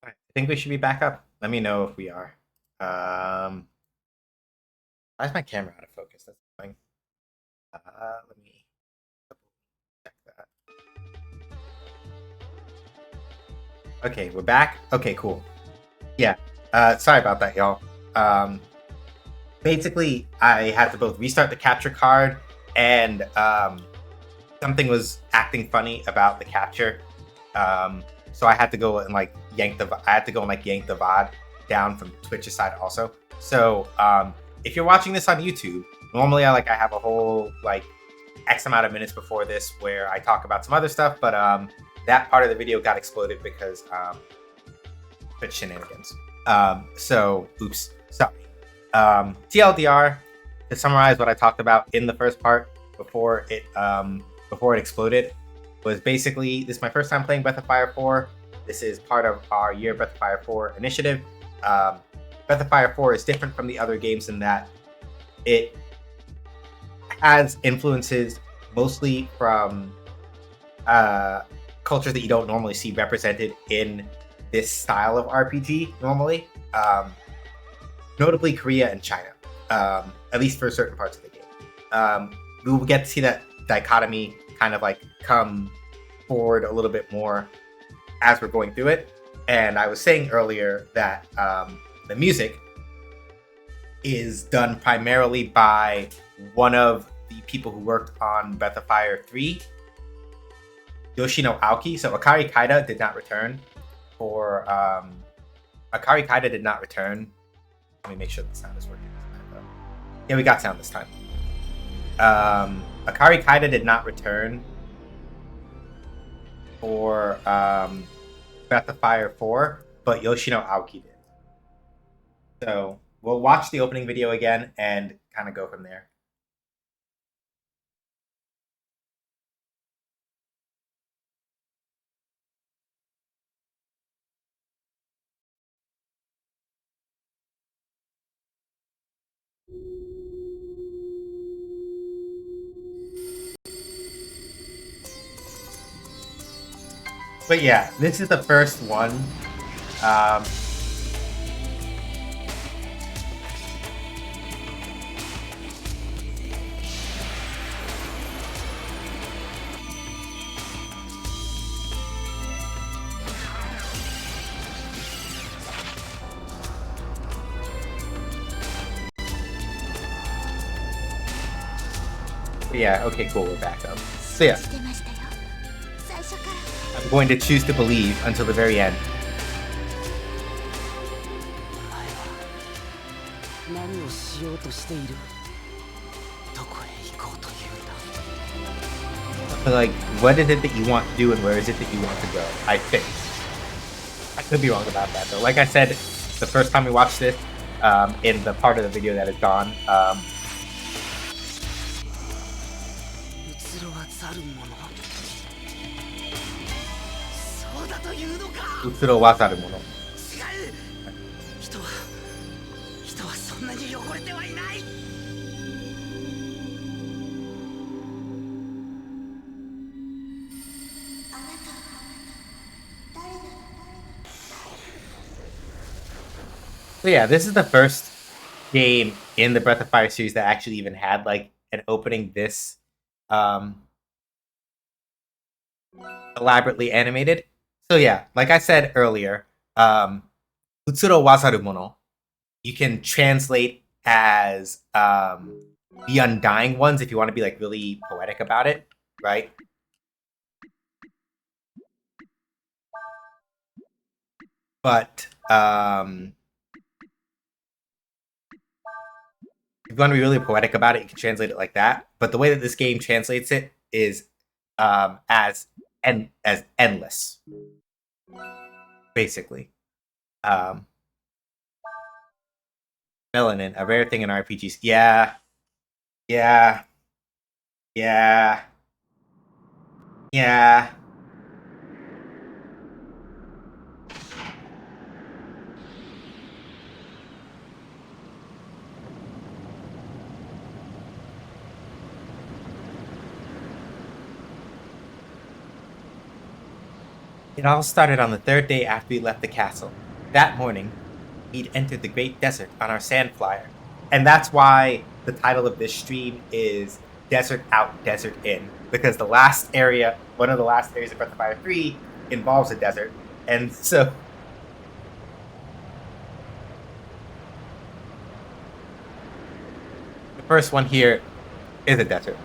I think we should be back up. Let me know if we are. Um, why is my camera out of focus? That's annoying. Let me check that. Okay, we're back. Okay, cool. Yeah. Sorry about that, y'all. Um, Basically, I had to both restart the capture card and something was acting funny about the capture. So I had to go and yank the VOD down from Twitch's side also. So if you're watching this on YouTube, normally I have a whole X amount of minutes before this where I talk about some other stuff, but that part of the video got exploded because Twitch shenanigans. Oops, sorry. TLDR, to summarize what I talked about in the first part before it exploded, was basically this is my first time playing Breath of Fire 4. This is part of our Year Breath of Fire 4 initiative. Breath of Fire 4 is different from the other games in that it has influences mostly from cultures that you don't normally see represented in this style of RPG normally. Notably Korea and China, at least for certain parts of the game. We will get to see that dichotomy kind of come forward a little bit more as we're going through it. And I was saying earlier that the music is done primarily by one of the people who worked on Breath of Fire 3, Yoshino Aoki. So Akari Kaida did not return for Akari Kaida did not return. Let me make sure the sound is working this time, though. Yeah, we got sound this time. Akari Kaida did not return for Breath of Fire 4, but Yoshino Aoki did. So we'll watch the opening video again and kind of go from there. But yeah, this is the first one. Yeah, okay, cool, we're back up. So yeah, I'm going to choose to believe until the very end. Like, what is it that you want to do and where is it that you want to go? I think. I could be wrong about that though. Like I said, the first time we watched this, in the part of the video that is gone, Utsuro wa zaru mono. So yeah, this is the first game in the Breath of Fire series that actually even had an opening this elaborately animated. So yeah, like I said earlier, Utsuro wa zaru mono, you can translate as the Undying Ones if you want to be really poetic about it, right? But if you want to be really poetic about it, you can translate it like that. But the way that this game translates it is as endless, basically. Melanin, a rare thing in RPGs. Yeah, yeah, yeah, yeah. It all started on the third day after we left the castle. That morning, we'd entered the great desert on our sand flyer. And that's why the title of this stream is Desert Out, Desert In. Because the last area, one of the last areas of Breath of Fire 3, involves a desert. And so the first one here is a desert.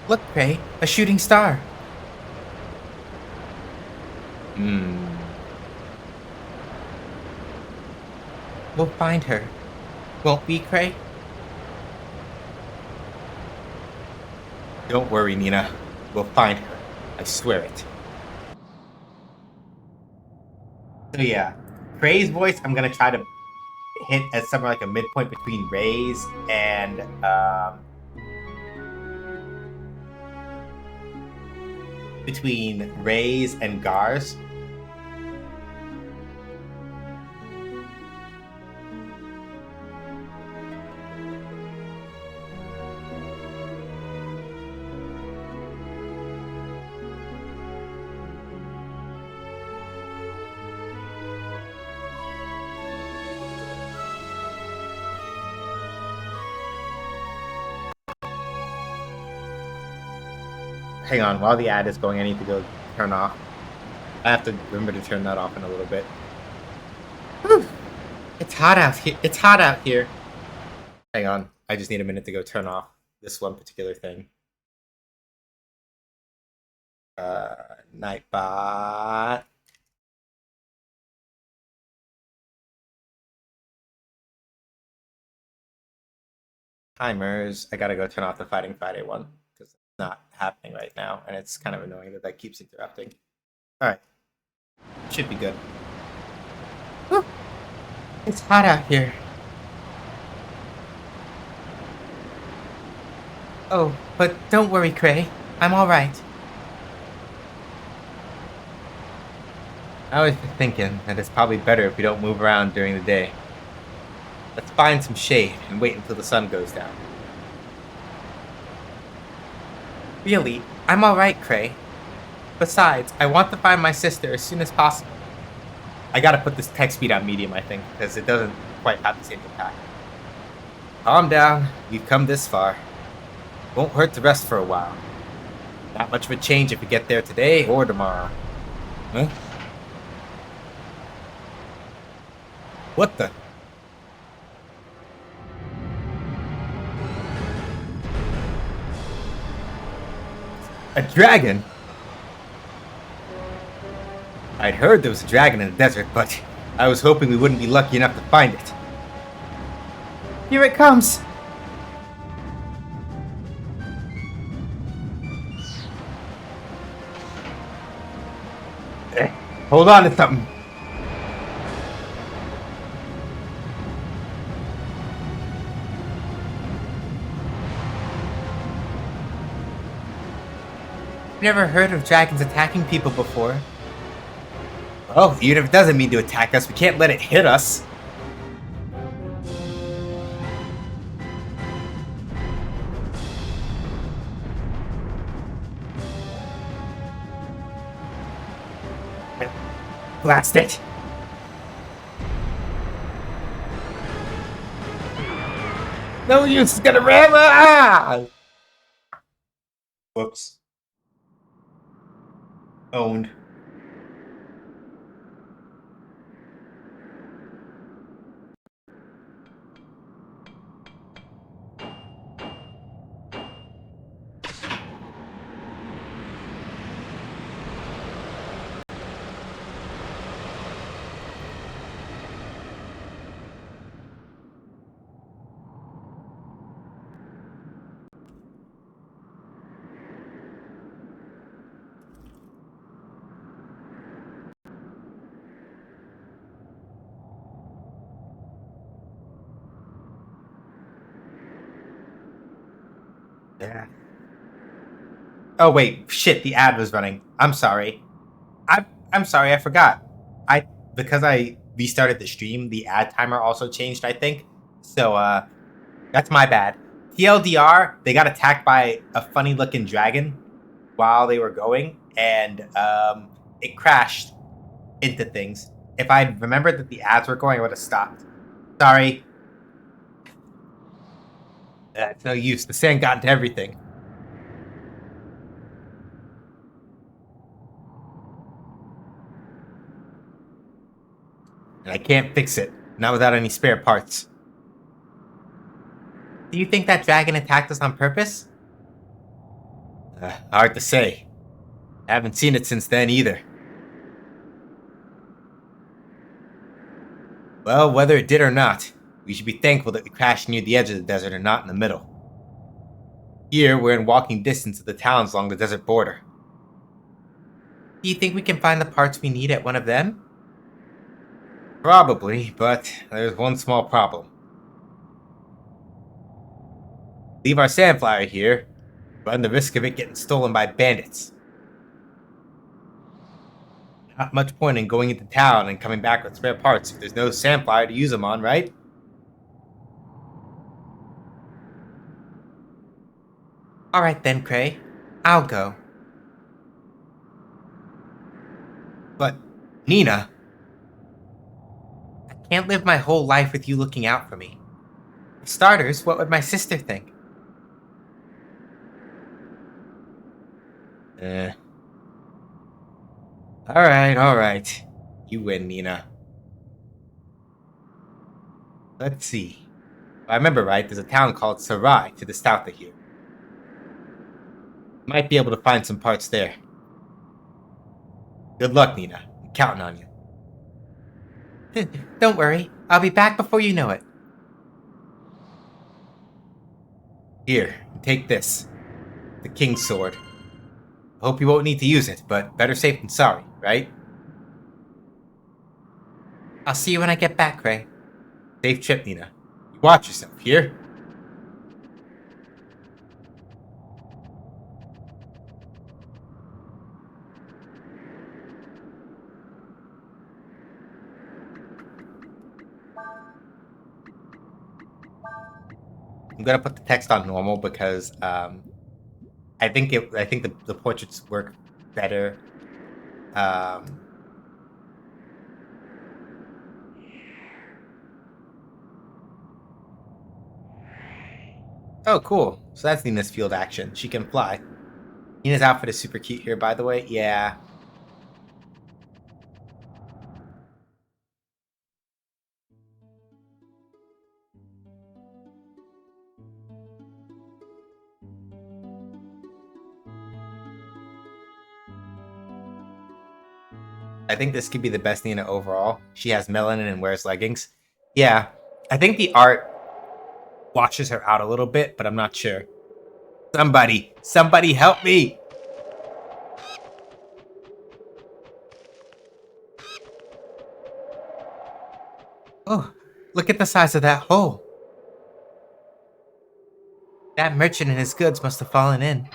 Look, Prey, a shooting star. We'll find her. Won't we, Cray? Don't worry, Nina. We'll find her. I swear it. So yeah, Cray's voice I'm gonna try to hit as somewhere like a midpoint between Ray's and Gar's. Hang on, while the ad is going, I need to go turn off. I have to remember to turn that off in a little bit. Whew. It's hot out here. It's hot out here. Hang on, I just need a minute to go turn off this one particular thing. Nightbot. Timers. I gotta go turn off the Fighting Friday one because it's not happening right now, and it's kind of annoying that keeps interrupting. All right, should be good. Whew. It's hot out here. Oh, but don't worry, Cray. I'm all right. I was just thinking that it's probably better if we don't move around during the day. Let's find some shade and wait until the sun goes down. Really, I'm alright, Cray. Besides, I want to find my sister as soon as possible. I gotta put this text speed on medium, I think, because it doesn't quite have the same impact. Calm down, we've come this far. Won't hurt to rest for a while. Not much of a change if we get there today or tomorrow. Huh? What the? A dragon? I'd heard there was a dragon in the desert, but I was hoping we wouldn't be lucky enough to find it. Here it comes! Hold on to something. Never heard of dragons attacking people before. Well, even if it doesn't mean to attack us, we can't let it hit us. Blast it! No use, it's gonna ram! Ah! Whoops. Owned. Yeah. Oh wait, shit, the ad was running. I'm sorry. I'm sorry, I forgot. Because I restarted the stream, the ad timer also changed, I think. So that's my bad. TLDR, they got attacked by a funny looking dragon while they were going, and it crashed into things. If I remembered that the ads were going, I would have stopped. Sorry. It's no use. The sand got into everything. And I can't fix it. Not without any spare parts. Do you think that dragon attacked us on purpose? Hard to say. I haven't seen it since then either. Well, whether it did or not, we should be thankful that we crashed near the edge of the desert and not in the middle. Here, we're in walking distance of the towns along the desert border. Do you think we can find the parts we need at one of them? Probably, but there's one small problem. Leave our sandflower here, run the risk of it getting stolen by bandits. Not much point in going into town and coming back with spare parts if there's no sandflower to use them on, right? Alright then, Cray. I'll go. But, Nina... I can't live my whole life with you looking out for me. For starters, what would my sister think? Alright. You win, Nina. Let's see. If I remember right, there's a town called Sarai to the south of here. Might be able to find some parts there. Good luck, Nina. I'm counting on you. Don't worry. I'll be back before you know it. Here, take this. The King's Sword. I hope you won't need to use it, but better safe than sorry, right? I'll see you when I get back, Ray. Safe trip, Nina. You watch yourself, here? I'm gonna put the text on normal because I think the portraits work better. Oh, cool. So that's Nina's field action. She can fly. Nina's outfit is super cute here, by the way. Yeah. I think this could be the best Nina overall. She has melanin and wears leggings. Yeah, I think the art washes her out a little bit, but I'm not sure. Somebody help me! Oh, look at the size of that hole. That merchant and his goods must have fallen in.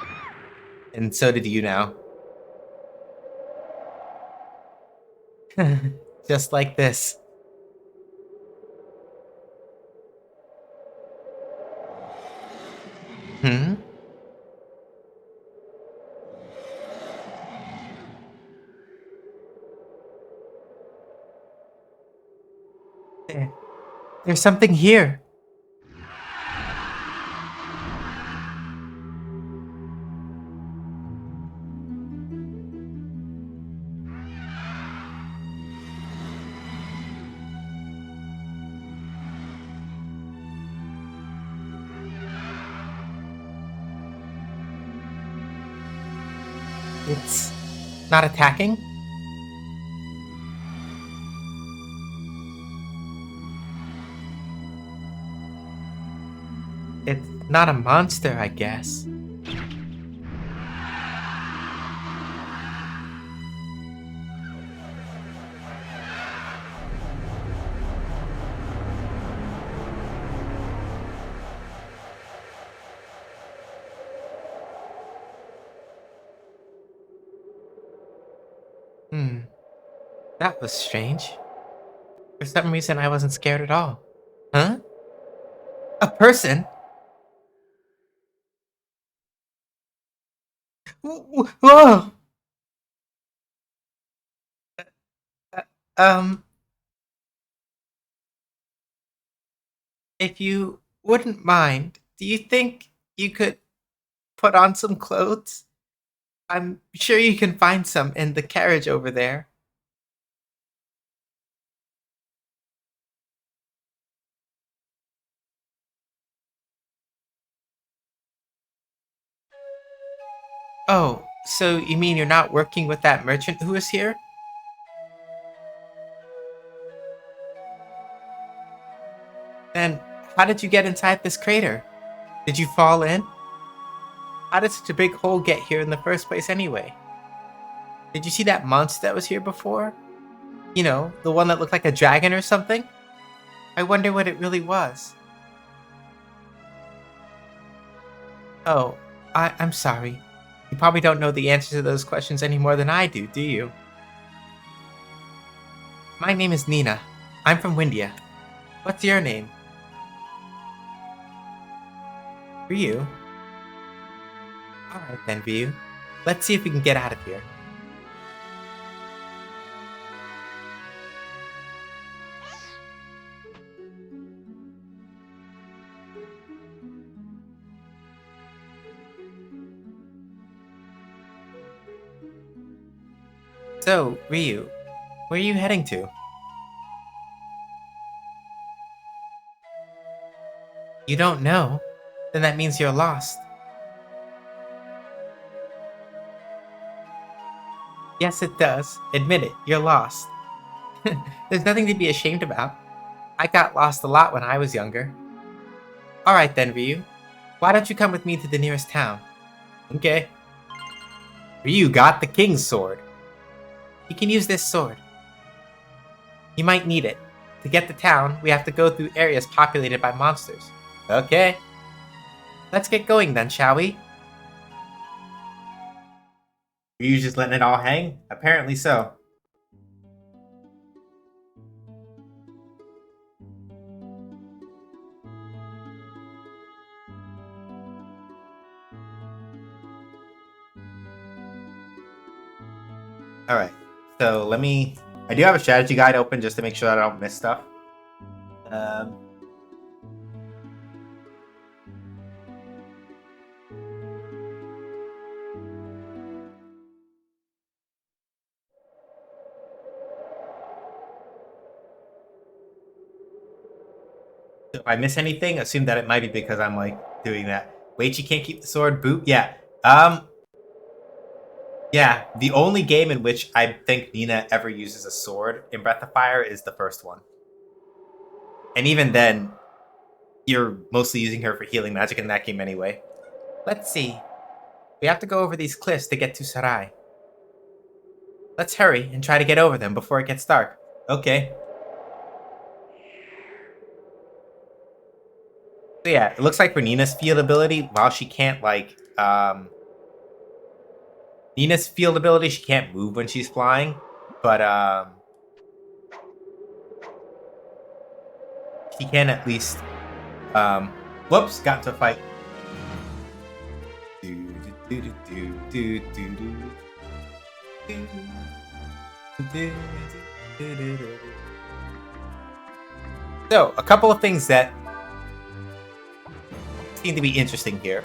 And so did you now. Just like this. Hmm? There's something here. It's not attacking? It's not a monster, I guess. That was strange. For some reason, I wasn't scared at all. Huh? A person? Whoa! Um, if you wouldn't mind, do you think you could put on some clothes? I'm sure you can find some in the carriage over there. Oh, so you mean you're not working with that merchant who is here? Then how did you get inside this crater? Did you fall in? How did such a big hole get here in the first place anyway? Did you see that monster that was here before? You know, the one that looked like a dragon or something? I wonder what it really was. Oh, I'm sorry. You probably don't know the answer to those questions any more than I do you? My name is Nina. I'm from Windia. What's your name? Ryu? Alright then, Ryu. Let's see if we can get out of here. So, Ryu, where are you heading to? You don't know? Then that means you're lost. Yes, it does. Admit it, you're lost. There's nothing to be ashamed about. I got lost a lot when I was younger. Alright then, Ryu. Why don't you come with me to the nearest town? Okay. Ryu got the king's sword. You can use this sword. You might need it. To get to town, we have to go through areas populated by monsters. Okay. Let's get going then, shall we? Ryu's just letting it all hang? Apparently so. Alright, so I do have a strategy guide open just to make sure that I don't miss stuff. So if I miss anything, assume that it might be because I'm doing that. Wait, you can't keep the sword, boot? Yeah. Yeah, the only game in which I think Nina ever uses a sword in Breath of Fire is the first one. And even then, you're mostly using her for healing magic in that game anyway. Let's see. We have to go over these cliffs to get to Sarai. Let's hurry and try to get over them before it gets dark. Okay. So yeah, it looks like for Nina's field ability, while she can't Nina's field ability, she can't move when she's flying, but she can at least whoops, got into a fight. So, a couple of things that seem to be interesting here.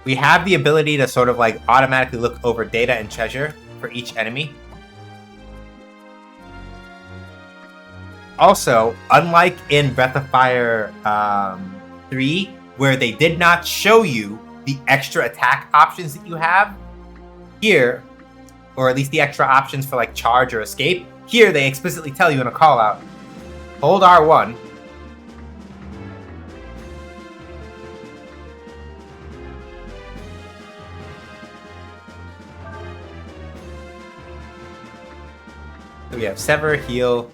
We have the ability to sort of automatically look over data and treasure for each enemy. Also, unlike in Breath of Fire 3, where they did not show you the extra attack options that you have, here, or at least the extra options for charge or escape, here they explicitly tell you in a call out, hold R1. So we have Sever, Heal,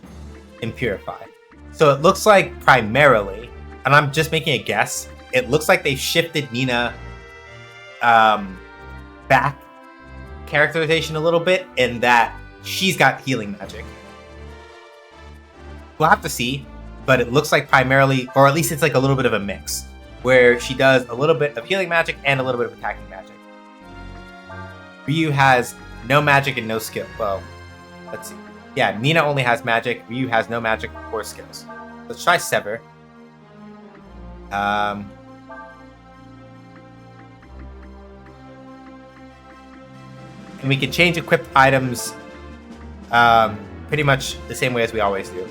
and Purify. So it looks like primarily, and I'm just making a guess, it looks like they've shifted Nina back characterization a little bit in that she's got healing magic. We'll have to see, but it looks like primarily, or at least it's a little bit of a mix, where she does a little bit of healing magic and a little bit of attacking magic. Ryu has no magic and no skill. Well, let's see. Yeah, Nina only has magic. Ryu has no magic or skills. Let's try Sever. And we can change equipped items pretty much the same way as we always do.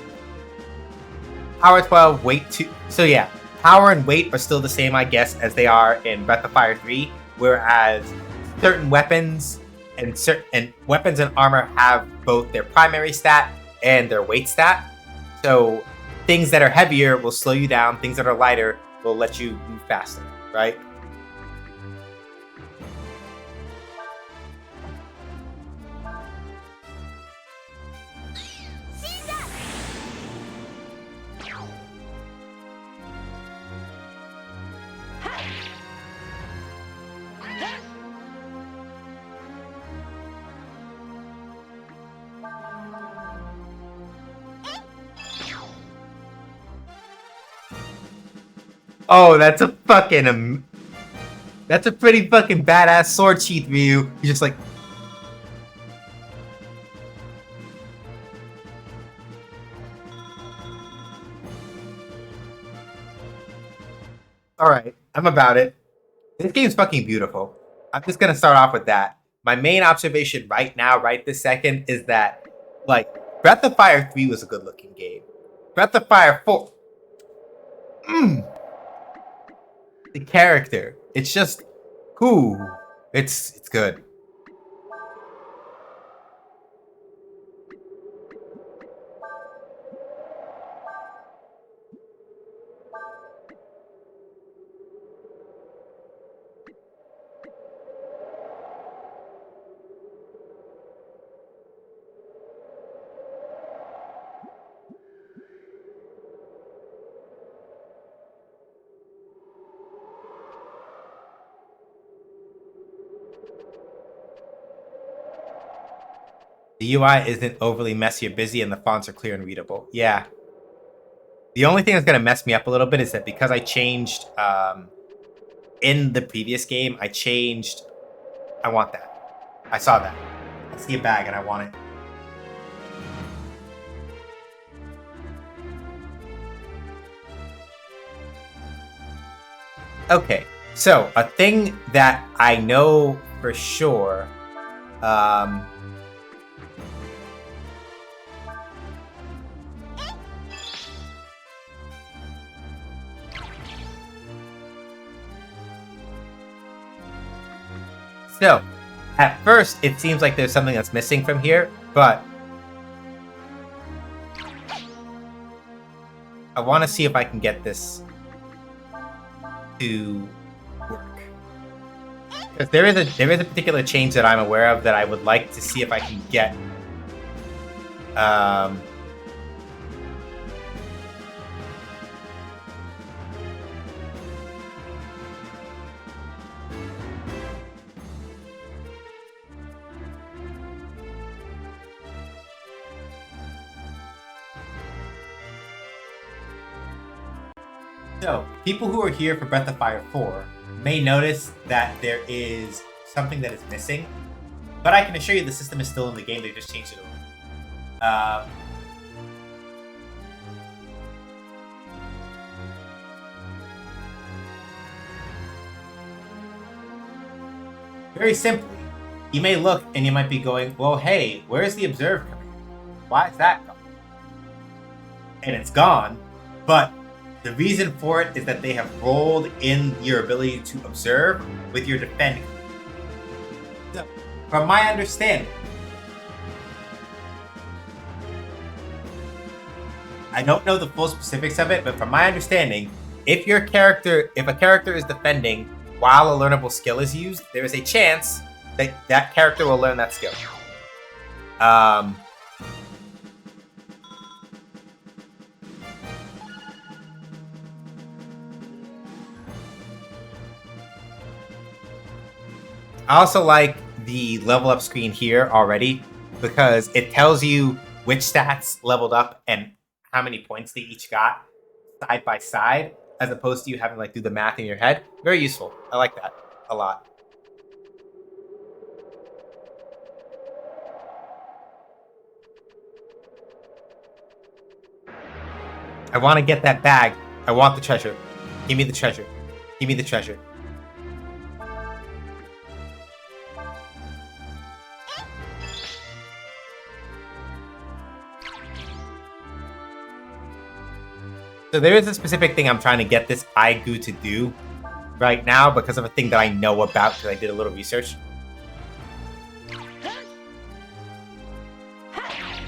Power 12, weight 2. So yeah, power and weight are still the same, I guess, as they are in Breath of Fire 3, whereas certain weapons and weapons and armor have both their primary stat and their weight stat. So things that are heavier will slow you down, things that are lighter will let you move faster, right? Oh, that's a fucking that's a pretty fucking badass sword sheath, Ryu. You're just like, all right, I'm about it. This game's fucking beautiful. I'm just gonna start off with that. My main observation right now, right this second, is that like Breath of Fire 3 was a good looking game. Breath of Fire 4. The character. It's just it's good. The UI isn't overly messy or busy, and the fonts are clear and readable. Yeah. The only thing that's gonna mess me up a little bit is that because I changed in the previous game, I want that. I saw that. I see a bag and I want it. Okay, so a thing that I know for sure. So, at first, it seems like there's something that's missing from here, but I want to see if I can get this to work. Because there is a particular change that I'm aware of that I would like to see if I can get. So, people who are here for Breath of Fire 4 may notice that there is something that is missing, but I can assure you the system is still in the game, they just changed it over. Very simply, you may look and you might be going, well, hey, where's the observe command? Why is that gone? And it's gone, but the reason for it is that they have rolled in your ability to observe with your defend. So, from my understanding, I don't know the full specifics of it, but from my understanding, if a character is defending while a learnable skill is used, there is a chance that that character will learn that skill. I also like the level up screen here already because it tells you which stats leveled up and how many points they each got side by side, as opposed to you having like do the math in your head. Very useful. I like that a lot. I want to get that bag. I want the treasure. Give me the treasure. Give me the treasure. So there is a specific thing I'm trying to get this Aigu to do right now because of a thing that I know about because I did a little research.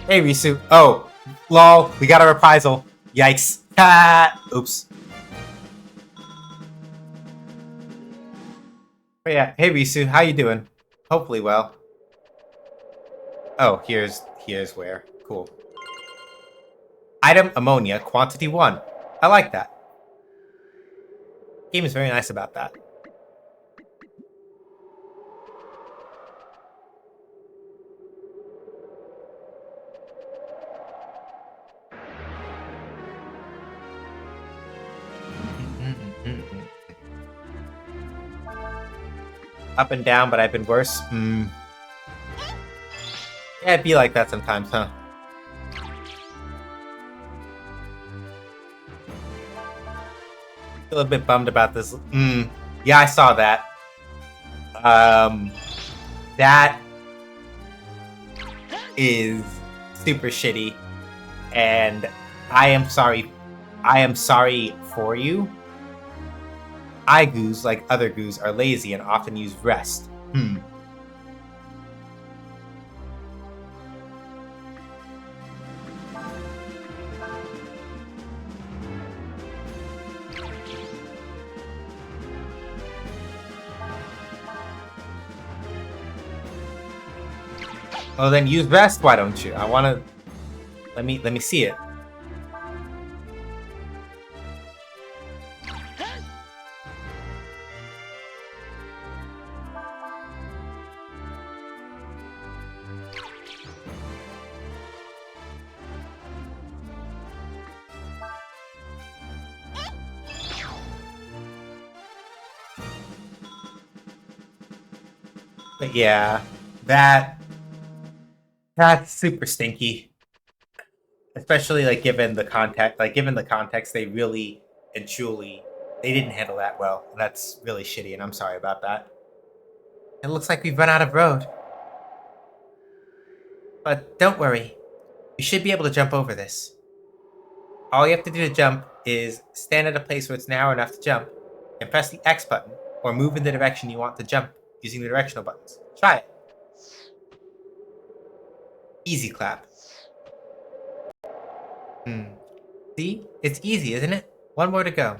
Hey, Risu. Oh, lol. We got a reprisal. Yikes. Oops. But yeah. Hey, Risu. How you doing? Hopefully well. Oh, here's where. Cool. Item ammonia, quantity 1. I like that. Game is very nice about that. Up and down, but I've been worse. Yeah, it'd be like that sometimes, huh? Feel a bit bummed about this. Yeah, I saw that. That is super shitty, and I am sorry. I am sorry for you. Aigus, like other goos, are lazy and often use rest. Well, then use rest. Why don't you? I want to. Let me see it. But yeah, that's super stinky. Especially like given the context, they really and truly they didn't handle that well. And that's really shitty, and I'm sorry about that. It looks like we've run out of road. But don't worry. You should be able to jump over this. All you have to do to jump is stand at a place where it's narrow enough to jump, and press the X button, or move in the direction you want to jump using the directional buttons. Try it. Easy clap. See? It's easy, isn't it? One more to go.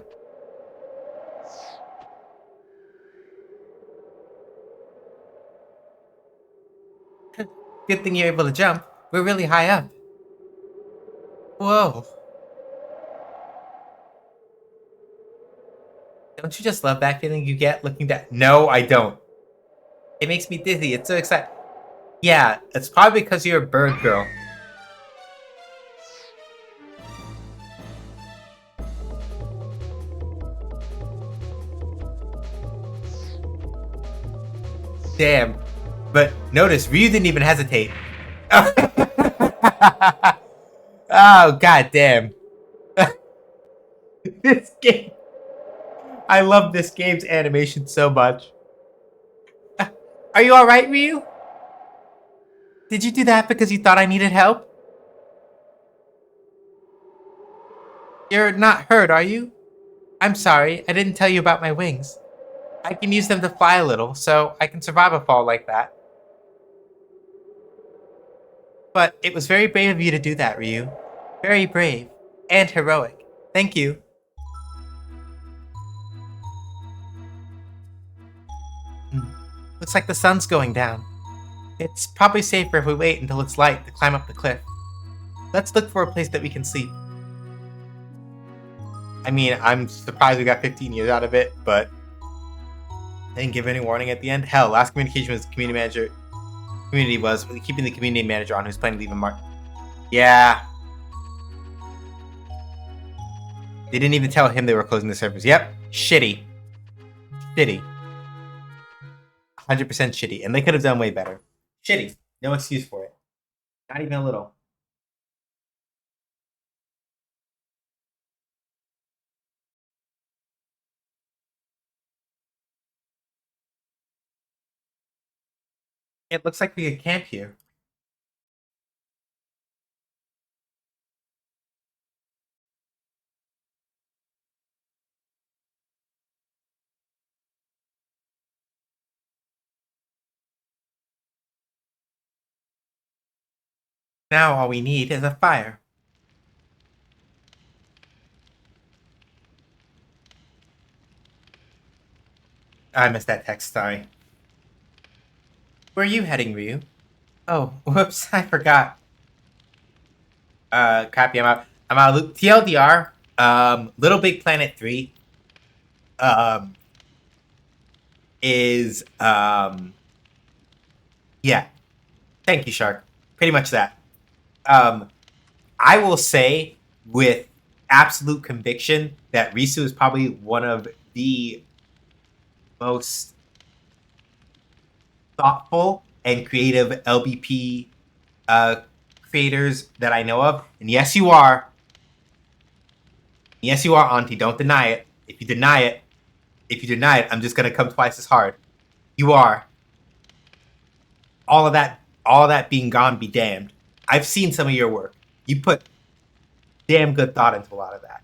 Good thing you're able to jump. We're really high up. Whoa. Don't you just love that feeling you get looking down? No, I don't. It makes me dizzy. It's so exciting. Yeah, it's probably because you're a bird girl. Damn. But notice, Ryu didn't even hesitate. Oh, god damn. This game. I love this game's animation so much. Are you alright, Ryu? Did you do that because you thought I needed help? You're not hurt, are you? I'm sorry, I didn't tell you about my wings. I can use them to fly a little, so I can survive a fall like that. But it was very brave of you to do that, Ryu. Very brave. And heroic. Thank you. Looks like the sun's going down. It's probably safer if we wait until it's light to climb up the cliff. Let's look for a place that we can sleep. I mean, I'm surprised we got 15 years out of it, but I didn't give any warning at the end. Hell, last communication was community manager. Community was keeping the community manager on who's planning to leave a mark. Yeah. They didn't even tell him they were closing the servers. Yep. Shitty. Shitty. 100% shitty. And they could have done way better. Shitty. No excuse for it. Not even a little. It looks like we could camp here. Now all we need is a fire. I missed that text, sorry. Where are you heading, Ryu? Oh, whoops, I forgot. Crappy, I'm out of loop. TLDR, Little Big Planet 3, um, is, yeah. Thank you, Shark. Pretty much that. Um, I will say with absolute conviction that Risu is probably one of the most thoughtful and creative LBP creators that I know of. And yes, you are. Yes, you are, Auntie. Don't deny it. If you deny it, I'm just gonna come twice as hard. You are. All of that being gone be damned. I've seen some of your work. You put damn good thought into a lot of that.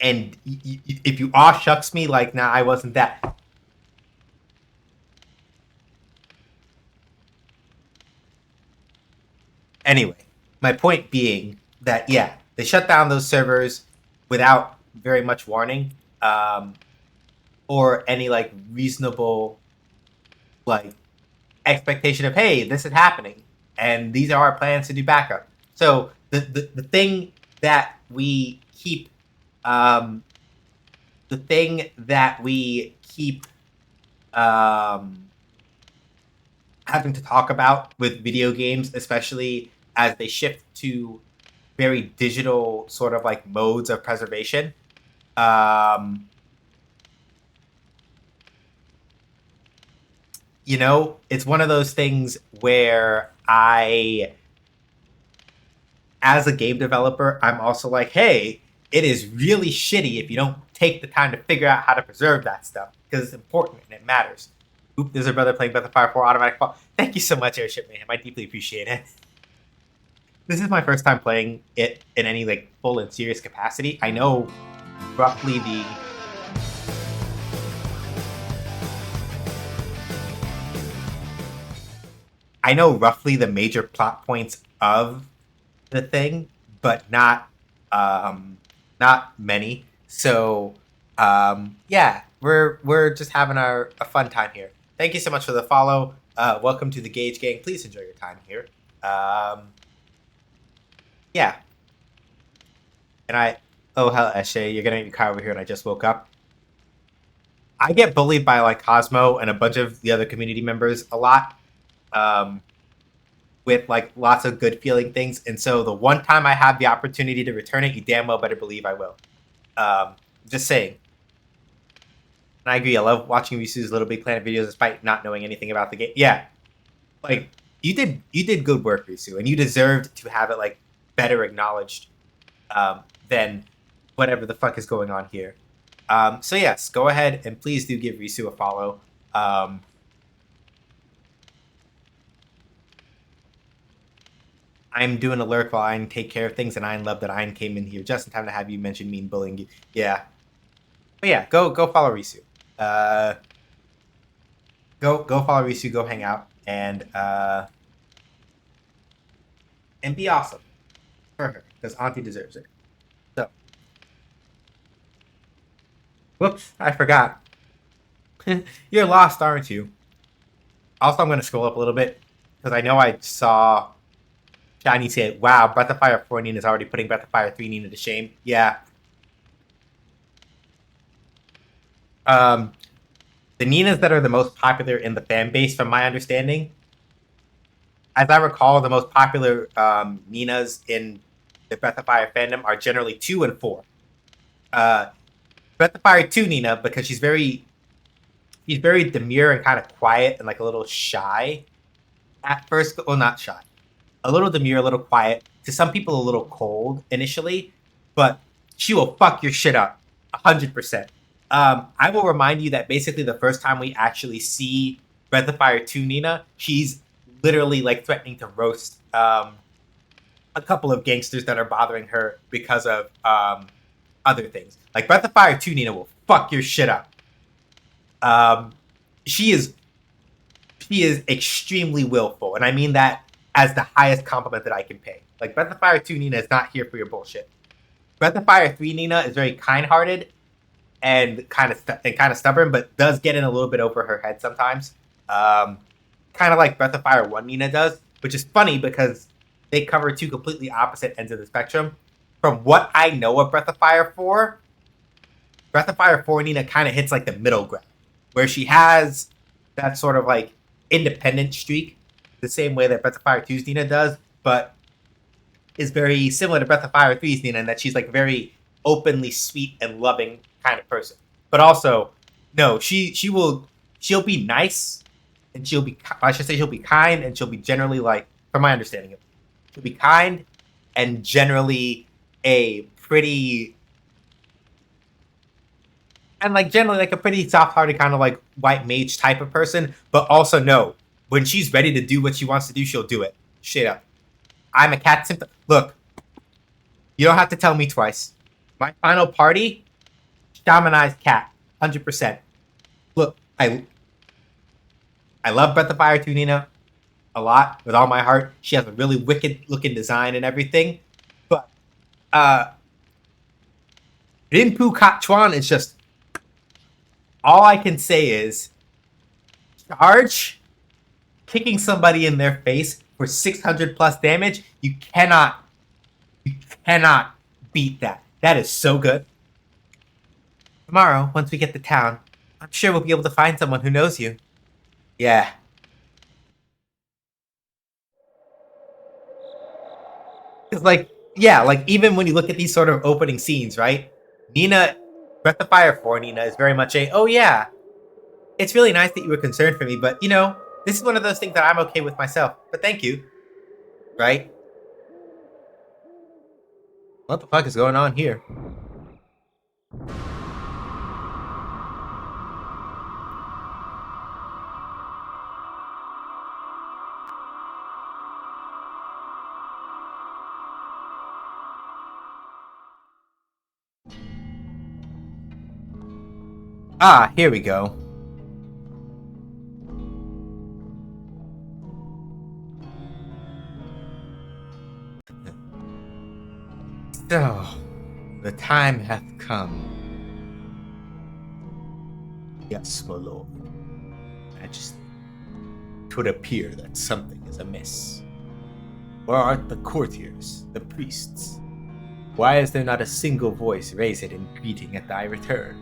And if you aw shucks me like, nah, I wasn't that. Anyway, my point being that, yeah, they shut down those servers without very much warning, or any like reasonable like expectation of, hey, this is happening and these are our plans to do backup. So the thing that we keep the thing that we keep having to talk about with video games, especially as they shift to very digital sort of like modes of preservation. You know, it's one of those things where as a game developer, I'm also like, hey, it is really shitty if you don't take the time to figure out how to preserve that stuff because it's important and it matters. Oop, there's a brother playing Breath of Fire 4 Automatic Fall. Thank you so much, Airship Mayhem. I deeply appreciate it. This is my first time playing it in any like full and serious capacity. I know roughly the major plot points of the thing, but not many. So yeah, we're just having a fun time here. Thank you so much for the follow. Welcome to the Gage Gang. Please enjoy your time here. Yeah. And oh hell, Eshe, you're gonna make me cry over here, and I just woke up. I get bullied by like Cosmo and a bunch of the other community members a lot. With like lots of good feeling things, and so the one time I have the opportunity to return it, you damn well better believe I will. Just saying. And I agree. I love watching Risu's Little Big Planet videos despite not knowing anything about the game. Yeah, like you did good work, Risu, and you deserved to have it like better acknowledged than whatever the fuck is going on here. So yes, go ahead and please do give Risu a follow. I'm doing a lurk while I take care of things, and I love that I came in here just in time to have you mention mean bullying you. Yeah. But yeah, go follow Risu. Go follow Risu, go hang out, and be awesome for her, because Auntie deserves it. So. Whoops, I forgot. You're lost, aren't you? Also, I'm going to scroll up a little bit, because I know I saw Shiny say, wow, Breath of Fire 4 Nina is already putting Breath of Fire 3 Nina to shame. Yeah. The Ninas that are the most popular in the fan base, from my understanding, as I recall, the most popular Ninas in the Breath of Fire fandom are generally 2 and 4. Breath of Fire 2 Nina, because she's very demure and kind of quiet and like a little shy at first. Well, not shy. A little demure, a little quiet. To some people, a little cold initially, but she will fuck your shit up 100%. I will remind you that basically the first time we actually see Breath of Fire 2 Nina, she's literally like threatening to roast a couple of gangsters that are bothering her because of other things. Like Breath of Fire 2 Nina will fuck your shit up. Um, she is extremely willful, and I mean that as the highest compliment that I can pay. Like Breath of Fire 2 Nina is not here for your bullshit. Breath of Fire 3 Nina is very kind-hearted and kind of stubborn, but does get in a little bit over her head sometimes. Um, kind of like Breath of Fire 1 Nina does, which is funny because they cover two completely opposite ends of the spectrum. From what I know of Breath of Fire 4, Breath of Fire 4 Nina kind of hits like the middle ground, where she has that sort of like independent streak, the same way that Breath of Fire 2's Nina does, but is very similar to Breath of Fire 3's Nina in that she's like very openly sweet and loving kind of person. But also, no, she'll be nice and she'll be kind and she'll be generally like, from my understanding of it, she'll be kind and generally a pretty and like generally like a pretty soft-hearted kind of like white mage type of person, but also no, when she's ready to do what she wants to do, she'll do it. Straight up. I'm a cat symptom. Look, you don't have to tell me twice. My final party, shamanized cat, 100%. Look, I love Breath of Fire 2 Nina a lot with all my heart. She has a really wicked looking design and everything, but Rinpu Kat Chuan is just all I can say is charge, kicking somebody in their face for 600 plus damage. You cannot beat that. That is so good. Tomorrow, once we get to town, I'm sure we'll be able to find someone who knows you. Yeah. Because, like, yeah, like, even when you look at these sort of opening scenes, right? Nina, Breath of Fire 4 Nina is very much a, oh yeah, it's really nice that you were concerned for me, but, you know, this is one of those things that I'm okay with myself. But thank you. Right? What the fuck is going on here? Ah, here we go. So, the time hath come. Yes, my lord. Majesty. 'Twould appear that something is amiss. Where art the courtiers, the priests? Why is there not a single voice raised in greeting at thy return?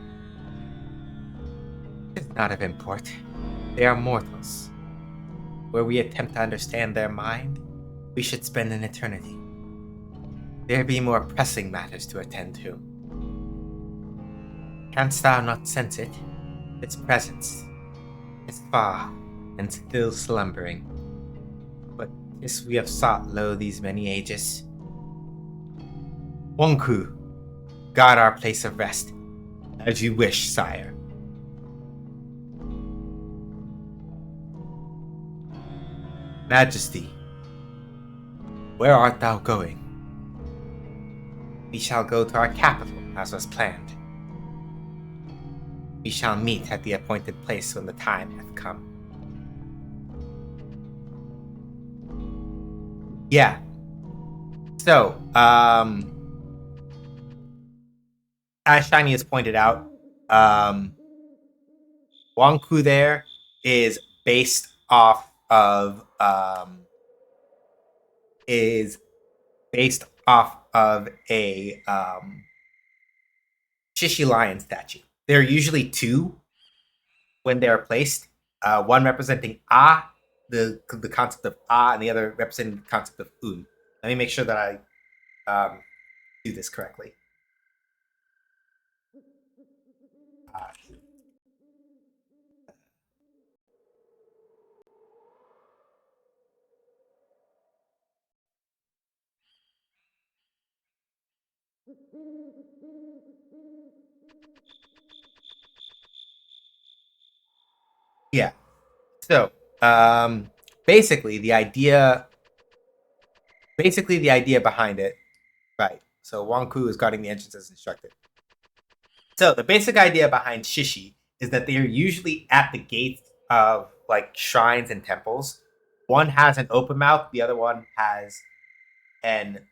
'Tis not of import. They are mortals. Where we attempt to understand their mind, we should spend an eternity. There be more pressing matters to attend to. Canst thou not sense it? Its presence is far and still slumbering. But this we have sought lo these many ages. Wonku, guard our place of rest, as you wish, sire. Majesty, where art thou going? We shall go to our capital, as was planned. We shall meet at the appointed place when the time hath come. Yeah. So, as Shiny has pointed out, Wonku there is based off of a Shishi lion statue. There are usually two when they are placed. One representing Ah, the concept of Ah, and the other representing the concept of Un. Let me make sure that I do this correctly. Yeah. So, basically the idea behind it, right? So Wang Ku is guarding the entrance as instructed. So the basic idea behind shishi is that they are usually at the gates of like shrines and temples. One has an open mouth, the other one has an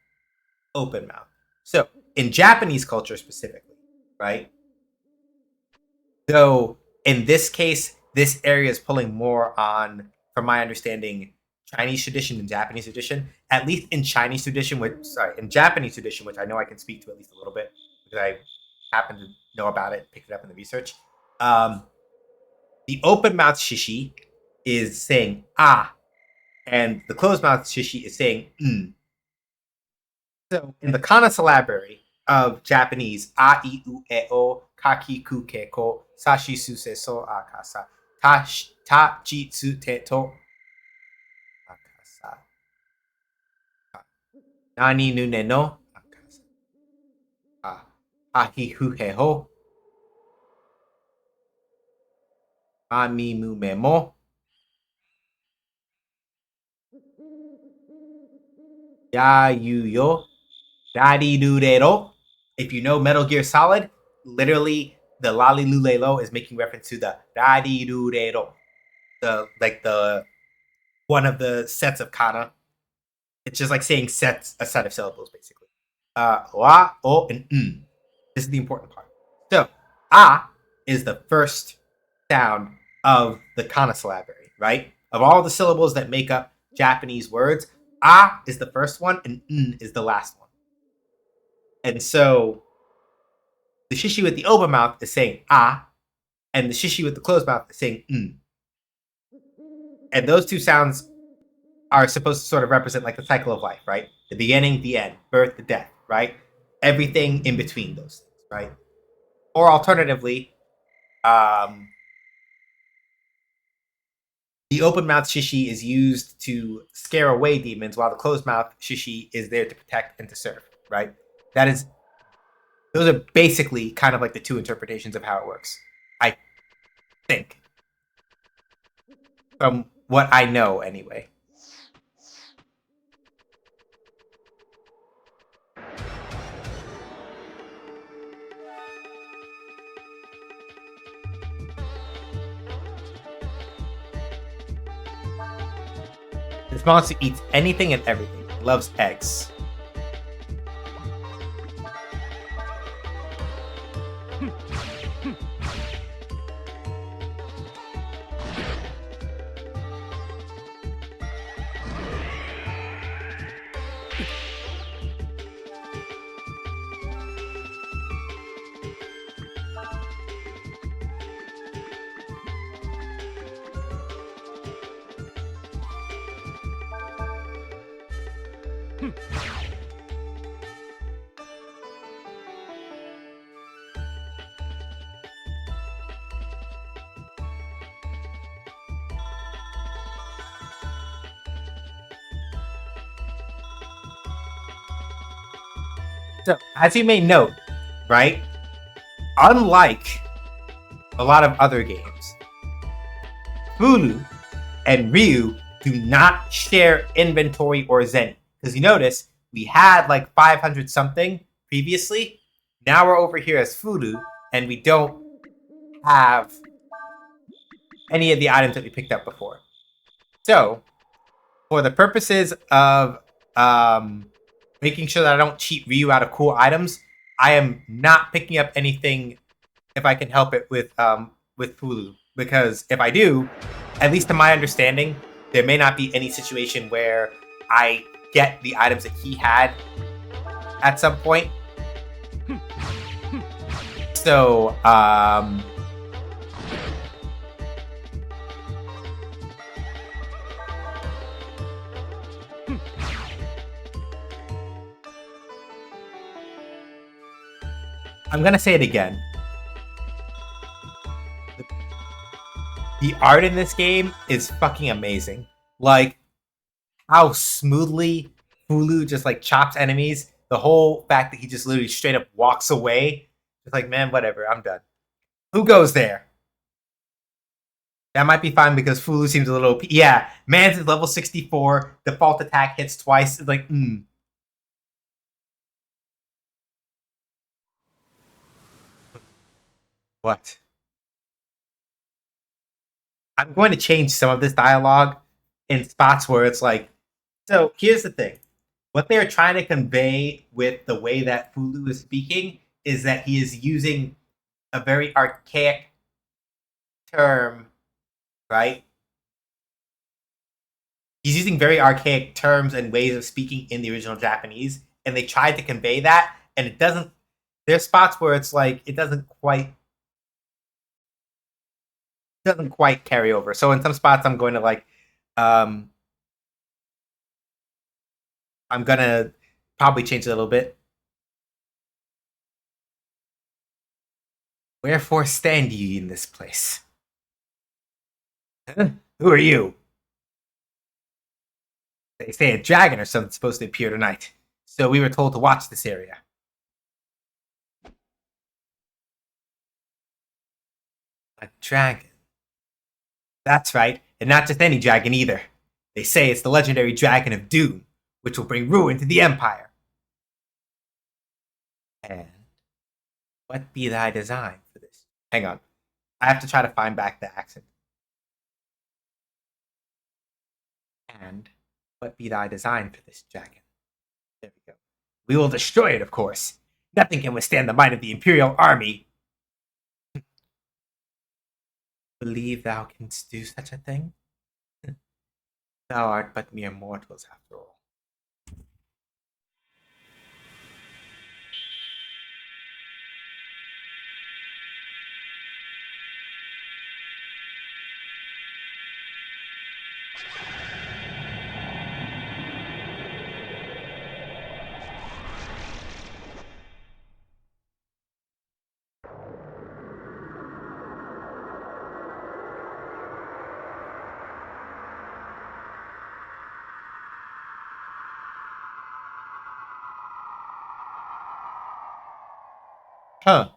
open mouth. So in Japanese culture specifically, right? Though in this case, this area is pulling more on, from my understanding, Chinese tradition than Japanese tradition. At least in Japanese tradition, which I know I can speak to at least a little bit because I happen to know about it, picked it up in the research. Um, the open mouth shishi is saying ah, and the closed mouth shishi is saying mm. So in the kana syllabary of Japanese, a I u e o kaki ku ke ko sashi su se so akasa ta ji tsu te to akasa nani nu ne no akasa ahi hu he ho ami mu me mo ya yu yo daddy do de ro. If you know Metal Gear Solid, literally the lali lule lo is making reference to the daddy do de ro, the one of the sets of kana. It's just like saying a set of syllables, basically. Wa, o, and This is the important part. So, a is the first sound of the kana syllabary, right? Of all the syllables that make up Japanese words, a is the first one and is the last one. And so the shishi with the open mouth is saying a, and the shishi with the closed mouth is saying And those two sounds are supposed to sort of represent like the cycle of life, right? The beginning, the end, birth, the death, right? Everything in between those things, right? Or alternatively, the open mouth shishi is used to scare away demons, while the closed mouth shishi is there to protect and to serve, right? Those are basically kind of like the two interpretations of how it works. I think. From what I know, anyway. This monster eats anything and everything. It loves eggs. So, as you may note, right? Unlike a lot of other games, Fulu and Ryu do not share inventory or Zen. Because you notice we had like 500 something previously. Now we're over here as Fulu, and we don't have any of the items that we picked up before. So, for the purposes of making sure that I don't cheat Ryu out of cool items, I am not picking up anything if I can help it with Fulu. Because if I do, at least to my understanding, there may not be any situation where I get the items that he had at some point. So, I'm gonna say it again. The art in this game is fucking amazing. Like how smoothly Fulu just like chops enemies. The whole fact that he just literally straight up walks away. It's like, man, whatever, I'm done. Who goes there? That might be fine because Fulu seems a little OP. Yeah, Mans is level 64. Default attack hits twice. It's like, What? I'm going to change some of this dialogue in spots where it's like, so here's the thing. What they're trying to convey with the way that Fulu is speaking is that he is using a very archaic term, right? He's using very archaic terms and ways of speaking in the original Japanese, and they tried to convey that, and it doesn't. There's spots where it's like it doesn't quite carry over. So in some spots, um, I'm gonna probably change it a little bit. Wherefore stand ye in this place? Huh? Who are you? They say a dragon or something's supposed to appear tonight, so we were told to watch this area. A dragon. That's right, and not just any dragon either. They say it's the legendary dragon of Doom, which will bring ruin to the Empire. And what be thy design for this? Hang on. I have to try to find back the accent. And what be thy design for this dragon? There we go. We will destroy it, of course. Nothing can withstand the might of the Imperial army. Believe thou canst do such a thing? Thou art but mere mortals after all. Huh.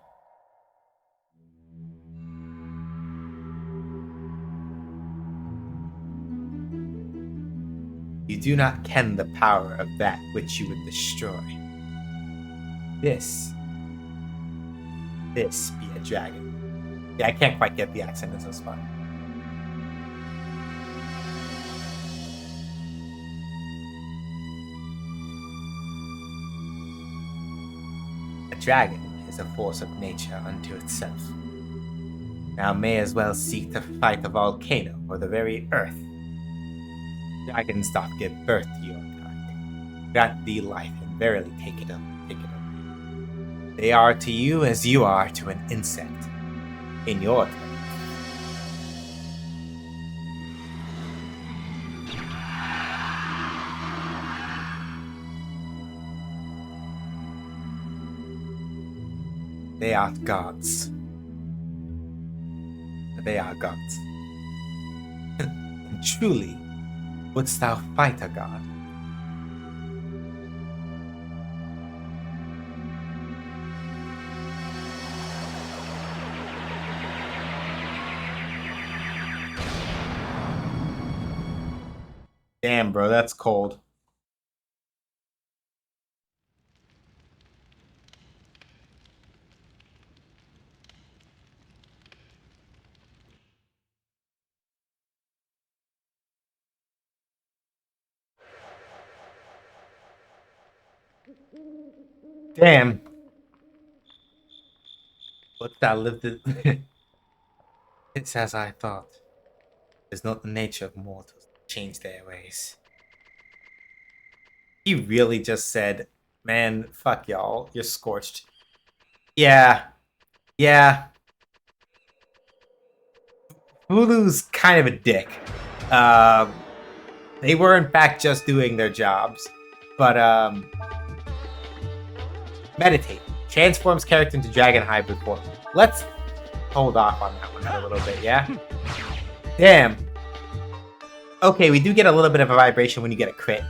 You do not ken the power of that which you would destroy. This be a dragon. Yeah, I can't quite get the accent in this spot. A dragon is a force of nature unto itself. Now may as well seek to fight a volcano or the very earth. Dragons doth give birth to your kind, grant thee life, and verily take it of thee. They are to you as you are to an insect, in your turn. They are gods. They are gods. And truly, wouldst thou fight a god? Damn, bro, that's cold. Damn. But thou lived it. It's as I thought. It is not the nature of mortals to change their ways. He really just said, man, fuck y'all. You're scorched. Yeah. Yeah. Hulu's kind of a dick. They were in fact just doing their jobs. But meditate. Transforms character into dragon hybrid form. Let's hold off on that one a little bit, yeah? Damn. Okay, we do get a little bit of a vibration when you get a crit.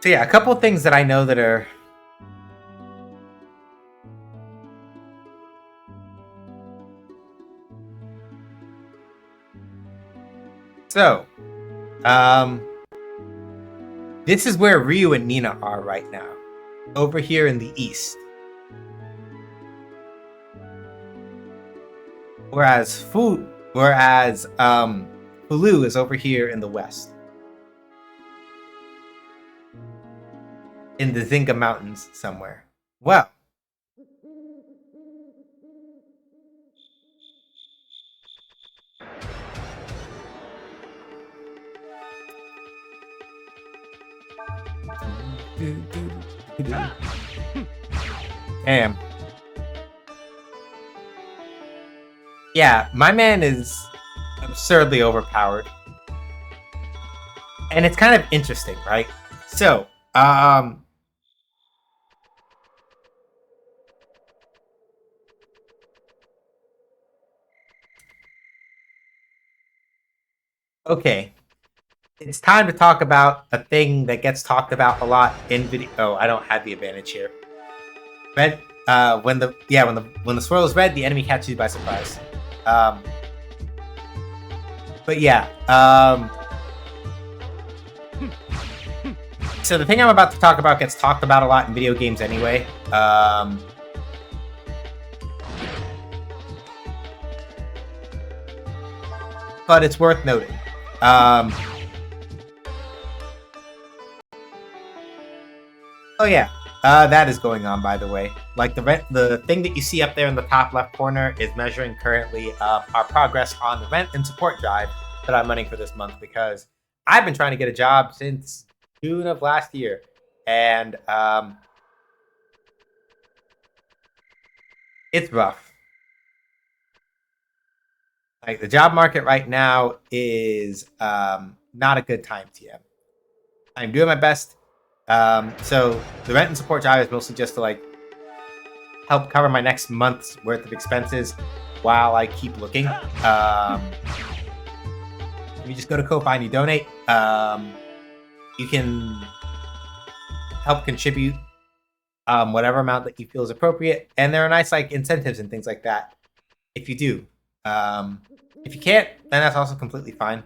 So yeah, a couple of things that I know that are so. This is where Ryu and Nina are right now, over here in the east. Whereas Fulu is over here in the west, in the Zinga Mountains somewhere. Well, damn. Yeah, my man is absurdly overpowered. And it's kind of interesting, right? So, okay. It's time to talk about a thing that gets talked about a lot in video. Oh, I don't have the advantage here. Red. When the swirl is red, the enemy catches you by surprise. But yeah. So the thing I'm about to talk about gets talked about a lot in video games anyway. But it's worth noting. Oh yeah, that is going on, by the way. Like the thing that you see up there in the top left corner is measuring currently our progress on the rent and support drive that I'm running for this month, because I've been trying to get a job since June of last year, and it's rough. Like the job market right now is not a good time, TM. I'm doing my best. So the rent and support job is mostly just to like help cover my next month's worth of expenses while I keep looking. If you just go to Ko-Fi and you donate, you can help contribute whatever amount that you feel is appropriate, and there are nice like incentives and things like that if you do. If you can't, then that's also completely fine.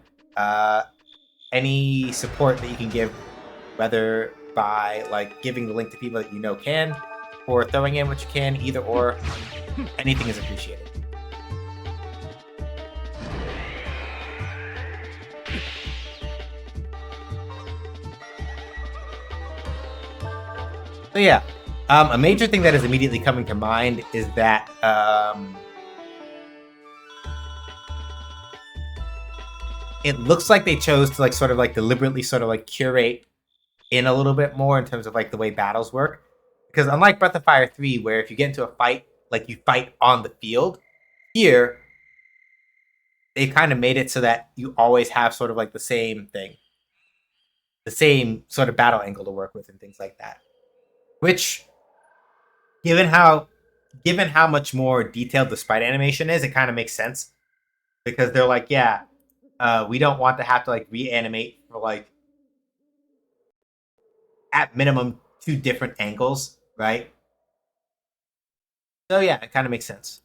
Any support that you can give, whether by like giving the link to people that you know can, or throwing in what you can, either or, anything is appreciated. So yeah, a major thing that is immediately coming to mind is that it looks like they chose to like sort of like deliberately sort of like curate in a little bit more in terms of like the way battles work, because unlike Breath of Fire 3, where if you get into a fight, like you fight on the field, here they kind of made it so that you always have sort of like the same thing, the same sort of battle angle to work with and things like that, which given how much more detailed the sprite animation is, it kind of makes sense, because they're like, yeah, we don't want to have to like reanimate for like at minimum 2 different angles, right? So yeah, it kind of makes sense.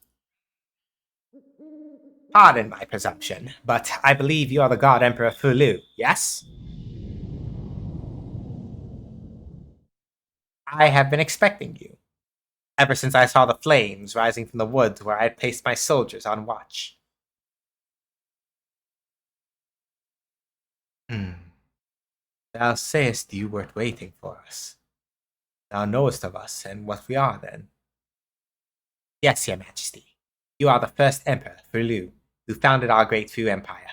Pardon my presumption, but I believe you are the God Emperor Fulu, yes? I have been expecting you, ever since I saw the flames rising from the woods where I had placed my soldiers on watch. Thou sayest you wert waiting for us. Thou knowest of us and what we are, then. Yes, your majesty. You are the first emperor, Fulu, who founded our great Fu Empire.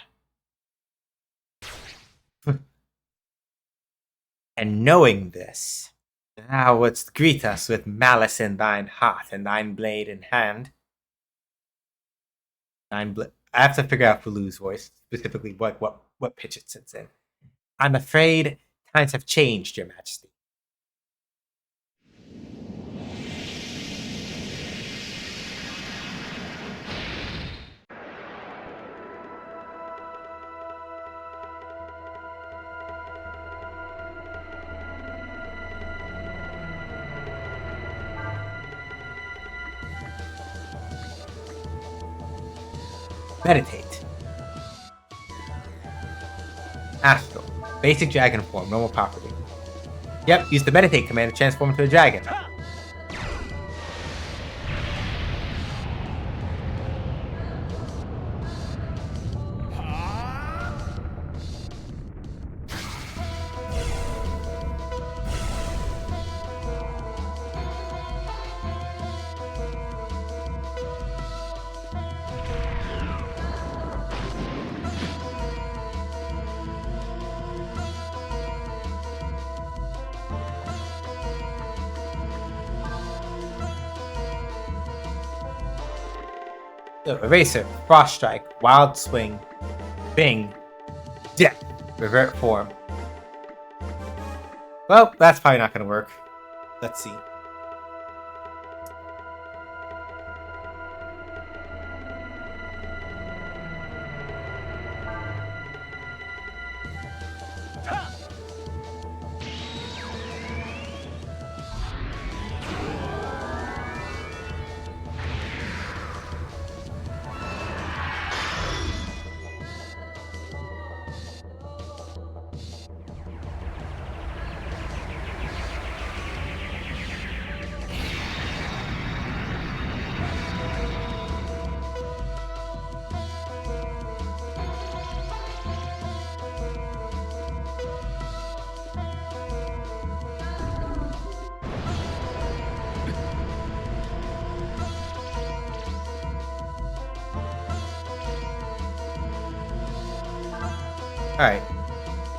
And knowing this, thou wouldst greet us with malice in thine heart and thine blade in hand. I have to figure out Fulu's voice, specifically what pitch it sits in. I'm afraid times have changed, your majesty. Meditate. Astral. Basic dragon form, normal property. Yep, use the meditate command to transform into a dragon. So, Eraser, Frost Strike, Wild Swing, Bing, Death, Revert Form. Well, that's probably not going to work. Let's see. Alright,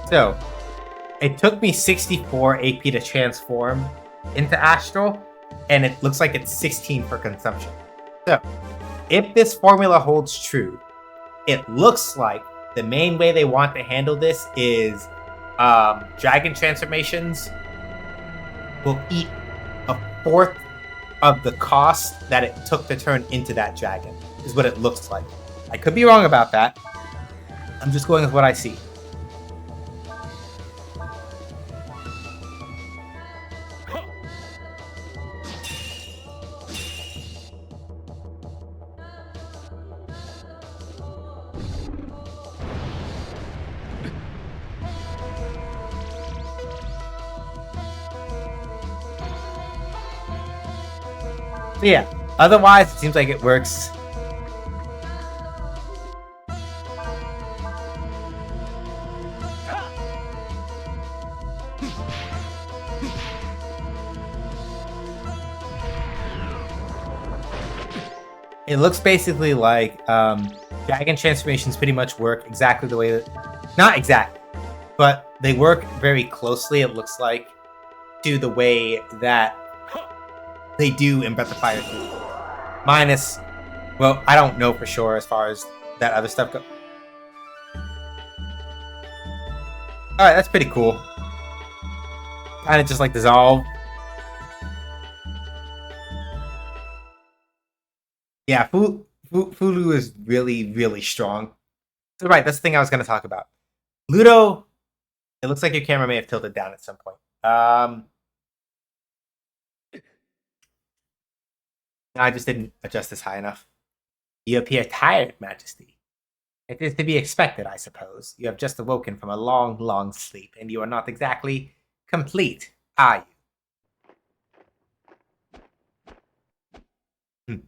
so it took me 64 AP to transform into Astral, and it looks like it's 16 for consumption. So, if this formula holds true, it looks like the main way they want to handle this is dragon transformations will eat a fourth of the cost that it took to turn into that dragon, is what it looks like. I could be wrong about that. I'm just going with what I see. So yeah, otherwise it seems like it works. It looks basically like dragon transformations pretty much work exactly the way that, not exactly, but they work very closely, it looks like, to the way that they do in Breath of Fire 3. Minus, well, I don't know for sure as far as that other stuff goes. Alright, that's pretty cool. Kind of just like dissolve. Yeah, Fulu is really, really strong. So right, that's the thing I was going to talk about. Ludo, it looks like your camera may have tilted down at some point. I just didn't adjust this high enough. You appear tired, Majesty. It is to be expected, I suppose. You have just awoken from a long, long sleep, and you are not exactly complete, are you?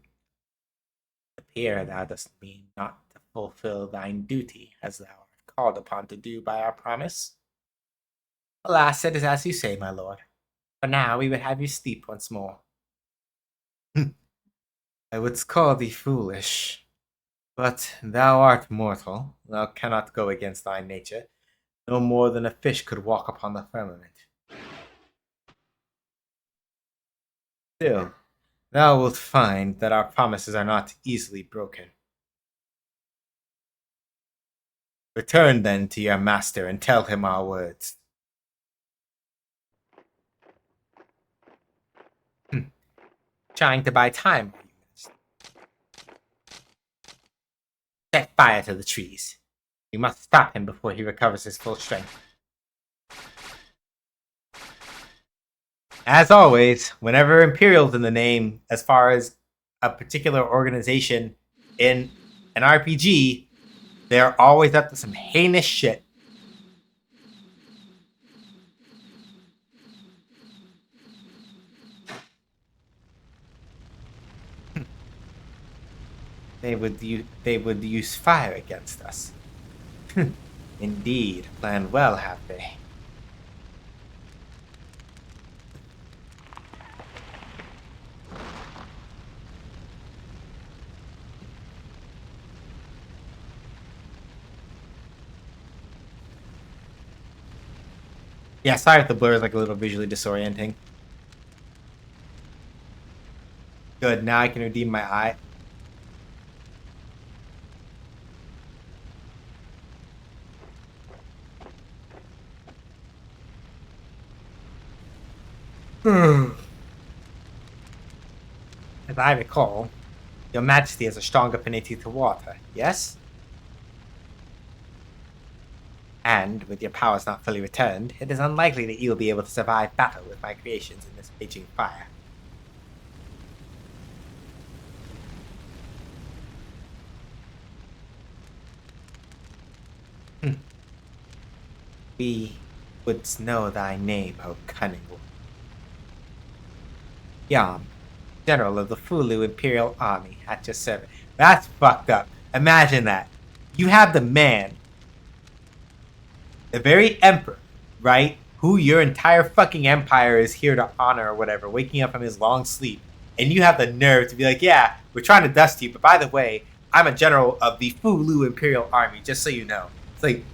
Appear thou dost mean not to fulfill thine duty, as thou art called upon to do by our promise. Alas, it is as you say, my lord. For now, we would have you sleep once more. I would call thee foolish, but thou art mortal. Thou cannot go against thy nature, no more than a fish could walk upon the firmament. Still, thou wilt find that our promises are not easily broken. Return then to your master and tell him our words. Trying to buy time. Set fire to the trees. We must stop him before he recovers his full strength. As always, whenever Imperial's in the name, as far as a particular organization in an RPG, they're always up to some heinous shit. They would use fire against us. Indeed, planned well, have they? Yeah, sorry if the blur is like a little visually disorienting. Good, now I can redeem my eye. As I recall, your Majesty has a strong affinity to water, yes? And, with your powers not fully returned, it is unlikely that you will be able to survive battle with my creations in this raging fire. We would know thy name, O cunning one. Yam, General of the Fulu Imperial Army, at your service. That's fucked up. Imagine that. You have the man, the very emperor, right? Who your entire fucking empire is here to honor or whatever, waking up from his long sleep. And you have the nerve to be like, yeah, we're trying to dust you, but by the way, I'm a general of the Fulu Imperial Army, just so you know. It's like,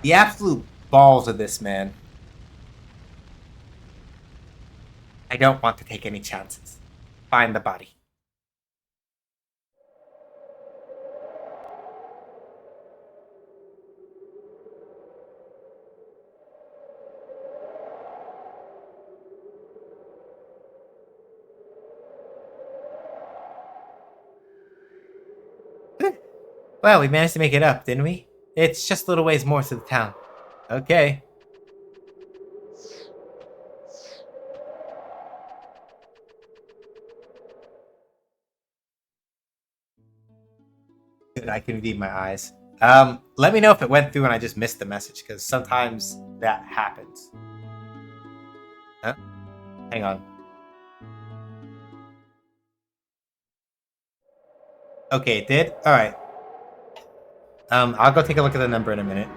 the absolute balls of this man. I don't want to take any chances. Find the body. Well, we managed to make it up, didn't we? It's just a little ways more to the town. Okay. Good, I can read my eyes. Let me know if it went through and I just missed the message, because sometimes that happens. Huh? Hang on. Okay, it did? Alright. I'll go take a look at the number in a minute.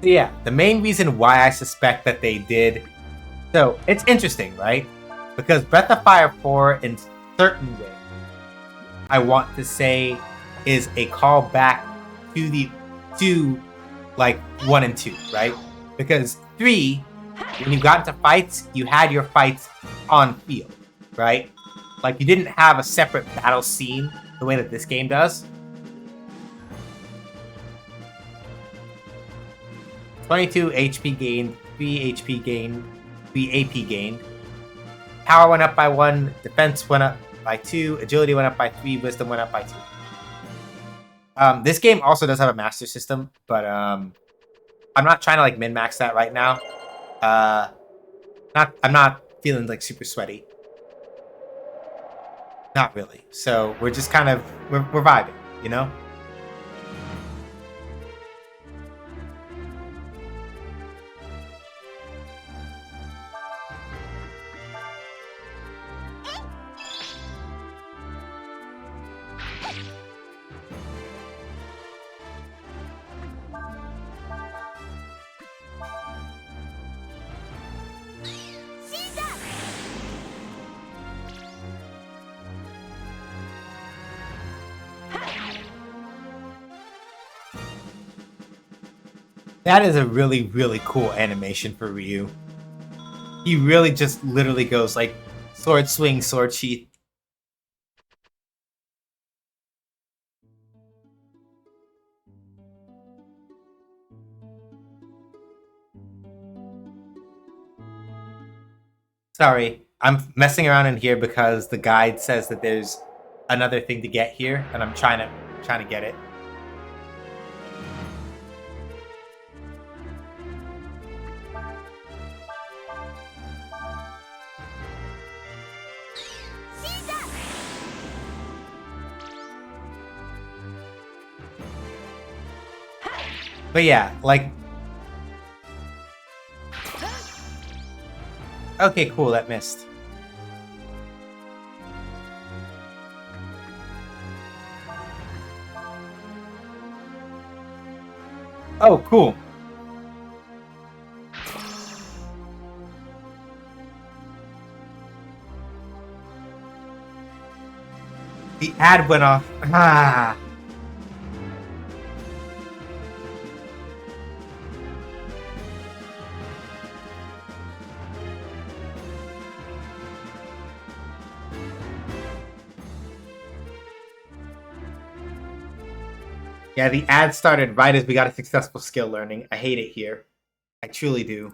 So yeah, the main reason why I suspect that they did... So, it's interesting, right? Because Breath of Fire 4, in certain ways, I want to say, is a callback to like 1 and 2, right? Because 3, when you got into fights, you had your fights on field, right? Like, you didn't have a separate battle scene the way that this game does. 22 HP gained, 3 HP gained, 3 AP gained. Power went up by 1, defense went up by 2, agility went up by 3, wisdom went up by 2. This game also does have a master system, but I'm not trying to like min-max that right now. I'm not feeling like super sweaty. Not really. So we're just kind of we're vibing, you know? That is a really, really cool animation for Ryu. He really just literally goes like sword swing, sword sheath. Sorry, I'm messing around in here because the guide says that there's another thing to get here, and I'm trying to get it. But yeah, like, okay, cool, that missed. Oh, cool. The ad went off. Ah. Yeah, the ad started right as we got a successful skill learning. I hate it here. I truly do.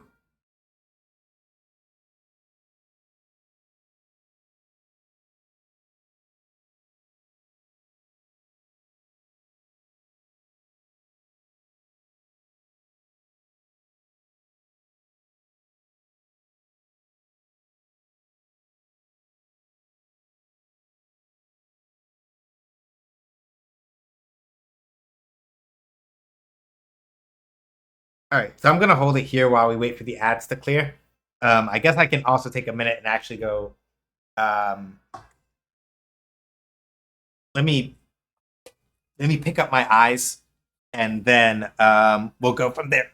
All right, so I'm gonna hold it here while we wait for the ads to clear. I guess I can also take a minute and actually go. Um, let me pick up my eyes, and then we'll go from there.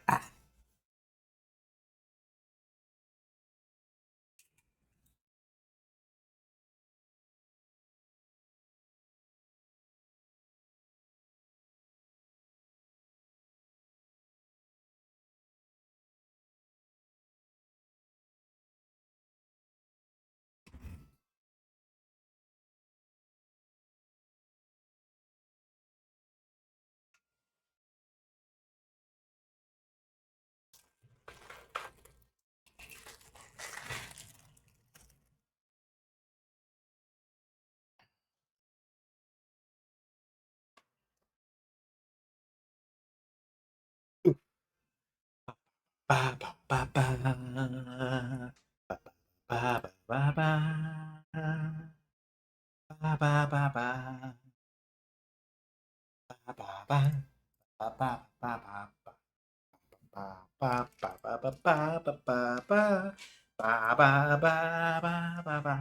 Ba, ba, ba, ba. Ba, ba, ba, ba, ba. Ba, ba, ba, ba. Ba, ba, ba. Ba, ba, ba, ba, ba. Ba, ba, ba, ba, ba, ba, ba, ba, ba. Ba, ba, ba, ba, ba, ba.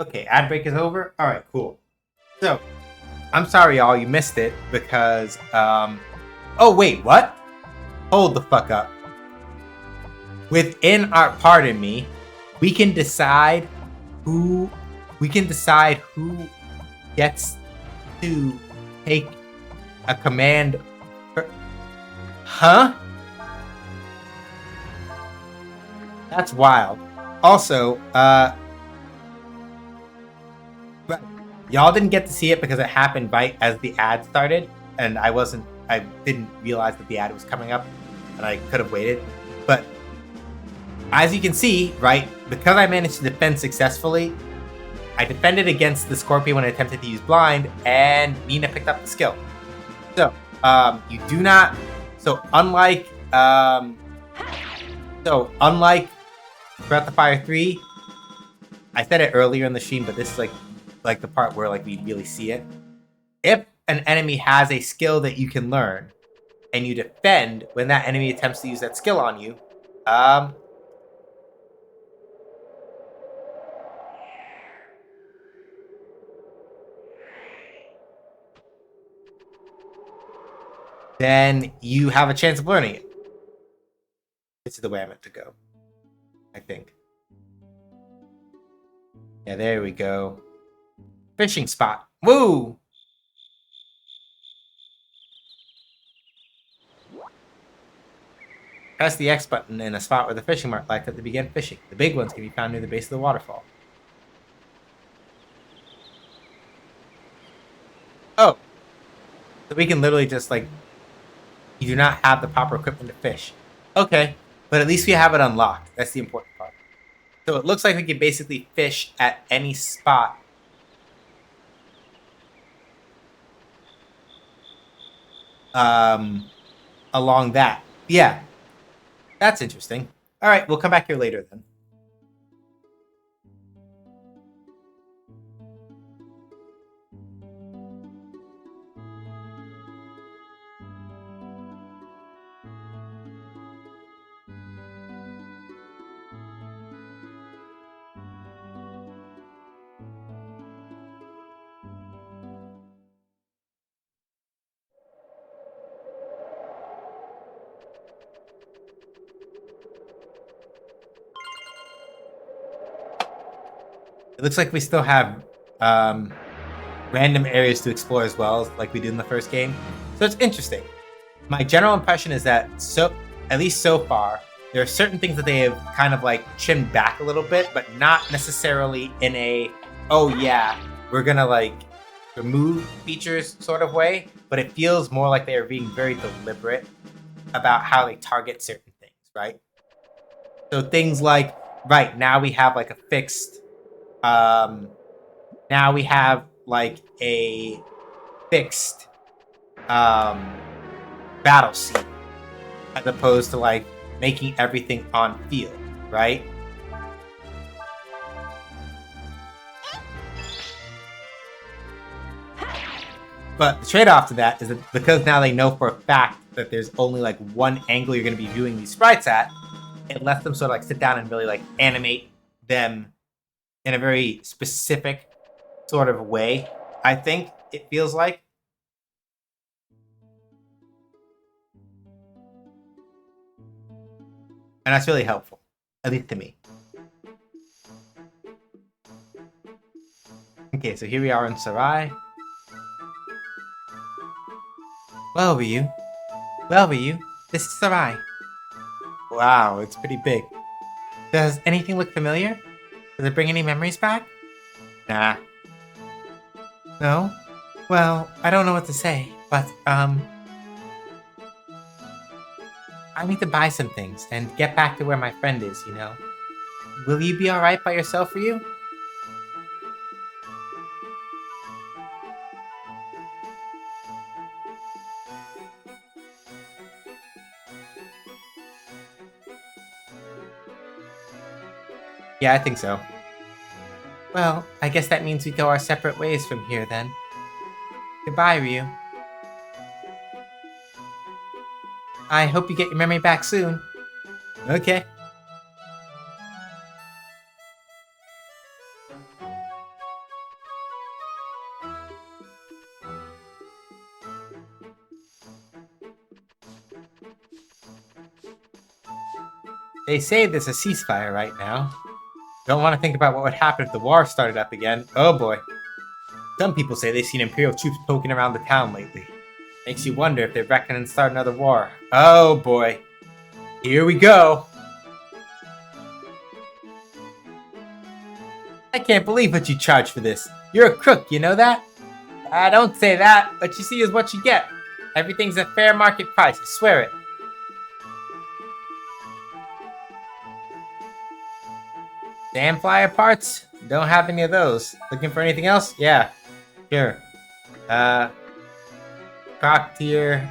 Okay, ad break is over. All right, cool. So, I'm sorry, y'all, you missed it because Oh wait, what? Hold the fuck up. Within our pardon me, we can decide who gets to take a command. Huh? That's wild. Also, y'all didn't get to see it because it happened right as the ad started, and I didn't realize that the ad was coming up, and I could have waited. But as you can see, right, because I managed to defend successfully, I defended against the Scorpion when I attempted to use Blind, and Nina picked up the skill. So, you do not. So, unlike Breath of Fire 3, I said it earlier in the stream, but this is like the part where like we really see it. If an enemy has a skill that you can learn, and you defend when that enemy attempts to use that skill on you, Um, then you have a chance of learning it. This is the way I meant to go, I think. Yeah, there we go. Fishing spot. Woo! Press the X button in a spot where the fishing mark lights up to begin fishing. The big ones can be found near the base of the waterfall. Oh. So we can literally just, like, you do not have the proper equipment to fish. Okay. But at least we have it unlocked. That's the important part. So it looks like we can basically fish at any spot. Along that. Yeah. That's interesting. All right, we'll come back here later then. It looks like we still have random areas to explore as well, like we did in the first game. So it's interesting. My general impression is that, at least so far, there are certain things that they have kind of like trimmed back a little bit, but not necessarily in a, oh yeah, we're gonna like remove features sort of way, but it feels more like they are being very deliberate about how they target certain things, right? So things like, right, now we have like a fixed, now we have like a fixed battle scene as opposed to like making everything on field, right? But the trade-off to that is that because now they know for a fact that there's only like one angle you're going to be viewing these sprites at, it lets them sort of like sit down and really like animate them in a very specific sort of way, I think it feels like. And that's really helpful, at least to me. Okay, so here we are in Sarai. Well, were you? Well, were you? This is Sarai. Wow, it's pretty big. Does anything look familiar? Does it bring any memories back? Nah. No? Well, I don't know what to say, but, I need to buy some things and get back to where my friend is, you know? Will you be alright by yourself, for you? Yeah, I think so. Well, I guess that means we go our separate ways from here, then. Goodbye, Ryu. I hope you get your memory back soon. Okay. They say there's a ceasefire right now. Don't want to think about what would happen if the war started up again. Oh boy. Some people say they've seen Imperial troops poking around the town lately. Makes you wonder if they're reckoning to start another war. Oh boy. Here we go. I can't believe what you charge for this. You're a crook, you know that? I don't say that. What you see is what you get. Everything's a fair market price, I swear it. Damn flyer parts? Don't have any of those. Looking for anything else? Yeah. Sure. Cock tier.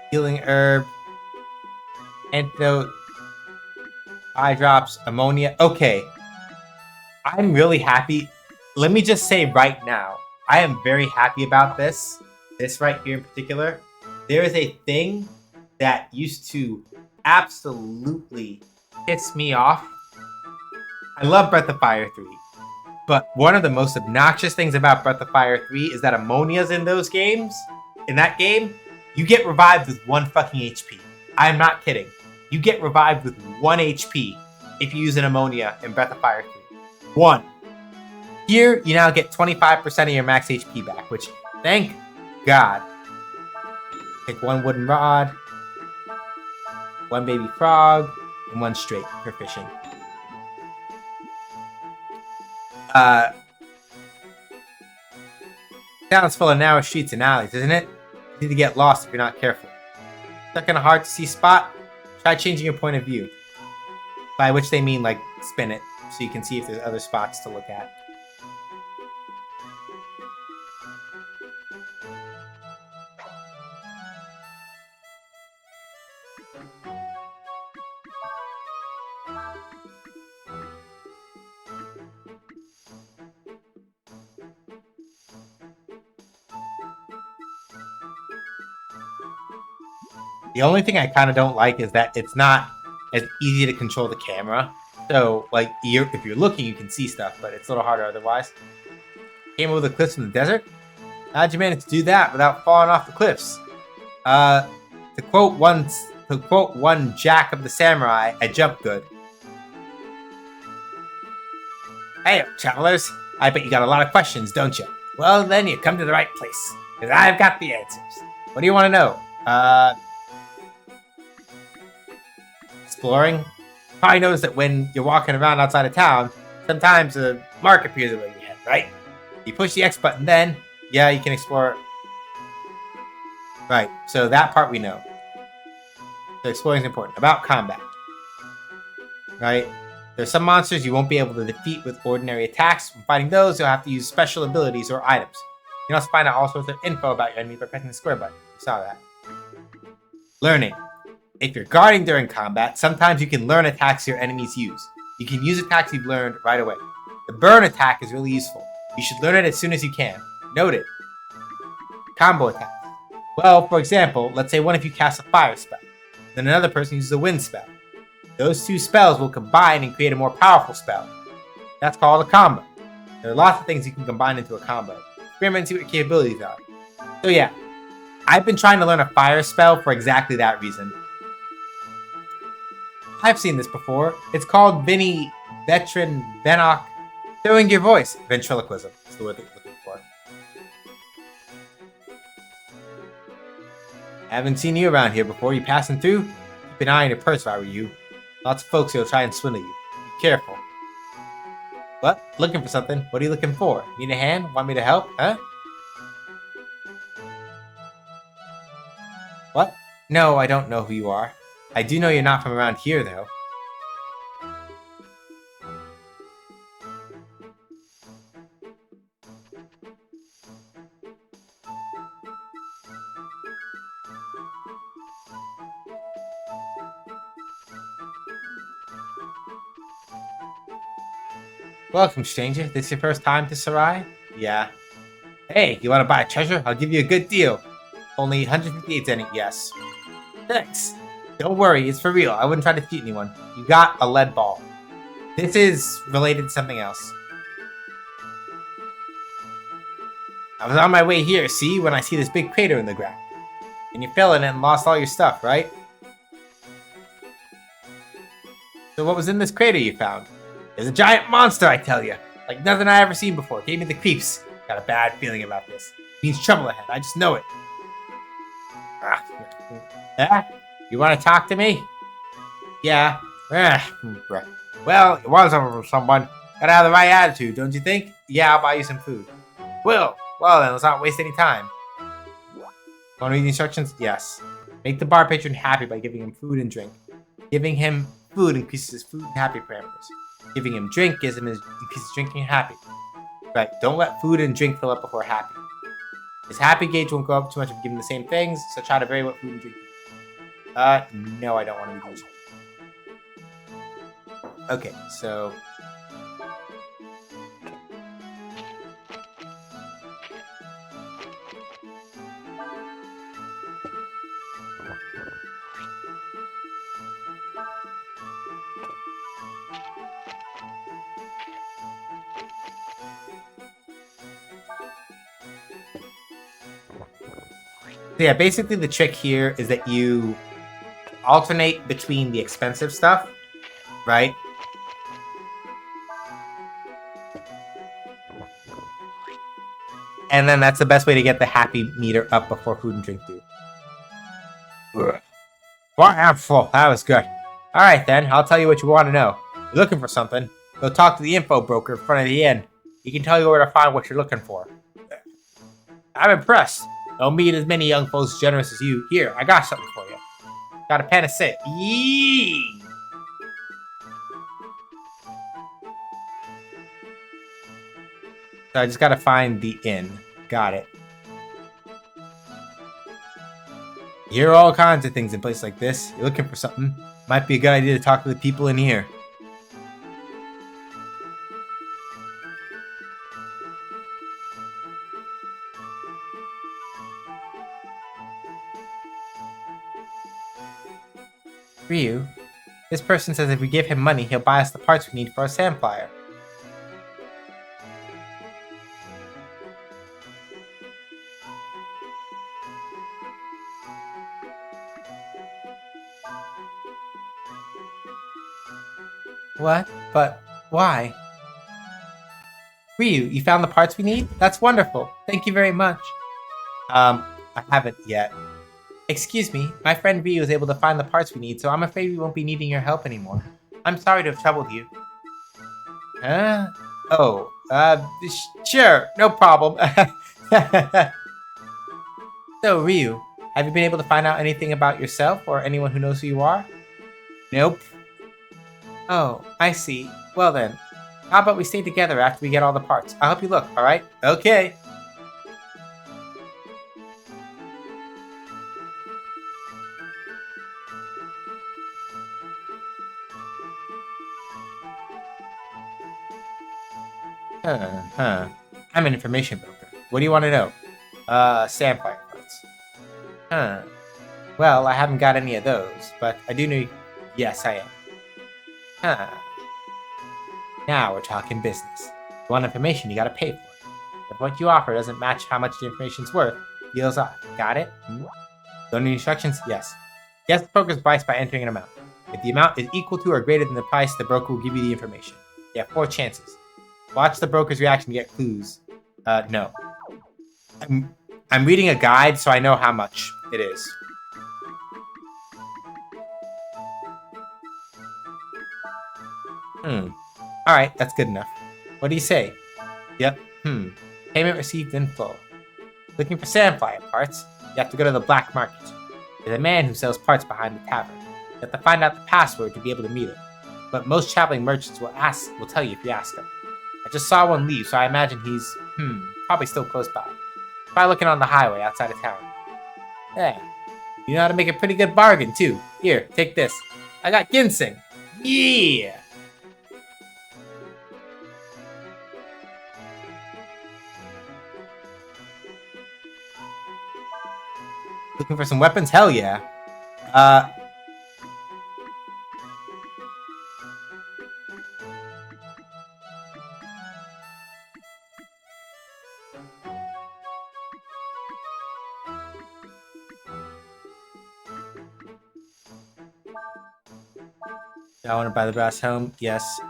Healing herb. Antidote. Eye drops. Ammonia. Okay. I'm really happy. Let me just say right now, I am very happy about this. This right here in particular. There is a thing that used to absolutely piss me off. I love Breath of Fire 3. But one of the most obnoxious things about Breath of Fire 3 is that ammonia's in those games. In that game, you get revived with 1 fucking HP. I'm not kidding. You get revived with 1 HP if you use an ammonia in Breath of Fire 3. 1. Here, you now get 25% of your max HP back, which, thank God. Pick 1 wooden rod, 1 baby frog, and 1 straight for fishing. Town's full of narrow streets and alleys, isn't it? You need to get lost if you're not careful. Stuck in a hard to see spot? Try changing your point of view. By which they mean, like, spin it, so you can see if there's other spots to look at. The only thing I kind of don't like is that it's not as easy to control the camera. So, like, if you're looking, you can see stuff, but it's a little harder otherwise. Came over the cliffs in the desert? How'd you manage to do that without falling off the cliffs? To quote one Jack of the Samurai, I jumped good. Hey, travelers. I bet you got a lot of questions, don't you? Well, then you come to the right place, because I've got the answers. What do you want to know? Exploring? Probably noticed that when you're walking around outside of town, sometimes a mark appears above your head, right? You push the X button, then, yeah, you can explore. Right, so that part we know. So exploring is important. About combat. Right? There's some monsters you won't be able to defeat with ordinary attacks. When fighting those, you'll have to use special abilities or items. You can also find out all sorts of info about your enemy by pressing the square button. You saw that. Learning. If you're guarding during combat, sometimes you can learn attacks your enemies use. You can use attacks you've learned right away. The burn attack is really useful. You should learn it as soon as you can. Noted. Combo attacks. Well, for example, let's say one of you casts a fire spell. Then another person uses a wind spell. Those 2 spells will combine and create a more powerful spell. That's called a combo. There are lots of things you can combine into a combo. Experiment and see what your capabilities are. So yeah, I've been trying to learn a fire spell for exactly that reason. I've seen this before. It's called Vinny Veteran Venok. Showing your voice. Ventriloquism is the word that you're looking for. Haven't seen you around here before. You passing through? Keep an eye on your purse if I were you. Lots of folks here will try and swindle you. Be careful. What? Looking for something? What are you looking for? Need a hand? Want me to help? Huh? What? No, I don't know who you are. I do know you're not from around here, though. Welcome, stranger. This your first time to Sarai? Yeah. Hey, you want to buy a treasure? I'll give you a good deal. Only 158 in it, yes. Thanks. Don't worry, it's for real. I wouldn't try to cheat anyone. You got a lead ball. This is related to something else. I was on my way here, see, when I see this big crater in the ground. And you fell in it and lost all your stuff, right? So what was in this crater you found? There's a giant monster, I tell you. Like nothing I ever seen before. Gave me the creeps. Got a bad feeling about this. Means trouble ahead. I just know it. You want to talk to me? Yeah. Well, it was over someone. Gotta have the right attitude, don't you think? Yeah, I'll buy you some food. Well then, let's not waste any time. Want to read the instructions? Yes. Make the bar patron happy by giving him food and drink. Giving him food increases his food and happy parameters. Giving him drink gives him increases drinking and happy. Right, don't let food and drink fill up before happy. His happy gauge won't go up too much if you give him the same things, so try to vary what food and drink. No, I don't want to read those. Okay, so So yeah, basically the trick here is that you alternate between the expensive stuff, right? And then that's the best way to get the happy meter up before food and drink do. Well, I'm full. That was good. All right, then. I'll tell you what you want to know. You're looking for something. Go talk to the info broker in front of the inn. He can tell you where to find what you're looking for. I'm impressed. Don't meet as many young folks generous as you. Here, I got something for you. Got a panacea. Yee! So I just gotta find the inn. Got it. You hear all kinds of things in places like this. You're looking for something. Might be a good idea to talk to the people in here. Ryu, this person says if we give him money, he'll buy us the parts we need for our sand flyer. What? But why? Ryu, you found the parts we need? That's wonderful. Thank you very much. I haven't yet. Excuse me, my friend Ryu was able to find the parts we need, so I'm afraid we won't be needing your help anymore. I'm sorry to have troubled you. Huh? Oh, sure, no problem. So, Ryu, have you been able to find out anything about yourself or anyone who knows who you are? Nope. Oh, I see. Well then, how about we stay together after we get all the parts? I'll help you look, alright? Okay. I'm an information broker. What do you want to know? Sandfire parts. Well, I haven't got any of those, but I do know... Yes, I am. Now we're talking business. If you want information, you gotta pay for it. If what you offer doesn't match how much the information's worth, deal's off. Got it? Don't need instructions? Yes. Guess the broker's price by entering an amount. If the amount is equal to or greater than the price, the broker will give you the information. You have 4 chances. Watch the broker's reaction to get clues. No. I'm reading a guide, so I know how much it is. Alright, that's good enough. What do you say? Yep. Payment received in full. Looking for sandfire parts? You have to go to the black market. There's a man who sells parts behind the tavern. You have to find out the password to be able to meet him. But most traveling merchants will tell you if you ask him. I just saw one leave, so I imagine he's, probably still close by. Try looking on the highway outside of town. Hey, you know how to make a pretty good bargain, too. Here, take this. I got ginseng. Yeah! Looking for some weapons? Hell yeah. I want to buy the brass helm. Yes.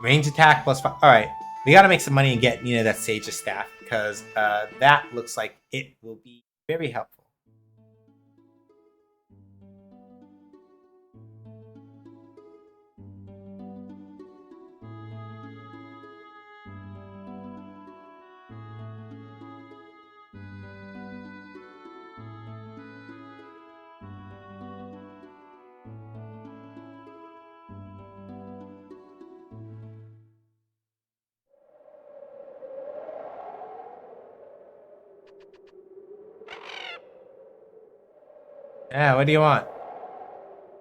Range attack plus 5. All right, we got to make some money and get that Sage's staff because that looks like it will be very helpful. Yeah, what do you want?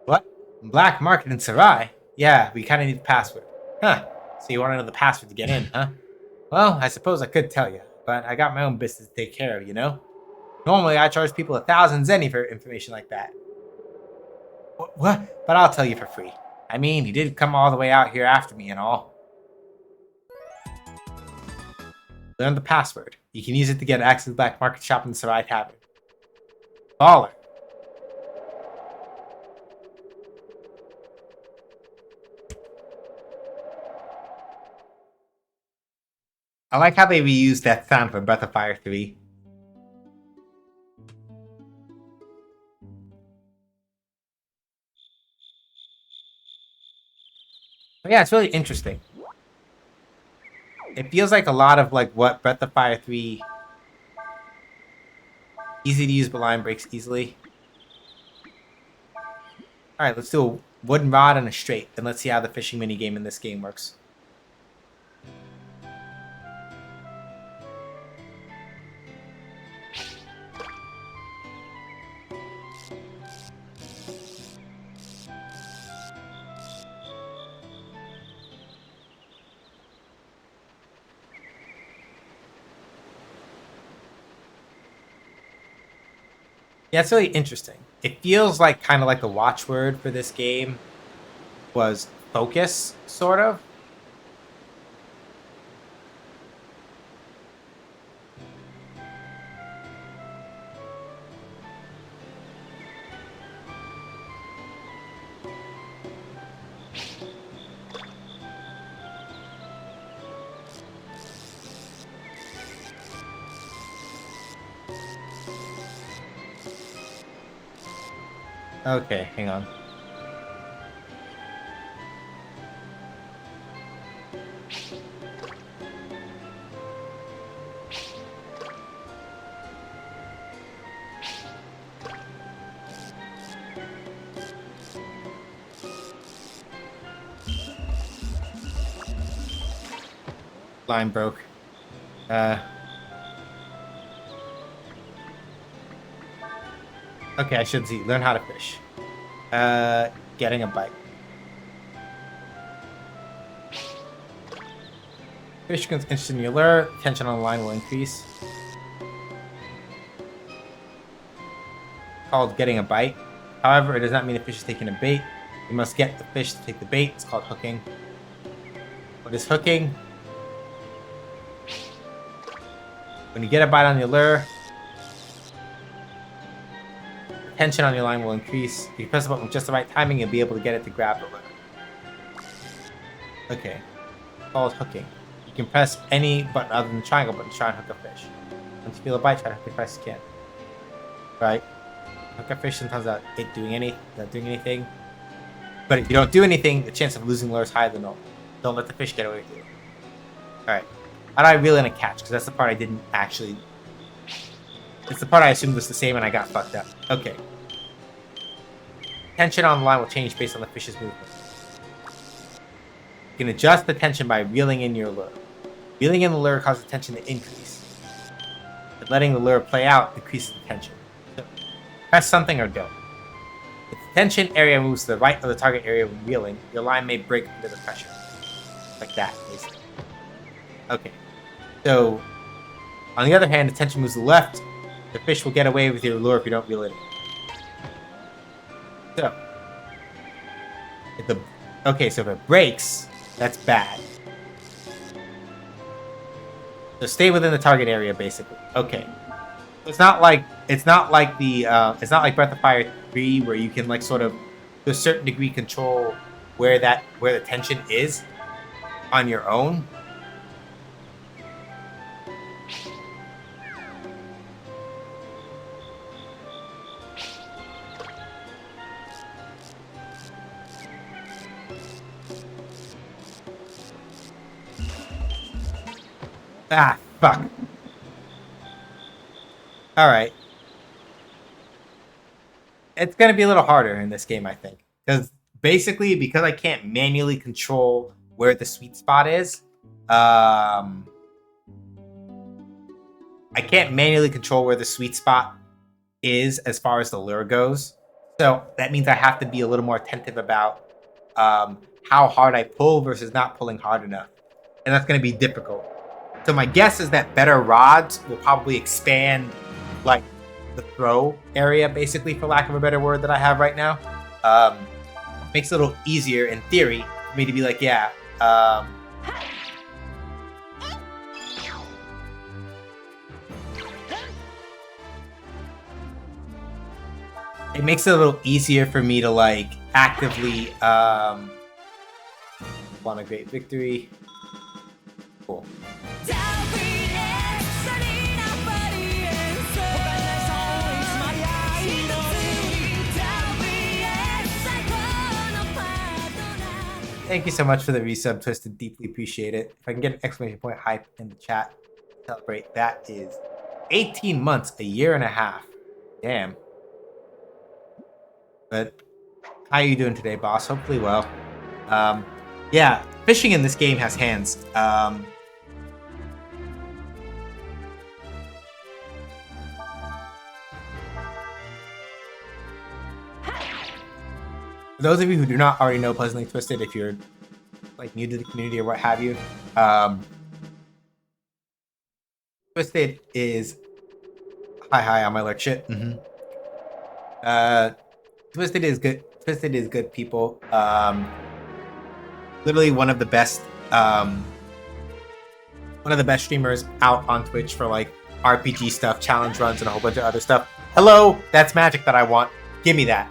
What? Black market in Sarai? Yeah, we kind of need the password. Huh. So you want to know the password to get in, huh? Well, I suppose I could tell you, but I got my own business to take care of, Normally, I charge people 1,000 zenny for information like that. What? But I'll tell you for free. I mean, he did come all the way out here after me and all. Learn the password. You can use it to get access to the black market shop in the Sarai Tavern. Baller. I like how they reused that sound from Breath of Fire 3. But yeah, it's really interesting. It feels like a lot of like what Breath of Fire 3. Easy to use, but line breaks easily. Alright, let's do a wooden rod and a straight, and let's see how the fishing minigame in this game works. Yeah, it's really interesting. It feels like kind of like the watchword for this game was focus, sort of. Okay, hang on. Line broke. Okay, I should see. Learn how to fish. Getting a bite. Fish becomes interested in your lure. Tension on the line will increase. Called getting a bite. However, it does not mean the fish is taking a bait. You must get the fish to take the bait. It's called hooking. What is hooking? When you get a bite on your lure, the tension on your line will increase. If you press the button with just the right timing, you'll be able to get it to grab the lure. Okay. It's called hooking. You can press any button other than the triangle button to try and hook a fish. Once you feel a bite, try to hook it as fast as you can. Right? Hook a fish sometimes without it doing anything. But if you don't do anything, the chance of losing lure is higher than normal. Don't let the fish get away with you. Alright. How do I reel in a catch? Because that's the part I didn't actually... It's the part I assumed was the same and I got fucked up. Okay. Tension on the line will change based on the fish's movement. You can adjust the tension by reeling in your lure. Reeling in the lure causes the tension to increase. But letting the lure play out decreases the tension. So, press something or go. If the tension area moves to the right of the target area when reeling, your line may break under the pressure. Like that, basically. Okay. So, on the other hand, the tension moves to the left, the fish will get away with your lure if you don't reel it in. So, so if it breaks, that's bad. So stay within the target area, basically. Okay. It's not like Breath of Fire 3 where you can like sort of to a certain degree control where the tension is on your own. Ah, fuck. Alright. It's going to be a little harder in this game, I think. Because I can't manually control where the sweet spot is. I can't manually control where the sweet spot is as far as the lure goes. So that means I have to be a little more attentive about how hard I pull versus not pulling hard enough. And that's going to be difficult. So my guess is that better rods will probably expand like the throw area, basically, for lack of a better word that I have right now. Makes it a little easier in theory for me to be like, yeah, it makes it a little easier for me to like actively want a great victory. Cool. Thank you so much for the resub, Twisted. Deeply appreciate it. If I can get an exclamation point hype in the chat, celebrate. That is 18 months, a year and a half. Damn. But how are you doing today, boss? Hopefully well. Yeah, fishing in this game has hands. For those of you who do not already know Pleasantly Twisted, if you're like new to the community or what have you, Twisted is hi on my like shit. Twisted is good. Twisted is good people. Literally one of the best streamers out on Twitch for like RPG stuff, challenge runs, and a whole bunch of other stuff. Hello, that's magic that I want. Give me that.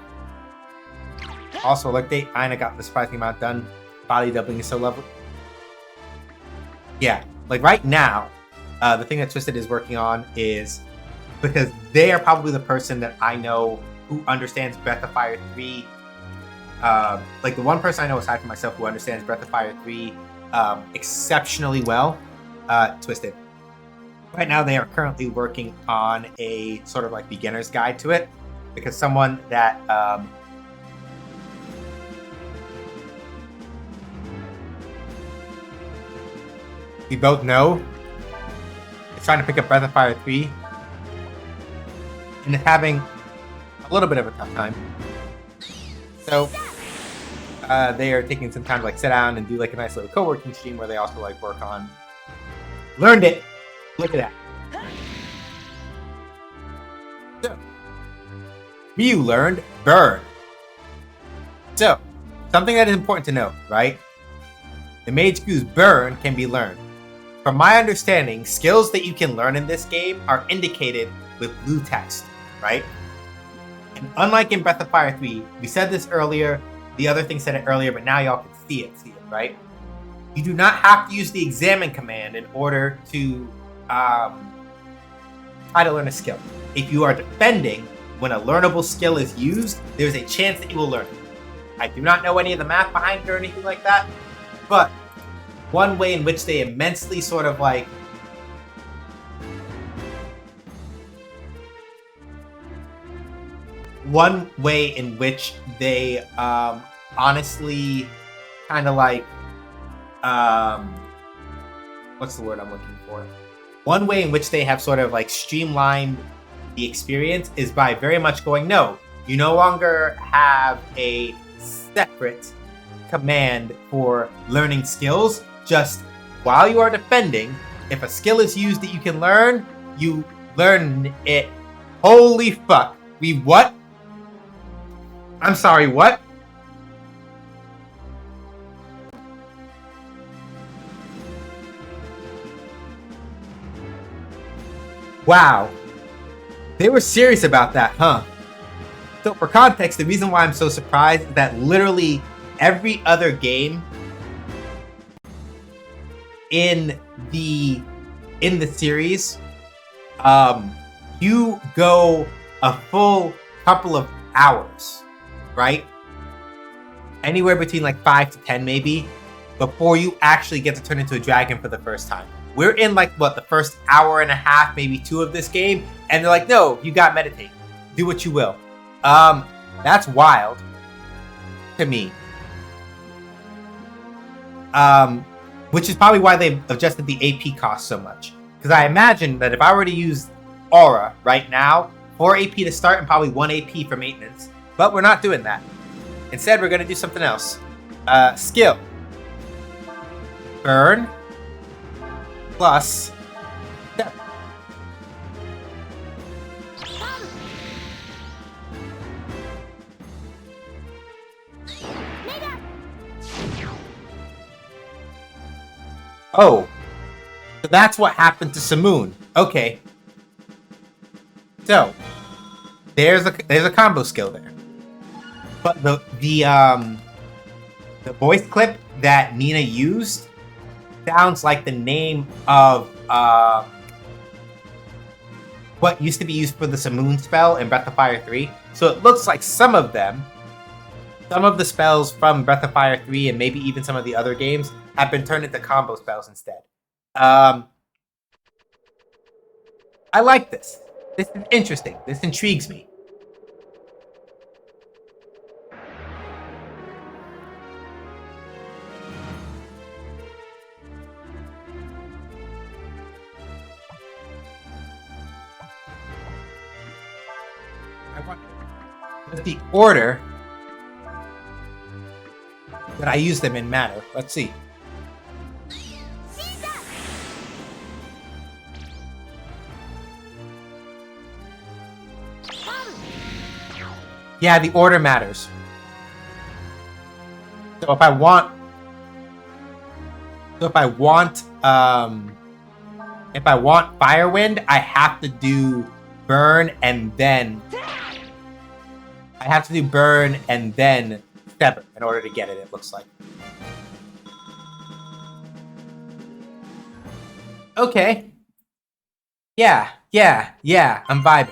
Also, look, Aina got the surprising amount done. Body doubling is so lovely. Yeah, like right now, the thing that Twisted is working on is because they are probably the person that I know who understands Breath of Fire 3. Like the one person I know aside from myself who understands Breath of Fire 3 exceptionally well, Twisted. Right now, they are currently working on a sort of like beginner's guide to it because someone that we both know is trying to pick up Breath of Fire 3 and is having a little bit of a tough time. So they are taking some time to like sit down and do like a nice little co-working stream where they also like work on learned it. Look at that. So you learned burn. So something that is important to know, right? The Mage Gu's burn can be learned. From my understanding, skills that you can learn in this game are indicated with blue text, right? And unlike in Breath of Fire 3, we said this earlier, the other thing said it earlier, but now y'all can see it, right? You do not have to use the examine command in order to try to learn a skill. If you are defending, when a learnable skill is used, there's a chance that you will learn it. I do not know any of the math behind it or anything like that, but one way in which they immensely sort of like honestly kind of like what's the word I'm looking for? One way in which they have sort of like streamlined the experience is by very much going, no, you no longer have a separate command for learning skills. Just while you are defending, if a skill is used that you can learn, you learn it. Holy fuck. We what? I'm sorry, what? Wow. They were serious about that, huh? So for context, the reason why I'm so surprised is that literally every other game in the series, you go a full couple of hours, right? Anywhere between like 5 to 10 maybe, before you actually get to turn into a dragon for the first time. We're in like what, the first hour and a half, maybe 2 of this game, and they're like, no, you got meditate. Do what you will. That's wild to me. Which is probably why they've adjusted the AP cost so much. Because I imagine that if I were to use Aura right now, 4 AP to start and probably 1 AP for maintenance. But we're not doing that. Instead, we're going to do something else. Skill. Burn. Plus. Step. Oh. So that's what happened to Simoon. Okay. So, there's a combo skill there. But the voice clip that Nina used sounds like the name of what used to be used for the Simoon spell in Breath of Fire 3. So it looks like some of the spells from Breath of Fire 3 and maybe even some of the other games have been turned into combo spells instead. I like this. This is interesting. This intrigues me. Does the order that I use them in matter? Let's see. Yeah, the order matters. So if I want Firewind, I have to do burn and then Sever in order to get it, it looks like. Okay. Yeah. I'm vibing.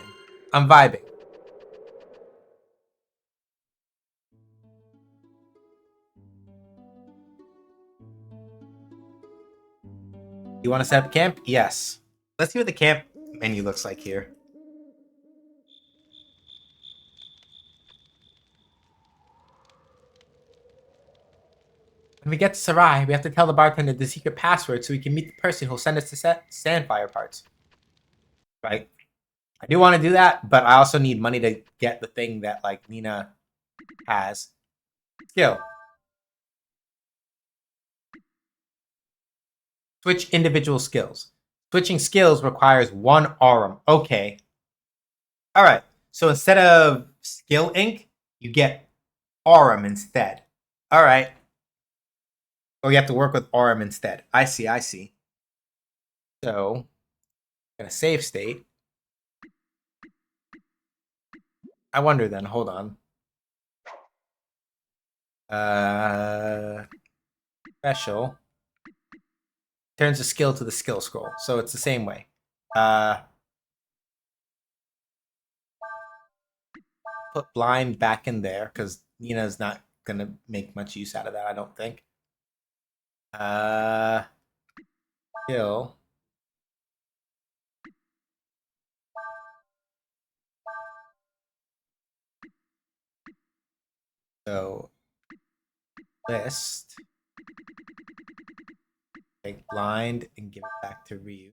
You want to set up camp? Yes. Let's see what the camp menu looks like here. When we get to Sarai, we have to tell the bartender the secret password so we can meet the person who'll send us the Sandfire parts. Right? I do want to do that, but I also need money to get the thing that, like, Nina has. Skill. Switch individual skills. Switching skills requires 1 Aurum. Okay. Alright. So instead of skill ink, you get Aurum instead. Alright. Or you have to work with Aurum instead. I see. So, I'm gonna save state. I wonder then, hold on. Special. Turns the skill to the skill scroll. So it's the same way. Put blind back in there, because Nina's not gonna make much use out of that, I don't think. Skill. So list. Take blind and give it back to Ryu.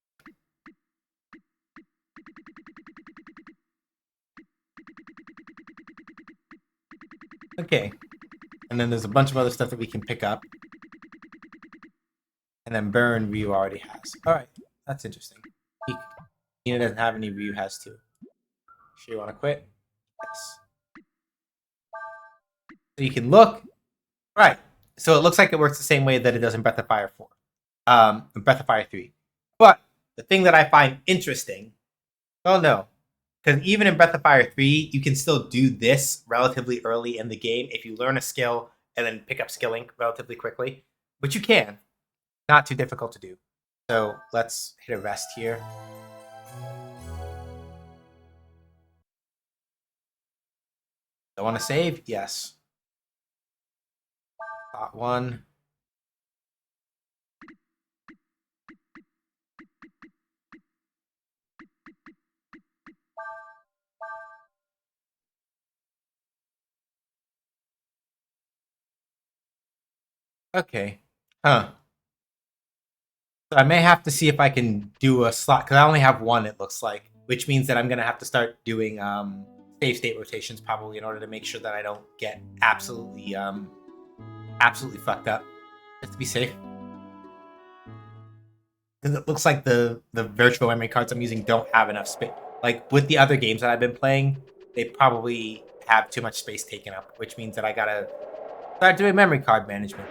Okay. And then there's a bunch of other stuff that we can pick up. And then burn Ryu already has. Alright, that's interesting. Nina doesn't have any, Ryu has 2. Sure you want to quit? Yes. So you can look. Right. So it looks like it works the same way that it does in Breath of Fire 4. Breath of Fire 3. But the thing that I find interesting, well, no. Because even in Breath of Fire 3, you can still do this relatively early in the game if you learn a skill and then pick up skill ink relatively quickly. Which you can. Not too difficult to do. So let's hit a rest here. I want to save? Yes. Thought 1. Okay. Huh. So I may have to see if I can do a slot, because I only have 1, it looks like. Which means that I'm going to have to start doing save state rotations probably in order to make sure that I don't get absolutely fucked up. Just to be safe. Because it looks like the virtual memory cards I'm using don't have enough space. Like, with the other games that I've been playing, they probably have too much space taken up, which means that I gotta start doing memory card management.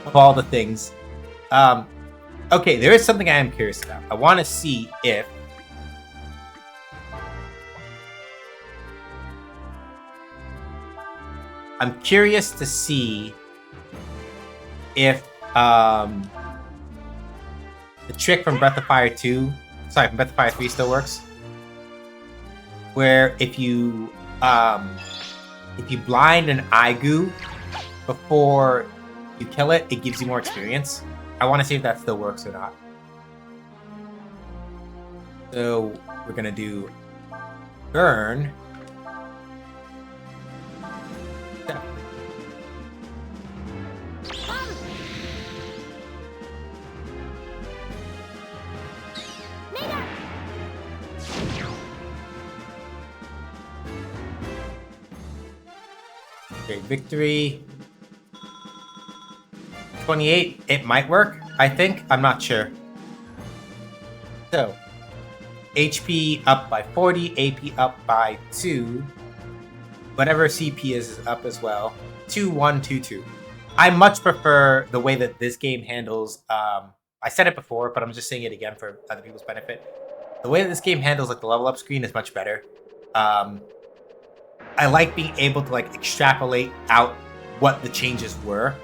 Of all the things. Okay, there is something I am curious about. I want to see if I'm curious to see if the trick from Breath of Fire 2, sorry, from Breath of Fire 3 still works. Where if you blind an Aigu before you kill it, it gives you more experience. I want to see if that still works or not. So we're gonna do burn. Great victory. 28, it might work, I think. I'm not sure. So, HP up by 40, AP up by 2. Whatever CP is up as well. 2, 1, 2, 2. I much prefer the way that this game handles, I said it before, but I'm just saying it again for other people's benefit. The way that this game handles like the level up screen is much better. I like being able to like extrapolate out what the changes were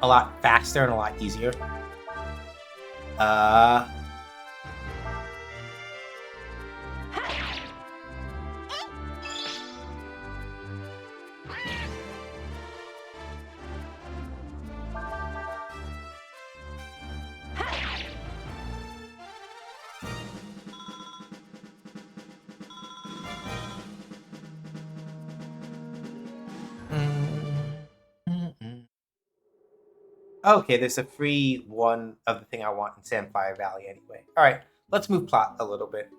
a lot faster and a lot easier. Okay, there's a free one of the thing I want in Sandfire Valley anyway. All right, let's move plot a little bit.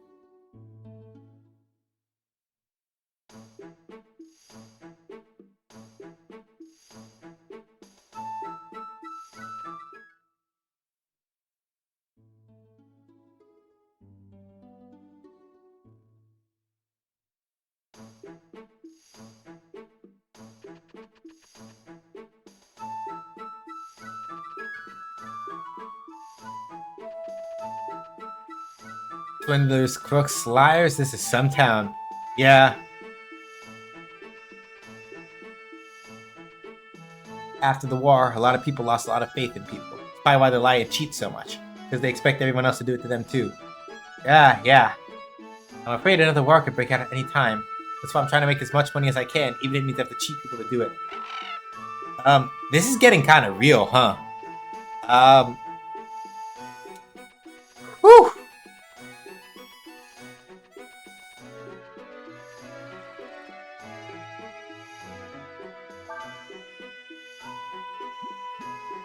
Swindlers, crooks, liars, this is some town. Yeah. After the war, a lot of people lost a lot of faith in people. That's probably why they lie and cheat so much. Because they expect everyone else to do it to them too. Yeah. I'm afraid another war could break out at any time. That's why I'm trying to make as much money as I can, even if it means I have to cheat people to do it. This is getting kind of real, huh? Whew!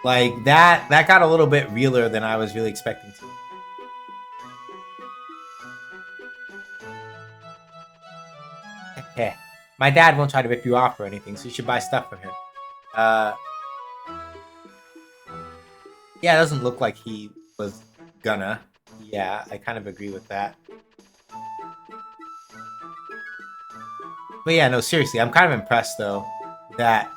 Like, that got a little bit realer than I was really expecting to. My dad won't try to rip you off or anything, so you should buy stuff from him. Yeah, it doesn't look like he was gonna. Yeah, I kind of agree with that. But yeah, no, seriously, I'm kind of impressed though that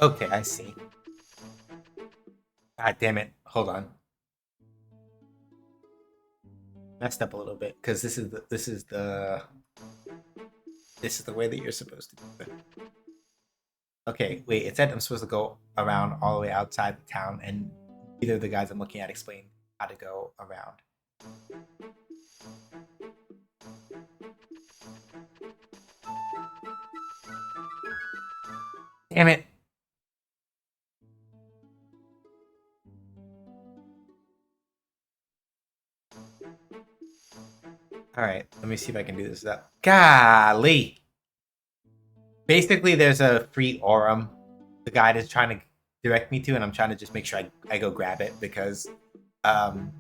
okay, I see. God damn it. Hold on. Messed up a little bit because this is the way that you're supposed to do it. Okay, wait, it said I'm supposed to go around all the way outside the town, and neither of the guys I'm looking at explain how to go around. Damn it. All right, let me see if I can do this up. Golly. Basically, there's a free Aurum the guide is trying to direct me to, and I'm trying to just make sure I go grab it because um,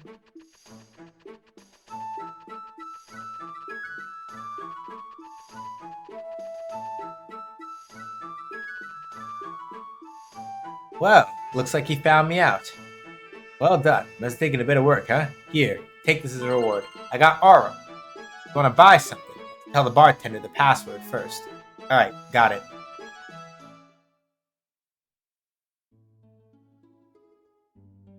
well, looks like he found me out. Well done. That's taking a bit of work, huh? Here, take this as a reward. I got Aurum. You want to buy something? Tell the bartender the password first. All right, got it.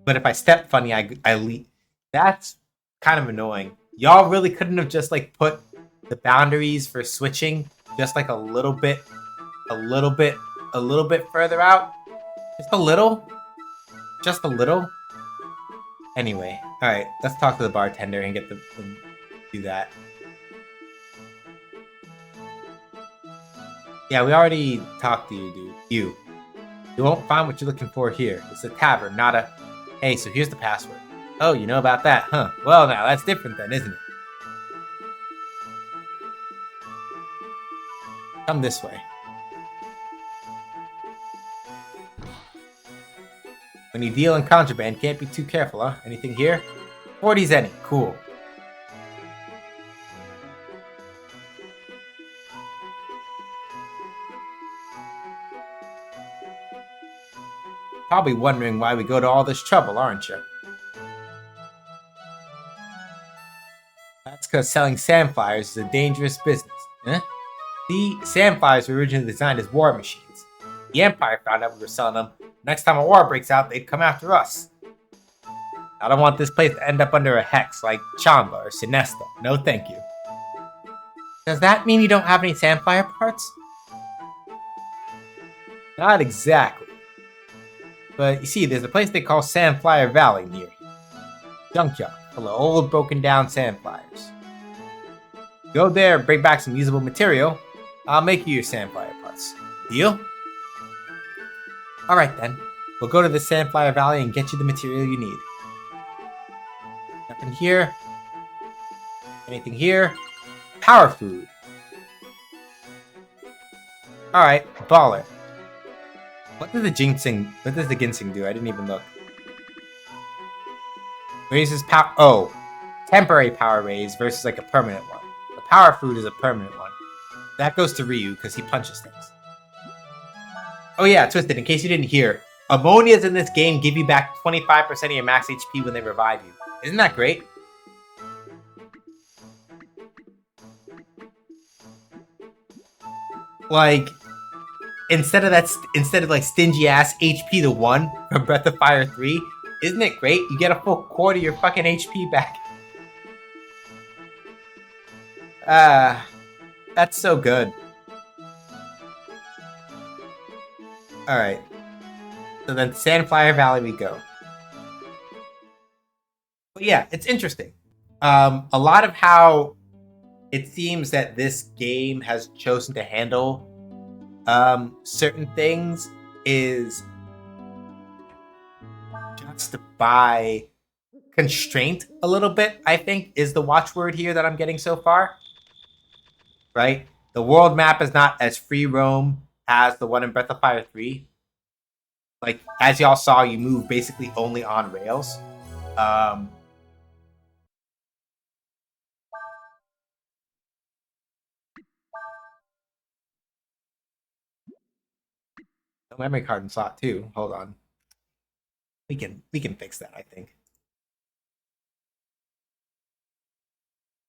But if I step funny, I leave. That's kind of annoying. Y'all really couldn't have just like put the boundaries for switching just like a little bit, a little bit further out. Just a little, just a little. Anyway, all right, let's talk to the bartender and get the do that. Yeah, we already talked to you, dude. You won't find what you're looking for here. It's a tavern, not a. Hey, so here's the password. Oh, you know about that, huh? Well, now that's different then, isn't it? Come this way. When you deal in contraband, can't be too careful, huh? Anything here? 40 zenny. Cool. Probably wondering why we go to all this trouble, aren't you? That's because selling sandflyers is a dangerous business. Huh? See, sandflyers were originally designed as war machines. The Empire found out we were selling them. Next time a war breaks out, they'd come after us. I don't want this place to end up under a hex like Chamba or Sinesta. No thank you. Does that mean you don't have any sandflyer parts? Not exactly. But you see, there's a place they call Sandflyer Valley near here. Junkyard, full of old broken down sandflyers. Go there, bring back some usable material. I'll make you your sandflyer parts. Deal? Alright then. We'll go to the Sandflyer Valley and get you the material you need. Nothing here. Anything here? Power food. Alright, baller. What does the ginseng do? I didn't even look. Raises power. Oh, temporary power raise versus like a permanent one. The power food is a permanent one. That goes to Ryu because he punches things. Oh yeah, Twisted, in case you didn't hear, ammonias in this game give you back 25% of your max HP when they revive you. Isn't that great? Like, instead of like stingy ass HP to 1 from Breath of Fire 3, isn't it great? You get a full quarter of your fucking HP back. That's so good. Alright. So then Sandflyer Valley we go. But yeah, it's interesting. A lot of how it seems that this game has chosen to handle certain things is just by constraint a little bit, I think, is the watchword here that I'm getting so far. Right? The world map is not as free roam as the one in Breath of Fire 3. Like, as y'all saw, you move basically only on rails. Um, no memory card in slot 2. Hold on. We can fix that, I think.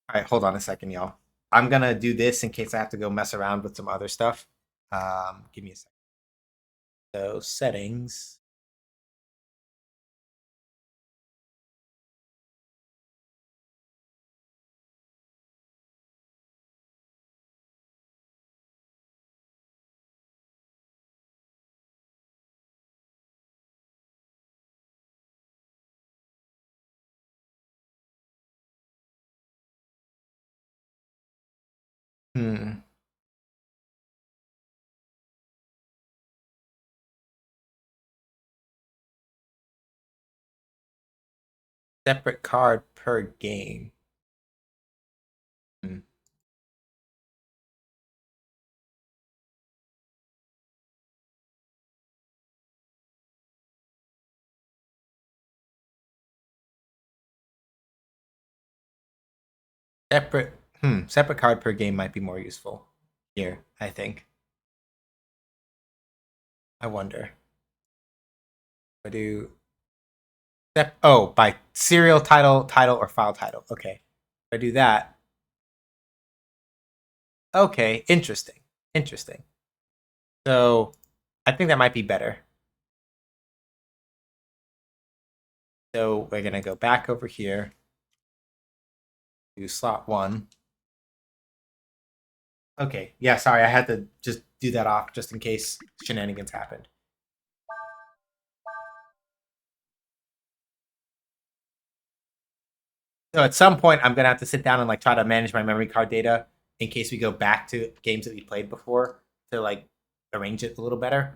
Alright, hold on a second, y'all. I'm gonna do this in case I have to go mess around with some other stuff. Give me a second. So settings. Hmm. Separate card per game. Separate card per game might be more useful here, I think. I wonder. I do by serial title, or file title. Okay. If I do that. Okay, interesting. So I think that might be better. So we're gonna go back over here. Do slot 1. Okay, yeah, sorry, I had to just do that off just in case shenanigans happened. So at some point, I'm gonna have to sit down and like try to manage my memory card data in case we go back to games that we played before to like arrange it a little better.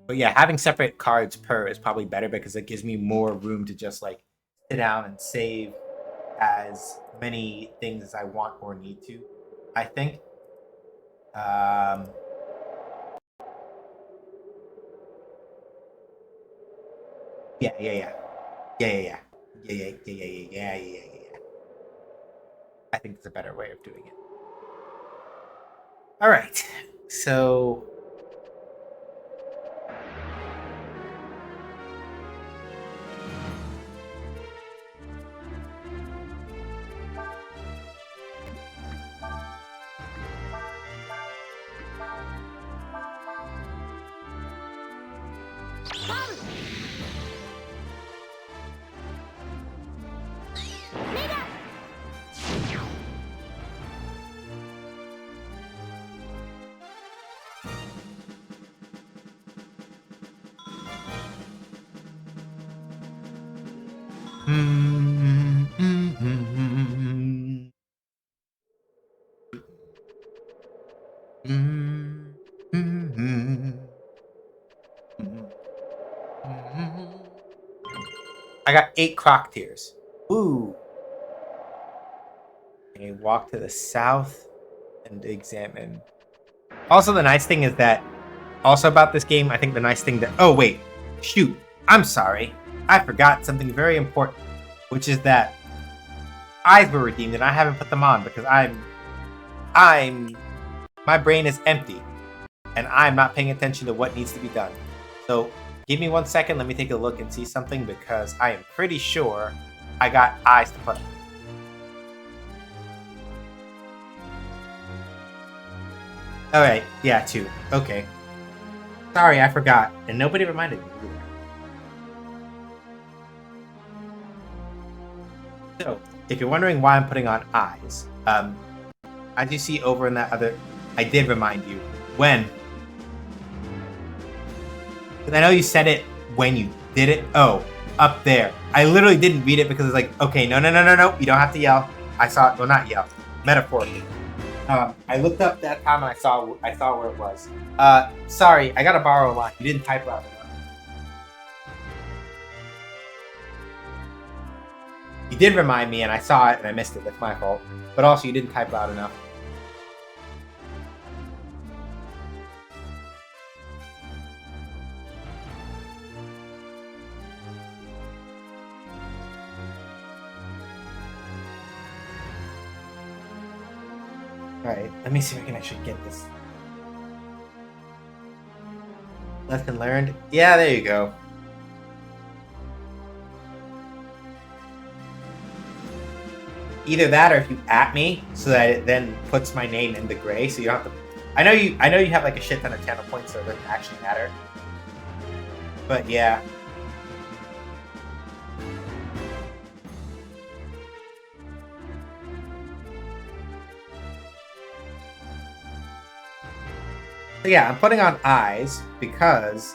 But yeah, having separate cards per is probably better because it gives me more room to just like sit down and save as many things as I want or need to, I think. Yeah. I think it's a better way of doing it. All right. So I got 8 croc tears. Ooh. Okay, walk to the south and examine. Also, the nice thing is that, also about this game, I think the nice thing that, oh wait, shoot, I'm sorry. I forgot something very important, which is that eyes were redeemed and I haven't put them on because my brain is empty and I'm not paying attention to what needs to be done. So give me 1 second, let me take a look and see something because I am pretty sure I got eyes to put on. Alright, yeah, 2. Okay. Sorry, I forgot. And nobody reminded me either. So, if you're wondering why I'm putting on eyes, as you see over in that other... I did remind you. When? Because I know you said it when you did it. Oh, up there. I literally didn't read it because it's like, okay, no. You don't have to yell. I saw it. Well, not yell. Metaphorically. I looked up that time and I saw where it was. Sorry, I gotta borrow a line. You didn't type loud enough. You did remind me and I saw it and I missed it. That's my fault. But also, you didn't type loud enough. Alright, let me see if I can actually get this. Lesson learned? Yeah, there you go. Either that or if you at me so that it then puts my name in the gray so you don't have to... I know you have like a shit ton of channel points so it doesn't actually matter. But yeah. So yeah, I'm putting on eyes because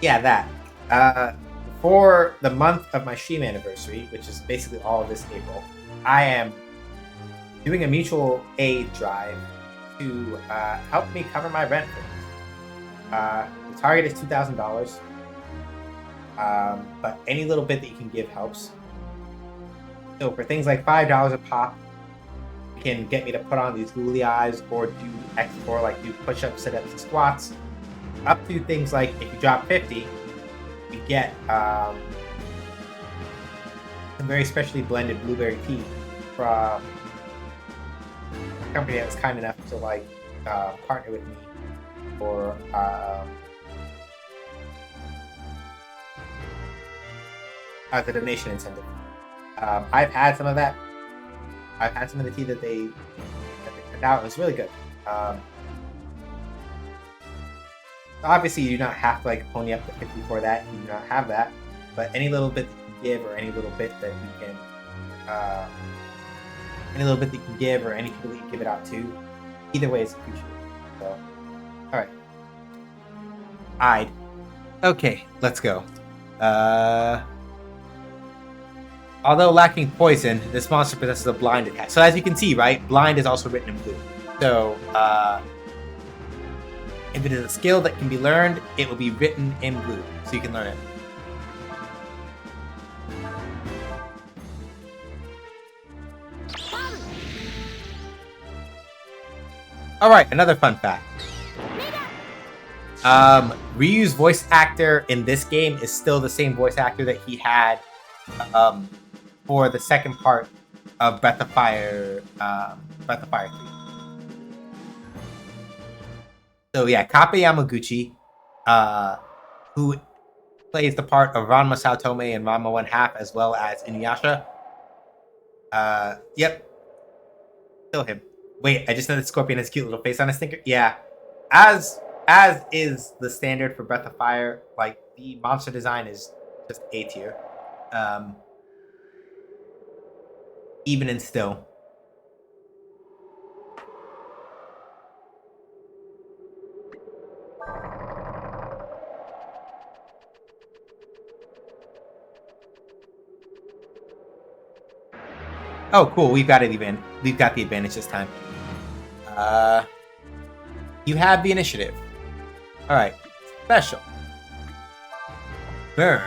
yeah, that. For the month of my stream anniversary, which is basically all of this April, I am doing a mutual aid drive to help me cover my rent. The target is $2,000, but any little bit that you can give helps. So for things like $5 a pop, you can get me to put on these googly eyes or do push-ups, sit-ups, and squats, up to things like if you drop 50, we get some very specially blended blueberry tea from a company that was kind enough to partner with me for as a donation incentive. I've had some of that. I've had some of the tea that they put out. It was really good. Obviously, you do not have to pony up the 50 for that. You do not have that, but any little bit that you can give, or any little bit that you can give, or any people that you give it out to, either way is appreciated. So, all right, I'd. Okay, let's go. Although lacking poison, this monster possesses a blind attack. So as you can see, right, blind is also written in blue. So if it is a skill that can be learned, it will be written in blue, so you can learn it. All right, another fun fact. Ryu's voice actor in this game is still the same voice actor that he had for the second part of Breath of Fire 3. So yeah, Kappe Yamaguchi, who plays the part of Ranma Saotome and Ranma 1/2, as well as Inuyasha. Yep. Still him. Wait, I just noticed Scorpion has a cute little face on his stinker. Yeah. As is the standard for Breath of Fire, the monster design is just A tier. Even in still. Oh, cool. We've got the advantage this time. You have the initiative. All right. Special. Burn.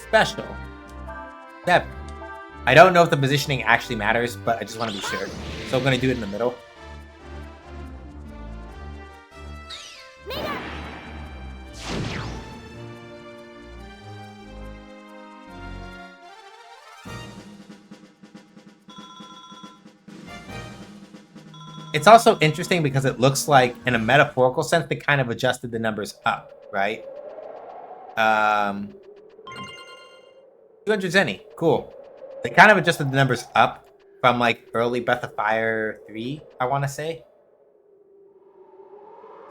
Special. 7. I don't know if the positioning actually matters, but I just want to be sure. So I'm going to do it in the middle. It's also interesting because it looks like, in a metaphorical sense, they kind of adjusted the numbers up, right? 200 Zenny. Cool. They kind of adjusted the numbers up from early Breath of Fire 3, I want to say.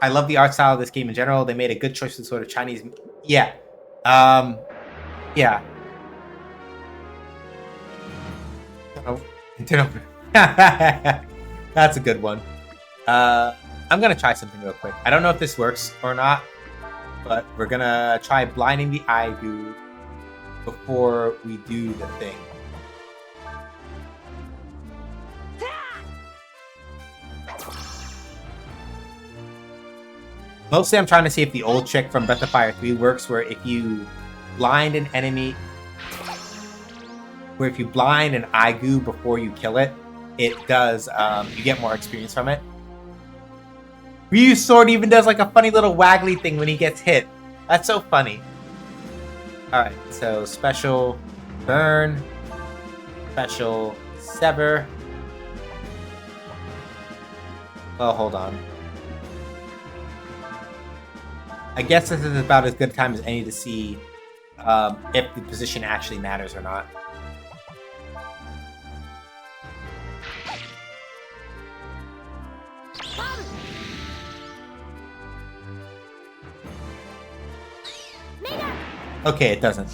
I love the art style of this game in general. They made a good choice with sort of Chinese. Yeah. Yeah. That's a good one. I'm going to try something real quick. I don't know if this works or not, but we're going to try blinding the Aigu before we do the thing. Mostly I'm trying to see if the old trick from Breath of Fire 3 works, where if you blind an enemy, where if you blind an Aigu before you kill it, it does, you get more experience from it. Ryu's sword even does a funny little waggly thing when he gets hit. That's so funny. Alright, so special burn, special sever. Oh, hold on. I guess this is about as good a time as any to see if the position actually matters or not. Okay, it doesn't.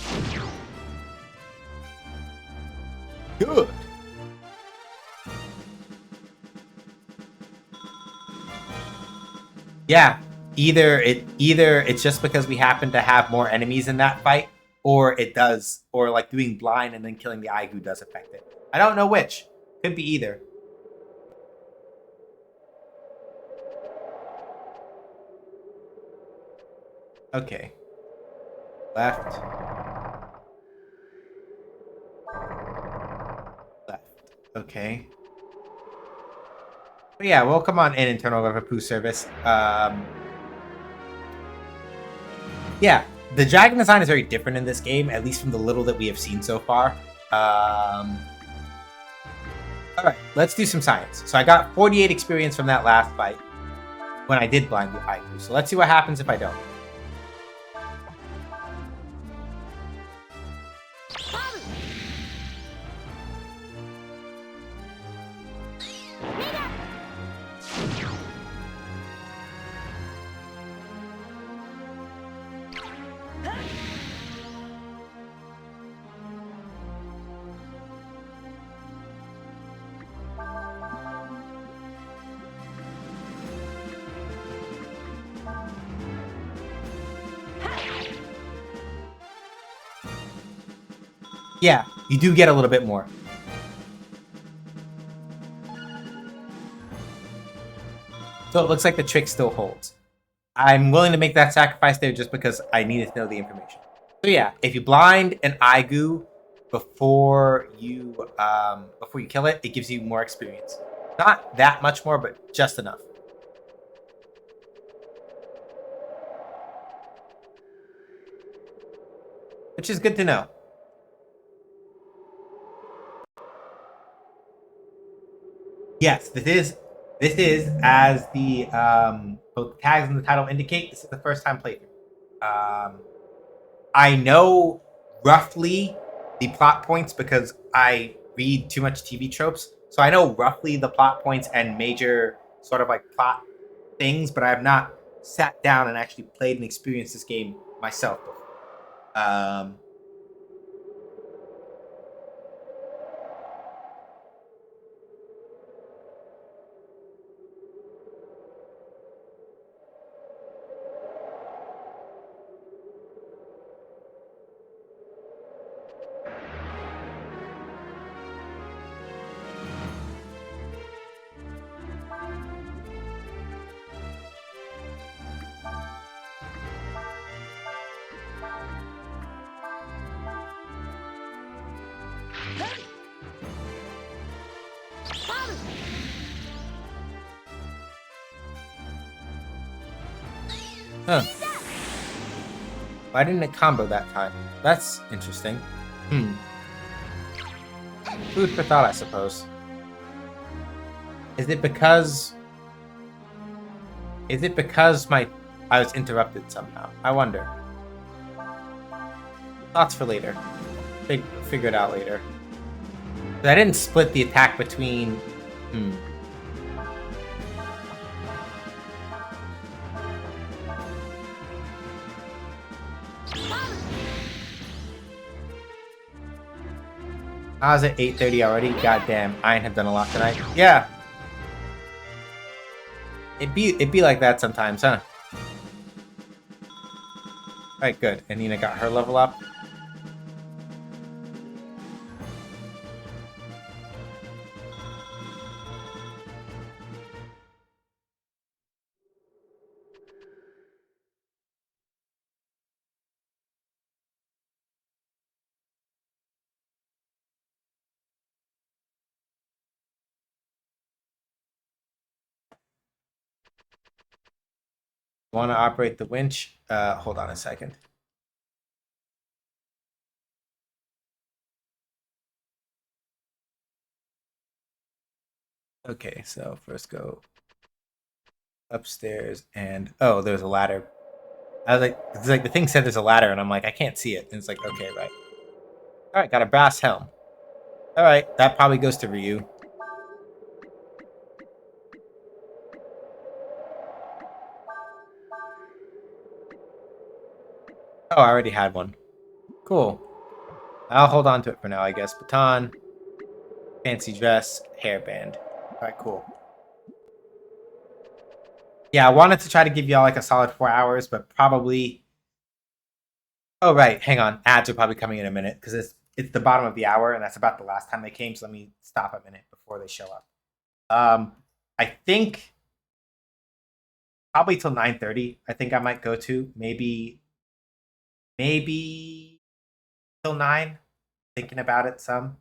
Good. Yeah, either it's just because we happen to have more enemies in that fight, or it does, or doing blind and then killing the Aigu does affect it. I don't know which. Could be either. Okay. Left. Left. Okay. But yeah, welcome on in, Internal Revenue Service. Yeah. the dragon design is very different in this game, at least from the little that we have seen so far. All right, let's do some science. So I got 48 experience from that last fight when I did blind the Aigu. So let's see what happens if I don't. Yeah, you do get a little bit more. So it looks like the trick still holds. I'm willing to make that sacrifice there just because I needed to know the information. So yeah, if you blind an Aigu before you kill it, it gives you more experience. Not that much more, but just enough. Which is good to know. Yes, this is as the both the tags and the title indicate. This is the first time playthrough. I know roughly the plot points because I read too much TV tropes, so I know roughly the plot points and major sort of like plot things, but I have not sat down and actually played and experienced this game myself before. Huh. Why didn't it combo that time? That's interesting. Food for thought, I suppose. Is it because I was interrupted somehow? I wonder. Thoughts for later. Figure it out later. I didn't split the attack between. I was at 8:30 already. Goddamn, I have done a lot tonight. Yeah. It'd be like that sometimes, huh? Alright, good. And Nina got her level up. Want to operate the winch? Hold on a second. Okay, so first go upstairs and there's a ladder. I was like, it's like the thing said there's a ladder, and I'm like, I can't see it. And it's like, okay, right. All right, got a brass helm. All right, that probably goes to Ryu. Oh, I already had one. Cool. I'll hold on to it for now, I guess. Baton, fancy dress, hairband. All right, cool. Yeah, I wanted to try to give y'all like a solid 4 hours, but probably. Oh right, hang on. Ads are probably coming in a minute because it's the bottom of the hour, and that's about the last time they came. So let me stop a minute before they show up. I think probably till 9:30. I think I might go to maybe till 9. Thinking about it some.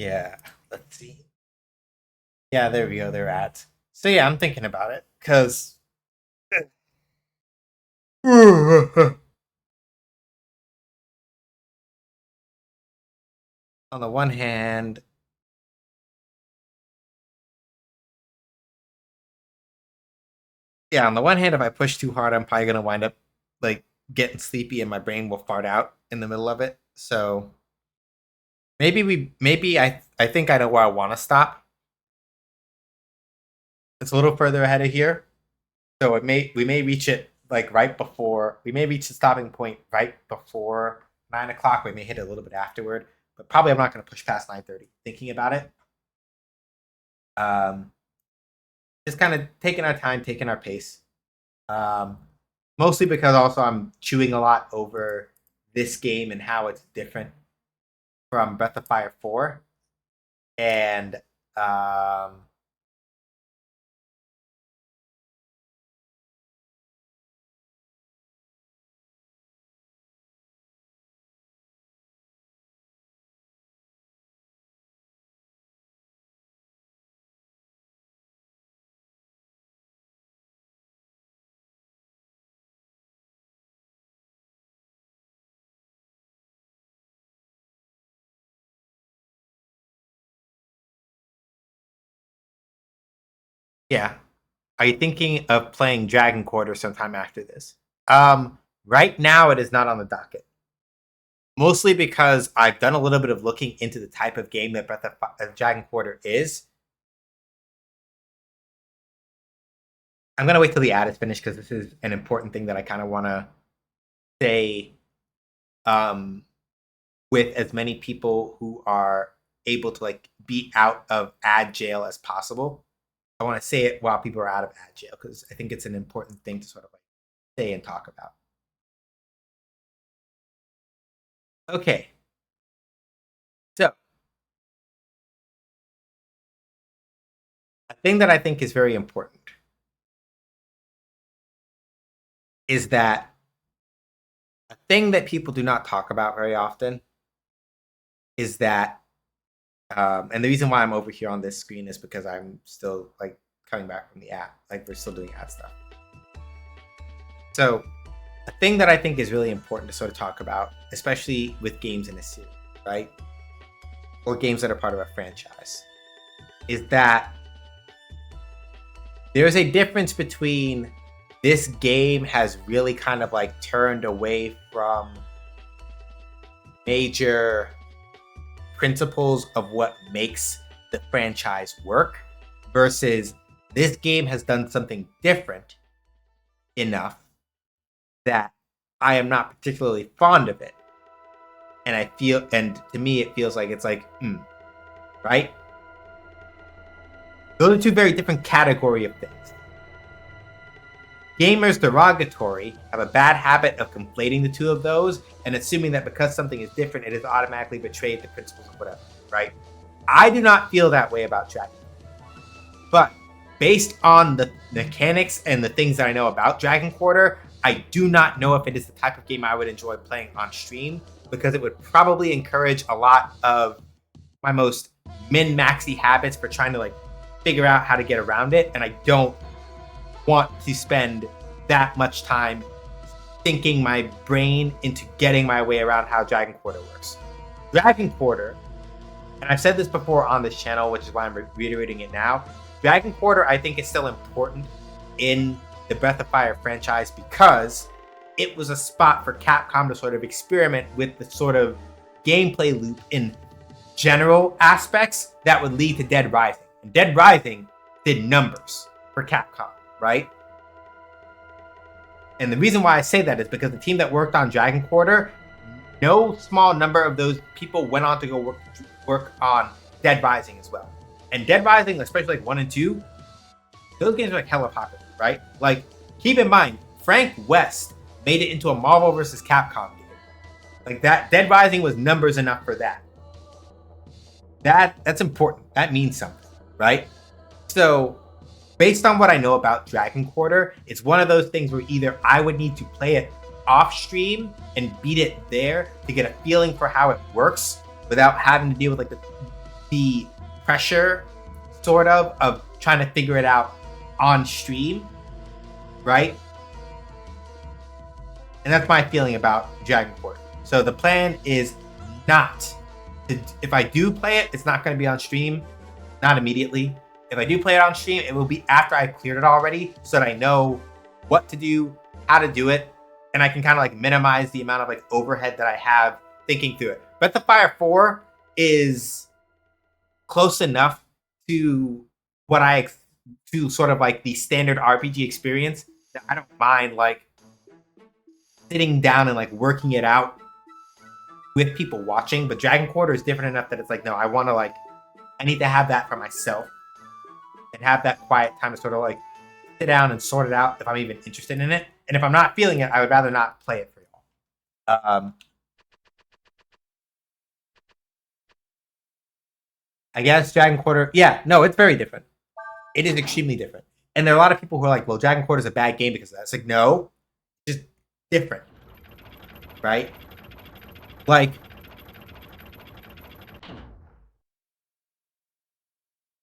Yeah, let's see. Yeah, there we go. They're at. So yeah, I'm thinking about it because on the one hand, yeah, on the one hand, if I push too hard, I'm probably gonna wind up like getting sleepy and my brain will fart out in the middle of it. So maybe I think I know where I want to stop. It's a little further ahead of here, so we may reach it like right before we may reach the stopping point right before 9 o'clock. We may hit it a little bit afterward, but probably I'm not going to push past 9:30. Thinking about it, um, just kind of taking our time, taking our pace. Um, Mostly because also I'm chewing a lot over this game and how it's different from Breath of Fire 4, and um, yeah. Are you thinking of playing Dragon Quarter sometime after this? Right now it is not on the docket. Mostly because I've done a little bit of looking into the type of game that Dragon Quarter is. I'm gonna wait till the ad is finished because this is an important thing that I kind of want to say um, with as many people who are able to like be out of ad jail as possible. I want to say it while people are out of ad jail because I think it's an important thing to sort of like say and talk about. Okay, so a thing that I think is very important is that a thing that people do not talk about very often is that, and the reason why I'm over here on this screen is because I'm still like coming back from the app, like we're still doing ad stuff. So, a thing that I think is really important to sort of talk about, especially with games in a series, right, or games that are part of a franchise, is that there's a difference between this game has really kind of like turned away from major principles of what makes the franchise work versus this game has done something different enough that I am not particularly fond of it. And I feel, and to me, it feels like it's like, right? Those are two very different category of things. Gamers derogatory have a bad habit of conflating the two of those and assuming that because something is different, it has automatically betrayed the principles of whatever, right? I do not feel that way about Dragon. But based on the mechanics and the things that I know about Dragon Quarter, I do not know if it is the type of game I would enjoy playing on stream because it would probably encourage a lot of my most min-maxy habits for trying to like figure out how to get around it, and I don't want to spend that much time thinking my brain into getting my way around how Dragon Quarter works. Dragon Quarter, and I've said this before on this channel, which is why I'm reiterating it now, Dragon Quarter I think is still important in the Breath of Fire franchise because it was a spot for Capcom to sort of experiment with the sort of gameplay loop in general aspects that would lead to Dead Rising. And Dead Rising did numbers for Capcom, right? And the reason why I say that is because the team that worked on Dragon Quarter, no small number of those people went on to go work on Dead Rising as well. And Dead Rising, especially like 1 and 2, those games are like hella popular, right? Like, keep in mind, Frank West made it into a Marvel vs. Capcom game. Like that, Dead Rising was numbers enough for that. That's important. That means something, right? So, based on what I know about Dragon Quarter, it's one of those things where either I would need to play it off stream and beat it there to get a feeling for how it works without having to deal with like the the pressure, sort of trying to figure it out on stream, right? And that's my feeling about Dragon Quarter. So the plan is not to, if I do play it, it's not going to be on stream, not immediately. If I do play it on stream, it will be after I've cleared it already, so that I know what to do, how to do it, and I can kind of like minimize the amount of like overhead that I have thinking through it. Breath of Fire 4 is close enough to what to sort of like the standard RPG experience that I don't mind like sitting down and like working it out with people watching. But Dragon Quarter is different enough that it's like, no, I need to have that for myself and have that quiet time to sort of like sit down and sort it out if I'm even interested in it. And if I'm not feeling it, I would rather not play it for y'all. I guess Dragon Quarter, yeah, no, it's very different. It is extremely different. And there are a lot of people who are like, well, Dragon Quarter is a bad game because of that. It's like, no, it's just different. Right? Like,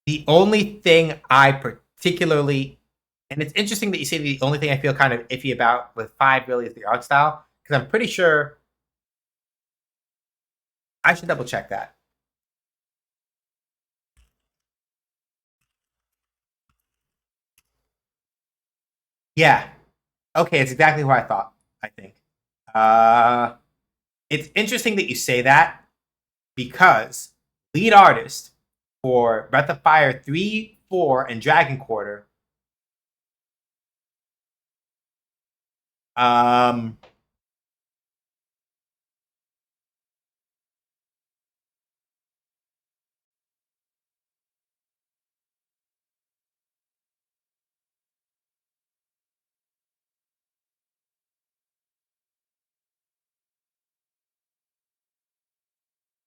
the only thing I particularly, and it's interesting that you say the only thing I feel kind of iffy about with 5 really is the art style, because I'm pretty sure I should double check that. Yeah. Okay, it's exactly what I thought, I think. It's interesting that you say that because lead artist for Breath of Fire 3, 4, and Dragon Quarter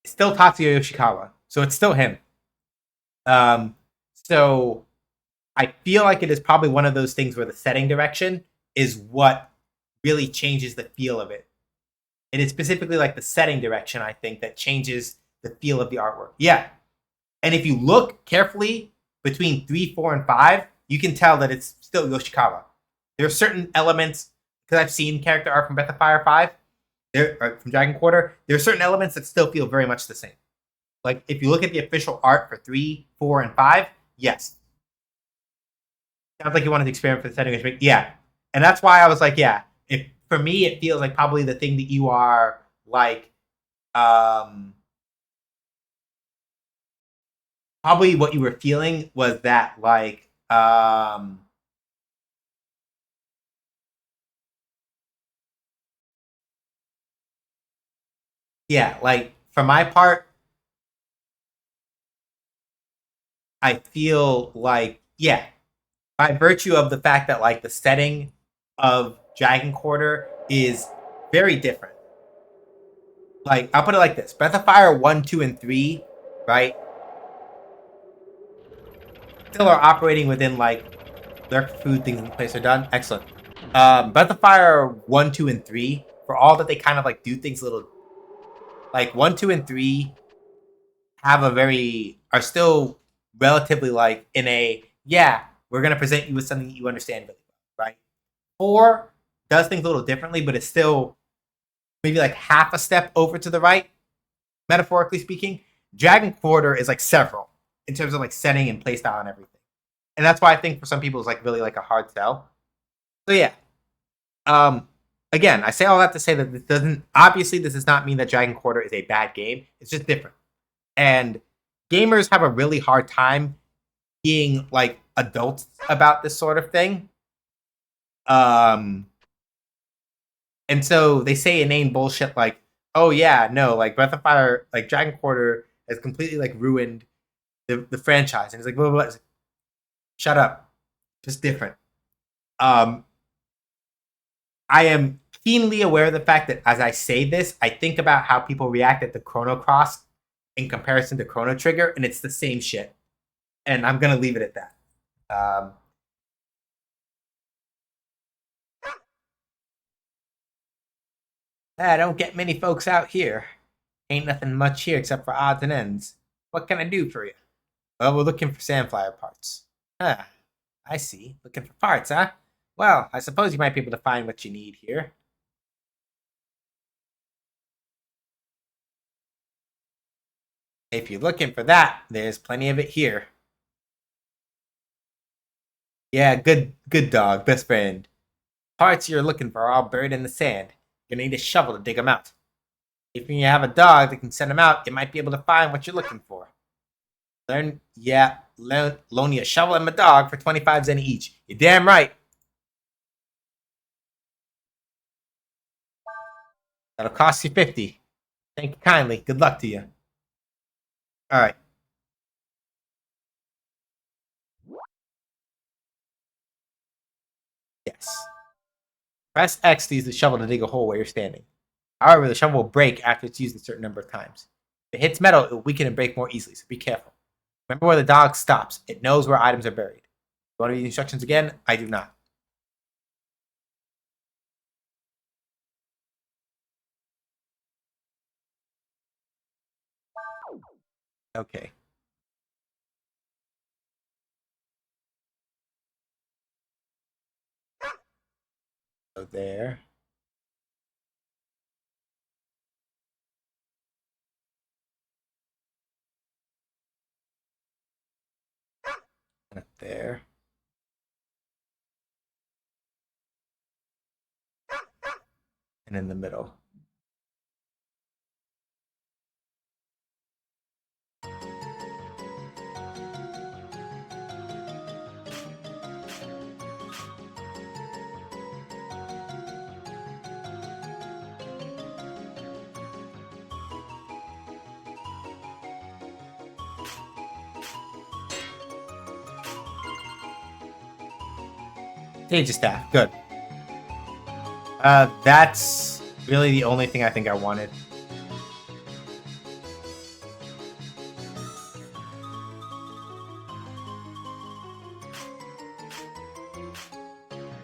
still Tatsuya Yoshikawa. So it's still him. So I feel like it is probably one of those things where the setting direction is what really changes the feel of it. And it's specifically like the setting direction, I think, that changes the feel of the artwork. Yeah. And if you look carefully between 3, 4, and 5, you can tell that it's still Yoshikawa. There are certain elements, because I've seen character art from Breath of Fire 5, from Dragon Quarter, there are certain elements that still feel very much the same. Like, if you look at the official art for 3, 4, and 5, yes. Sounds like you wanted to experiment for the setting. Yeah. And that's why I was like, yeah, if for me, it feels like probably the thing that you are like, probably what you were feeling was that like, yeah, like for my part, I feel like, yeah, by virtue of the fact that like the setting of Dragon Quarter is very different. Like, I'll put it like this: Breath of Fire 1, 2, and 3, right? Still are operating within like their food things in the place are done. Excellent. Breath of Fire 1, 2, and 3, for all that they kind of like do things a little like 1, 2, and 3 have a very are still relatively like in a, yeah, we're gonna present you with something that you understand really well, right? 4 does things a little differently, but it's still maybe like half a step over to the right, metaphorically speaking. Dragon Quarter is like several in terms of like setting and playstyle and everything. And that's why I think for some people it's like really like a hard sell. So yeah. Um Again, I say all that to say that this does not mean that Dragon Quarter is a bad game. It's just different. And gamers have a really hard time being like adults about this sort of thing. Um and so they say inane bullshit like, oh yeah, no, like Breath of Fire, like Dragon Quarter has completely like ruined the franchise. And it's like, blah, blah, blah. It's like, shut up. Just different. Um I am keenly aware of the fact that as I say this, I think about how people reacted to Chrono Cross in comparison to Chrono Trigger, and it's the same shit. And I'm gonna leave it at that. I don't get many folks out here. Ain't nothing much here except for odds and ends. What can I do for you? Well, we're looking for Sandflyer parts. Ah, I see. Looking for parts, huh? Well, I suppose you might be able to find what you need here. If you're looking for that, there's plenty of it here. Yeah, good dog, best friend. Parts you're looking for are all buried in the sand. You're gonna need a shovel to dig them out. If you have a dog that can send them out, it might be able to find what you're looking for. Loan you a shovel and my dog for 25 cents each. You're damn right. That'll cost you 50. Thank you kindly. Good luck to you. All right. Yes. Press X to use the shovel to dig a hole where you're standing. However, the shovel will break after it's used a certain number of times. If it hits metal, it will weaken and break more easily, so be careful. Remember where the dog stops. It knows where items are buried. You want to read the instructions again? I do not. Okay. So there. Up there. And in the middle. Stage staff. Good. That's really the only thing I think I wanted.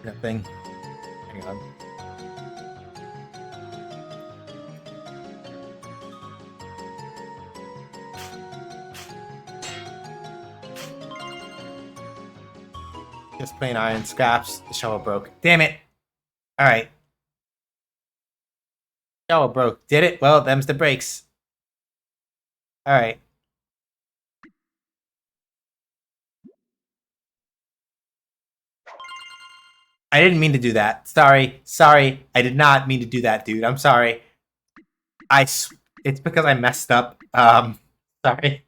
Nothing. Hang on. Just plain iron scraps. The shovel broke. Damn it. Alright. Shovel broke. Did it? Well, them's the breaks. Alright. I didn't mean to do that. Sorry. Sorry. I did not mean to do that, dude. I'm sorry. It's because I messed up. Sorry.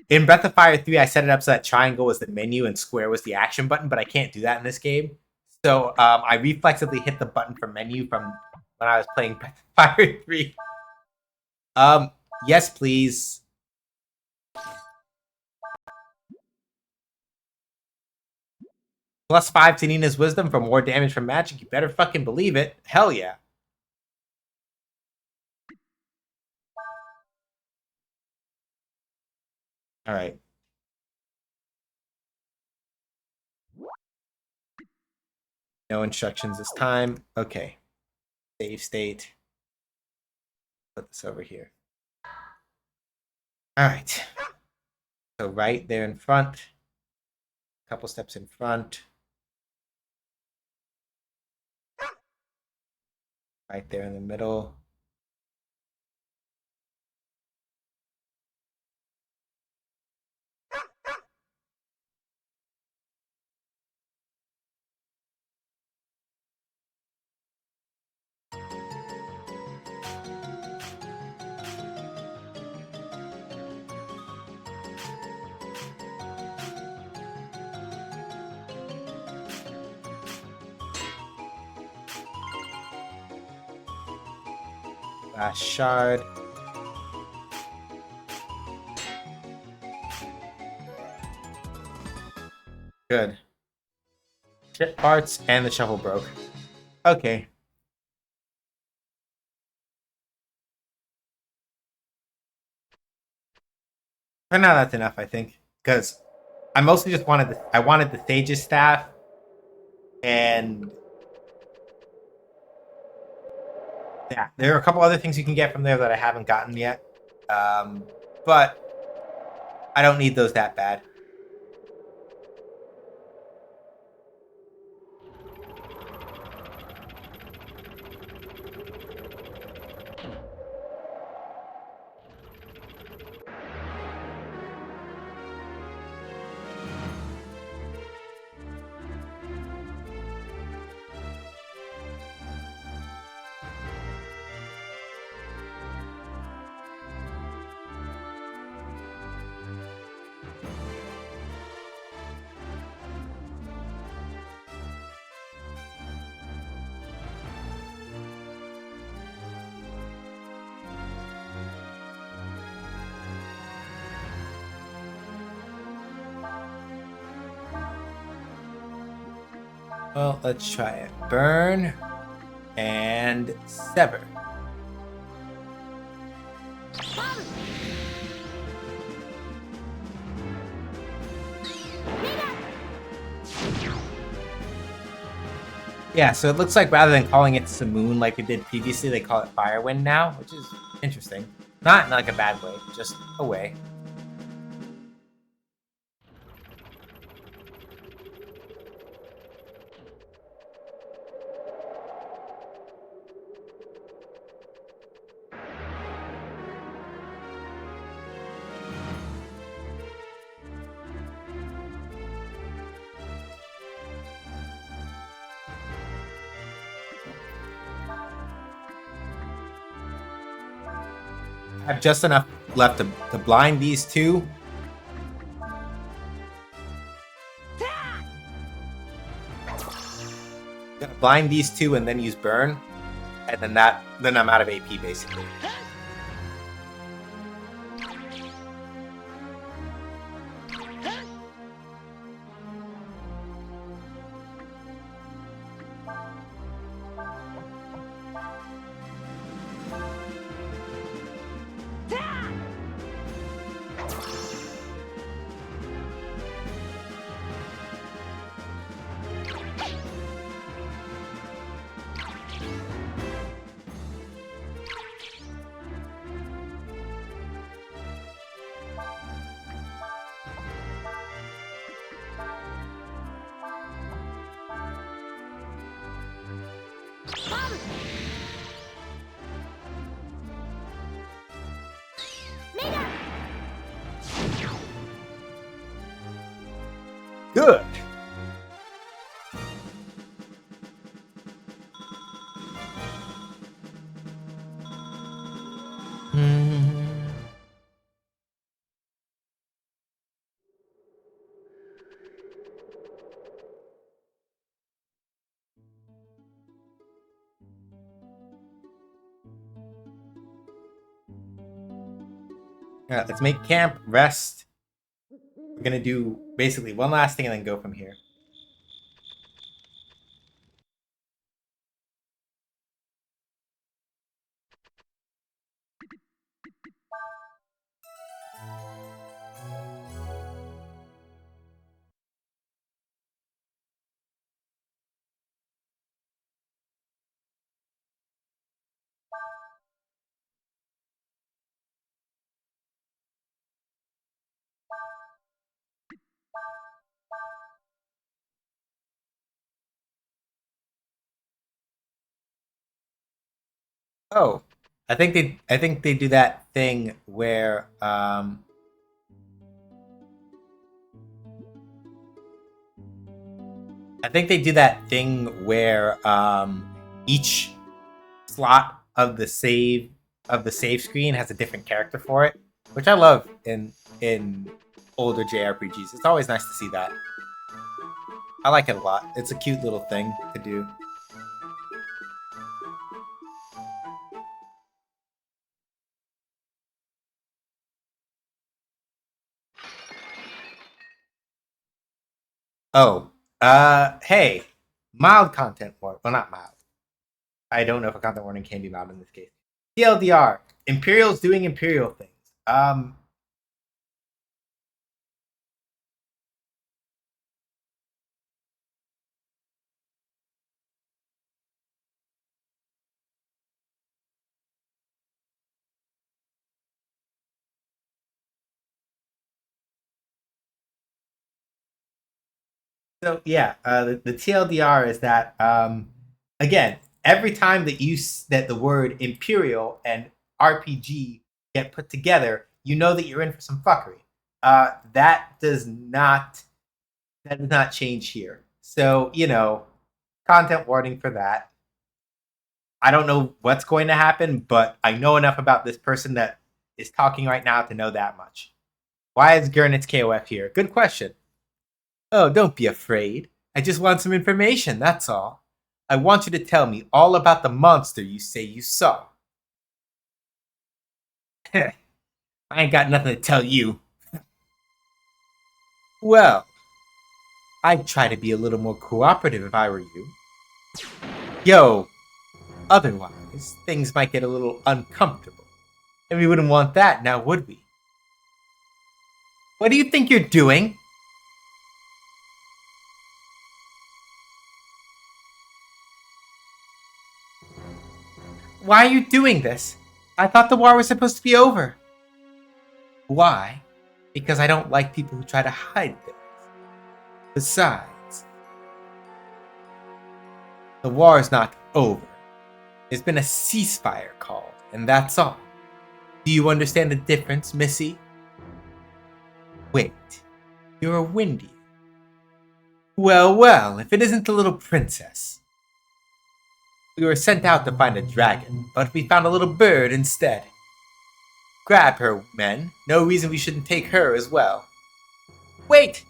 In Breath of Fire 3, I set it up so that triangle was the menu and square was the action button, but I can't do that in this game. So I reflexively hit the button for menu from when I was playing Breath of Fire 3. Yes, please. +5 to Nina's wisdom for more damage from magic. You better fucking believe it. Hell yeah. Alright. No instructions this time. Okay. Save state. Put this over here. Alright. So right there in front. A couple steps in front. Right there in the middle. Last shard. Good. Shit parts and the shovel broke. Okay. For now, that's enough, I think. Because I mostly just wanted I wanted the Sage's staff. And yeah, there are a couple other things you can get from there that I haven't gotten yet. But I don't need those that bad. Well, let's try it. Burn and sever. Yeah, so it looks like rather than calling it Simoon like we did previously, they call it Firewind now, which is interesting. Not in like a bad way, just a way. I have just enough left to blind these two. Gonna blind these two and then use burn, and then I'm out of AP basically. Good. All right, let's make camp, rest. We're gonna do basically one last thing and then go from here. Oh, I think they do that thing where I think they do that thing where each slot of the save screen has a different character for it, which I love in older JRPGs. It's always nice to see that. I like it a lot. It's a cute little thing to do. Oh, hey, mild content warning. Well, not mild. I don't know if a content warning can be mild in this case. TLDR: Imperial's doing Imperial things. Um, So yeah, the TLDR is that again, every time that that the word Imperial and RPG get put together, you know that you're in for some fuckery. That does not change here. So content warning for that. I don't know what's going to happen, but I know enough about this person that is talking right now to know that much. Why is Gurnit's KOF here? Good question. Oh, don't be afraid. I just want some information, that's all. I want you to tell me all about the monster you say you saw. I ain't got nothing to tell you. Well, I'd try to be a little more cooperative if I were you. Yo, otherwise, things might get a little uncomfortable. And we wouldn't want that now, would we? What do you think you're doing? Why are you doing this? I thought the war was supposed to be over. Why? Because I don't like people who try to hide things. Besides, the war is not over. There's been a ceasefire called, and that's all. Do you understand the difference, Missy? Wait, you're a Windy. Well, well, if it isn't the little princess. We were sent out to find a dragon, but we found a little bird instead. Grab her, men. No reason we shouldn't take her as well. Wait!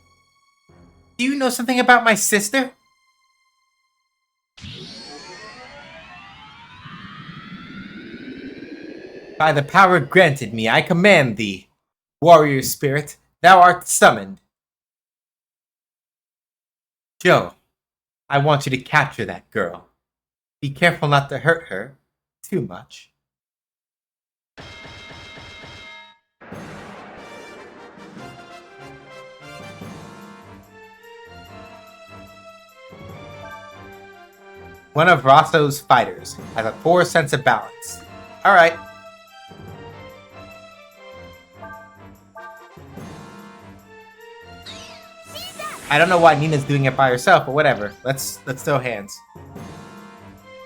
Do you know something about my sister? By the power granted me, I command thee. Warrior spirit, thou art summoned. Joe, I want you to capture that girl. Be careful not to hurt her too much. One of Rosso's fighters has a poor sense of balance. Alright. I don't know why Nina's doing it by herself, but whatever. Let's throw hands.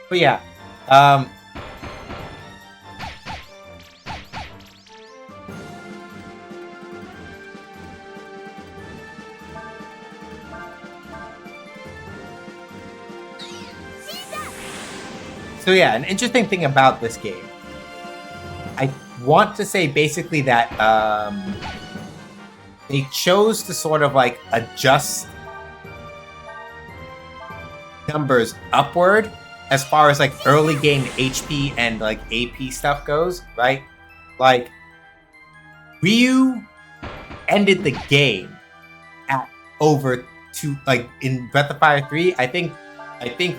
But yeah. So yeah, an interesting thing about this game. I want to say basically that they chose to sort of like adjust numbers upward as far as like early game HP and like AP stuff goes, right? Like Ryu ended the game at over two, like in Breath of Fire 3, I think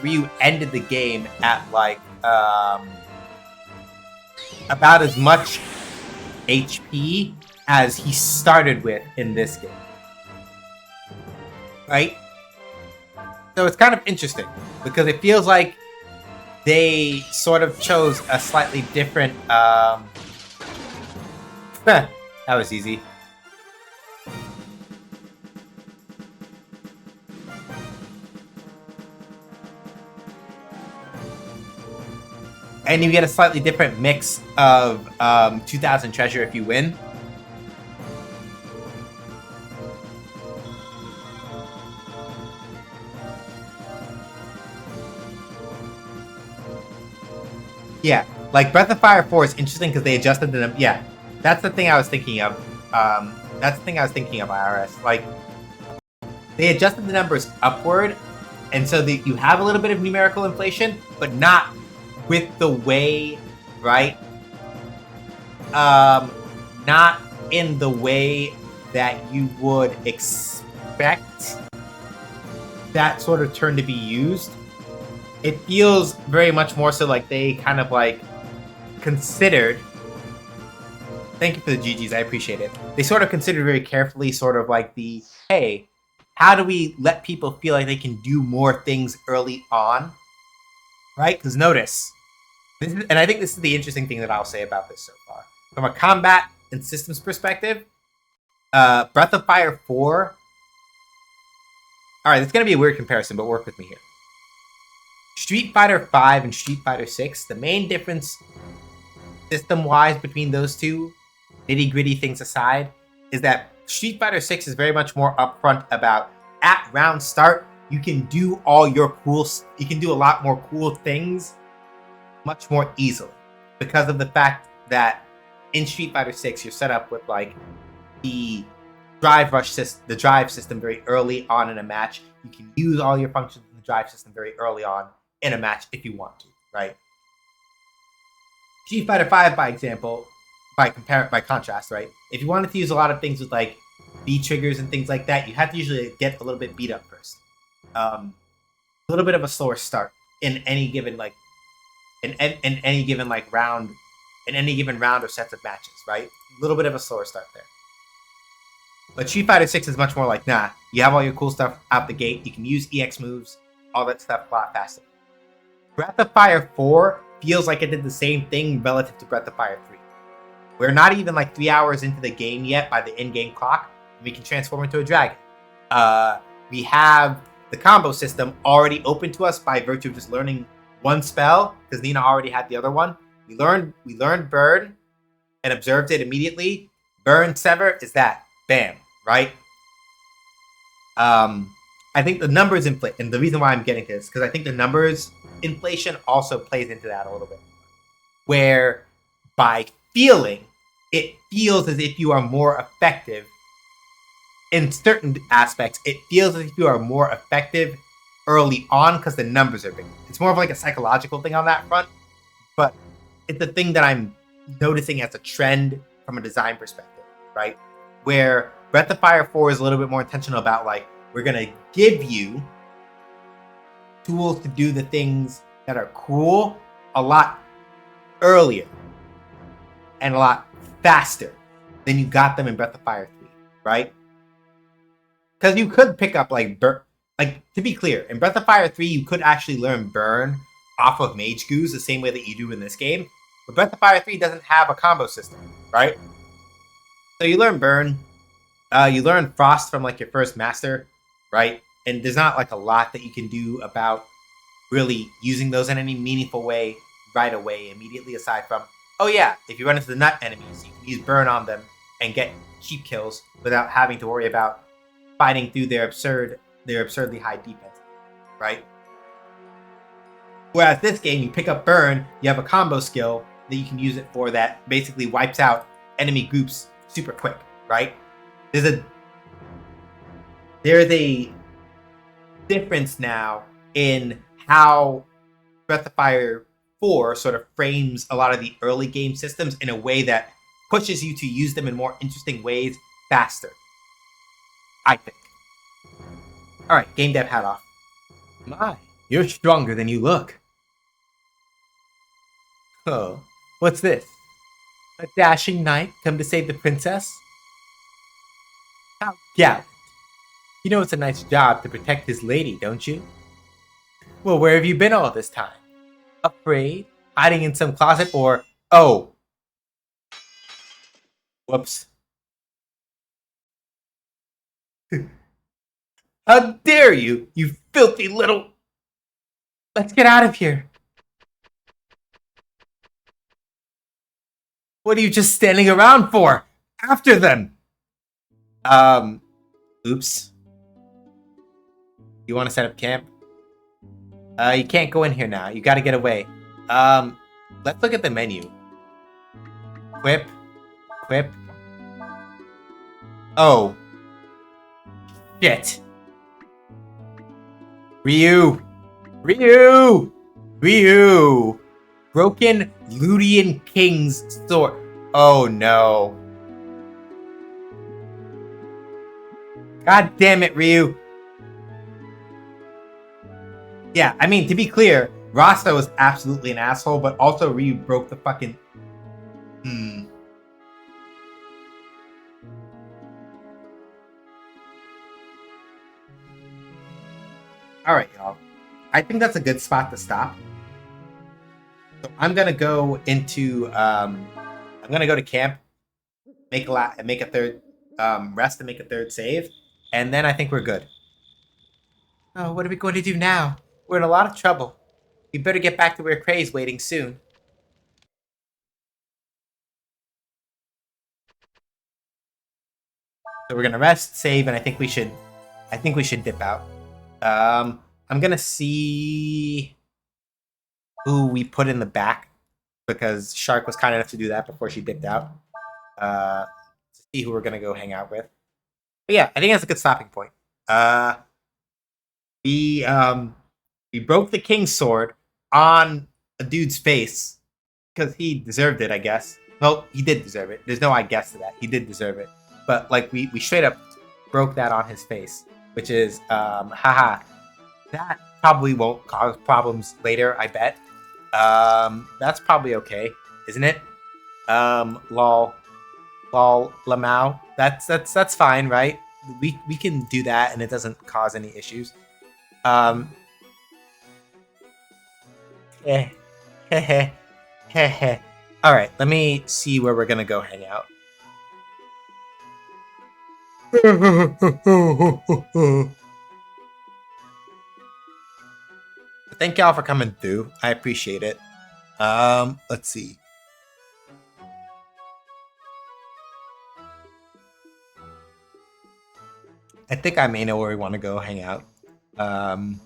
Ryu ended the game at like about as much HP as he started with in this game. Right? So it's kind of interesting because it feels like they sort of chose a slightly different that was easy. And you get a slightly different mix of 2000 treasure if you win. Yeah, like Breath of Fire 4 is interesting because they adjusted them. Yeah, that's the thing I was thinking of. IRS. Like, they adjusted the numbers upward, and so that you have a little bit of numerical inflation, but not with the way, right? Not in the way that you would expect that sort of turn to be used. It feels very much more so like they kind of like considered. Thank you for the GGs, I appreciate it. They sort of considered very carefully, sort of like the, hey, how do we let people feel like they can do more things early on? Right? Because notice, and I think this is the interesting thing that I'll say about this so far. From a combat and systems perspective, Breath of Fire 4 All right, it's gonna be a weird comparison, but work with me here. Street Fighter V and Street Fighter 6, the main difference system-wise between those two, nitty-gritty things aside, is that Street Fighter 6 is very much more upfront about at round start, you can do all your you can do a lot more cool things much more easily because of the fact that in Street Fighter 6 you're set up with like the the drive system very early on in a match. You can use all your functions in the drive system very early on in a match if you want to, right? Street Fighter 5, by example, by contrast, right? If you wanted to use a lot of things with like B triggers and things like that, you have to usually get a little bit beat up first. A little bit of a slower start in any given like in any given like round, in any given round or sets of matches, right? A little bit of a slower start there. But Street Fighter 6 is much more like, nah, you have all your cool stuff out the gate. You can use EX moves, all that stuff a lot faster. Breath of Fire 4 feels like it did the same thing relative to Breath of Fire 3. We're not even like 3 hours into the game yet by the in-game clock. We can transform into a dragon. We have the combo system already open to us by virtue of just learning one spell, because Nina already had the other one. We learned Burn and observed it immediately. Burn, Sever is that. Bam, right? I think the numbers inflate, and the reason why I'm getting this, because I think the numbers inflation also plays into that a little bit. Where by feeling, it feels as if you are more effective in certain aspects. It feels as if you are more effective early on because the numbers are big. It's more of like a psychological thing on that front, but it's the thing that I'm noticing as a trend from a design perspective, right? Where Breath of Fire 4 is a little bit more intentional about like, we're going to give you tools to do the things that are cool a lot earlier and a lot faster than you got them in Breath of Fire 3, right? Because you could pick up like to be clear, in Breath of Fire 3, you could actually learn Burn off of Mage Goose the same way that you do in this game. But Breath of Fire 3 doesn't have a combo system, right? So you learn Burn, you learn Frost from like your first master, right? And there's not like a lot that you can do about really using those in any meaningful way right away, immediately, aside from, oh yeah, if you run into the nut enemies, you can use Burn on them and get cheap kills without having to worry about fighting through their absurdly high defense, right? Whereas this game, you pick up Burn, you have a combo skill that you can use it for that basically wipes out enemy groups super quick, right? There's a difference now in how Breath of Fire 4 sort of frames a lot of the early game systems in a way that pushes you to use them in more interesting ways faster, I think. All right, game dev hat off. My, you're stronger than you look. Oh, what's this? A dashing knight come to save the princess? How gallant. You know it's a nice job to protect his lady, don't you? Well, where have you been all this time? Afraid? Hiding in some closet or... Oh. Whoops. How dare you, you filthy little... Let's get out of here. What are you just standing around for? After them. Oops. You want to set up camp? You can't go in here now. You got to get away. Let's look at the menu. Equip. Oh. Shit. Ryu. Broken Ludian King's sword. Oh no. God damn it, Ryu. Yeah, I mean, to be clear, Rasta was absolutely an asshole, but also Ryu broke the fucking... Alright, y'all. I think that's a good spot to stop. So I'm gonna go into... I'm gonna go to camp, make a third... rest and make a third save, and then I think we're good. Oh, what are we going to do now? We're in a lot of trouble. We better get back to where Cray's waiting soon. So we're gonna rest, save, and I think we should dip out. I'm gonna see who we put in the back because Shark was kind enough to do that before she dipped out. To see who we're gonna go hang out with. But yeah, I think that's a good stopping point. Uh, we um, we broke the king's sword on a dude's face because he deserved it, I guess. Well, he did deserve it. There's no I guess to that. He did deserve it. But like we straight up broke that on his face, which is haha. That probably won't cause problems later, I bet. That's probably okay, isn't it? Lol Lamau. That's fine, right? We can do that and it doesn't cause any issues. Um eh, heh, heh, heh. All right, let me see where we're gonna go hang out. Thank y'all for coming through. I appreciate it. Let's see. I think I may know where we want to go hang out. Um,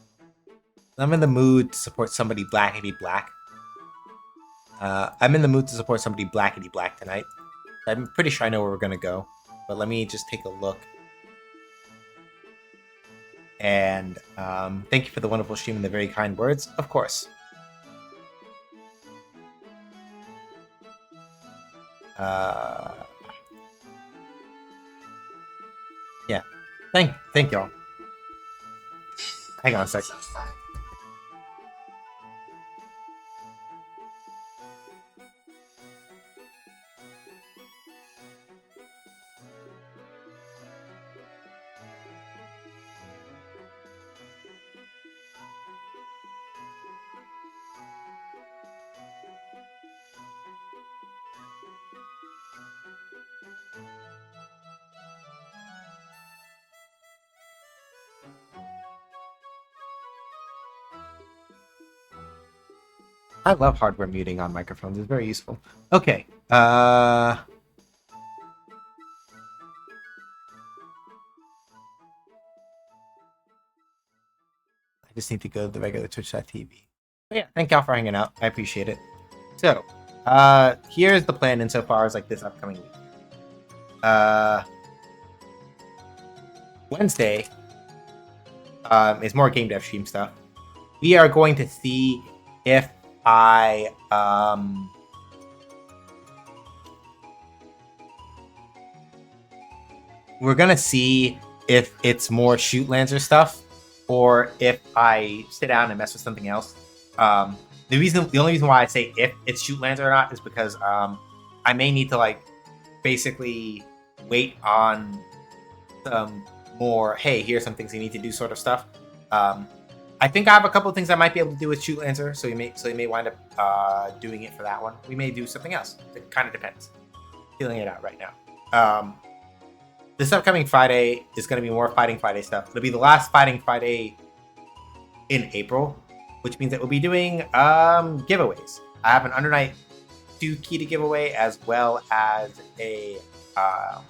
I'm in the mood to support somebody blackety black. I'm in the mood to support somebody blackety black tonight. I'm pretty sure I know where we're gonna go, but let me just take a look. And thank you for the wonderful stream and the very kind words. Of course. Yeah. Thank y'all. Hang on a sec. I love hardware muting on microphones. It's very useful. Okay. I just need to go to the regular Twitch.tv. But yeah, thank y'all for hanging out. I appreciate it. So, here's the plan insofar as like this upcoming week. Wednesday is more game dev stream stuff. We are going to see if we're gonna see if it's more shoot Lancer stuff or if I sit down and mess with something else. The only reason why I say if it's shoot Lancer or not is because I may need to like basically wait on some more. Hey, here's some things you need to do, sort of stuff. I think I have a couple of things I might be able to do with Shoot Lancer, so you may wind up doing it for that one. We may do something else. It kind of depends. Feeling it out right now. This upcoming Friday is going to be more Fighting Friday stuff. It'll be the last Fighting Friday in April, which means that we'll be doing giveaways. I have an Under Night 2 key to giveaway as well as a I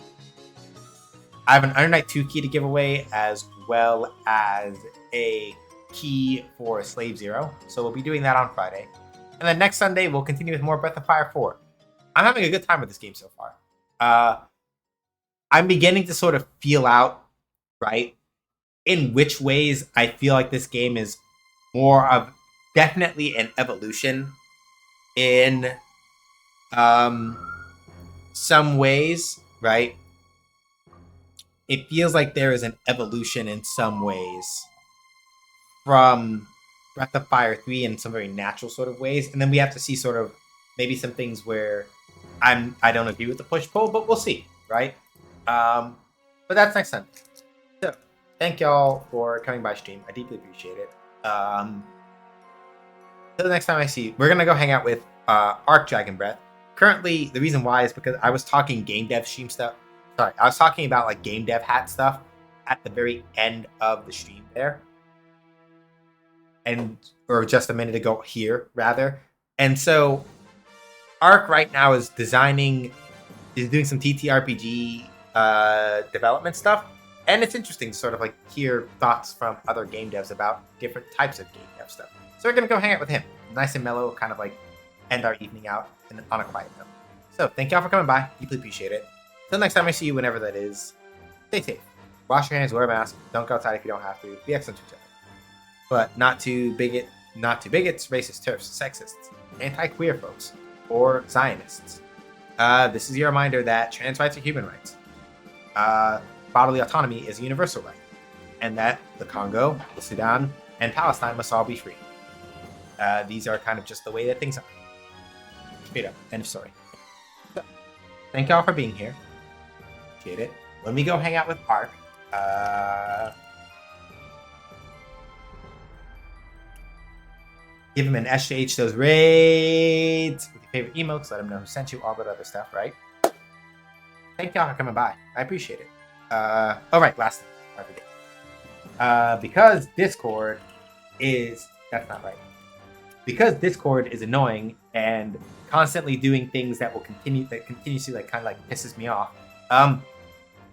have an Under Night 2 key to giveaway as well as a key for Slave Zero. So we'll be doing that on Friday. And then next Sunday, we'll continue with more Breath of Fire 4. I'm having a good time with this game so far. I'm beginning to sort of feel out, right, in which ways I feel like this game is more of definitely an evolution in some ways, right? It feels like there is an evolution in some ways from Breath of Fire 3 in some very natural sort of ways. And then we have to see sort of maybe some things where I don't agree with the push-pull, but we'll see, right? But that's next Sunday. So, thank y'all for coming by stream. I deeply appreciate it. Till the next time I see you, we're going to go hang out with Arc Dragon Breath. Currently, the reason why is because I was talking game dev stream stuff. Sorry, I was talking about like game dev hat stuff at the very end of the stream there. or just a minute ago here rather. And so Arc right now is doing some TTRPG development stuff, and it's interesting to sort of like hear thoughts from other game devs about different types of game dev stuff. So we're gonna go hang out with him, nice and mellow, kind of like end our evening out on a quiet note. So thank y'all for coming by, deeply appreciate it. Till next time I see you, whenever that is, stay safe, wash your hands, wear a mask, don't go outside if you don't have to, be excellent to each other, but not to bigots, racist, turfs, sexists, anti-queer folks, or Zionists. This is your reminder that trans rights are human rights. Bodily autonomy is a universal right, and that the Congo, the Sudan, and Palestine must all be free. These are kind of just the way that things are. Straight up, end of story. So, thank y'all for being here. Appreciate it. When we go hang out with Ark, give him an SH those raids with your favorite emotes. Let him know who sent you, all that other stuff, right? Thank y'all for coming by. I appreciate it. All right, last thing. I forget. Because Discord is... That's not right. Because Discord is annoying and constantly doing things that continuously like kind of like pisses me off.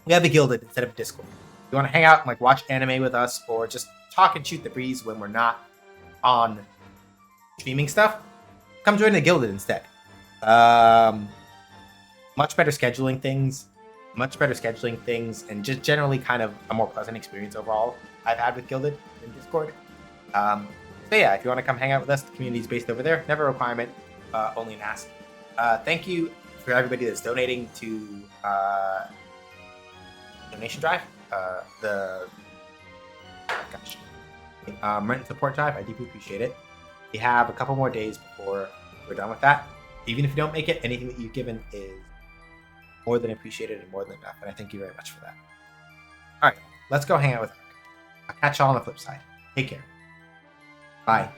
We have a Guilded instead of a Discord. If you want to hang out and like watch anime with us, or just talk and shoot the breeze when we're not on streaming stuff, come join the Guilded instead. Much better scheduling things, and just generally kind of a more pleasant experience overall I've had with Guilded in Discord. So yeah, if you want to come hang out with us, the community's based over there. Never a requirement, only an ask. Thank you for everybody that's donating to donation drive. Rent and support drive. I deeply appreciate it. We have a couple more days before we're done with that. Even if you don't make it, anything that you've given is more than appreciated and more than enough. And I thank you very much for that. All right, let's go hang out with Ark. I'll catch y'all on the flip side. Take care. Bye.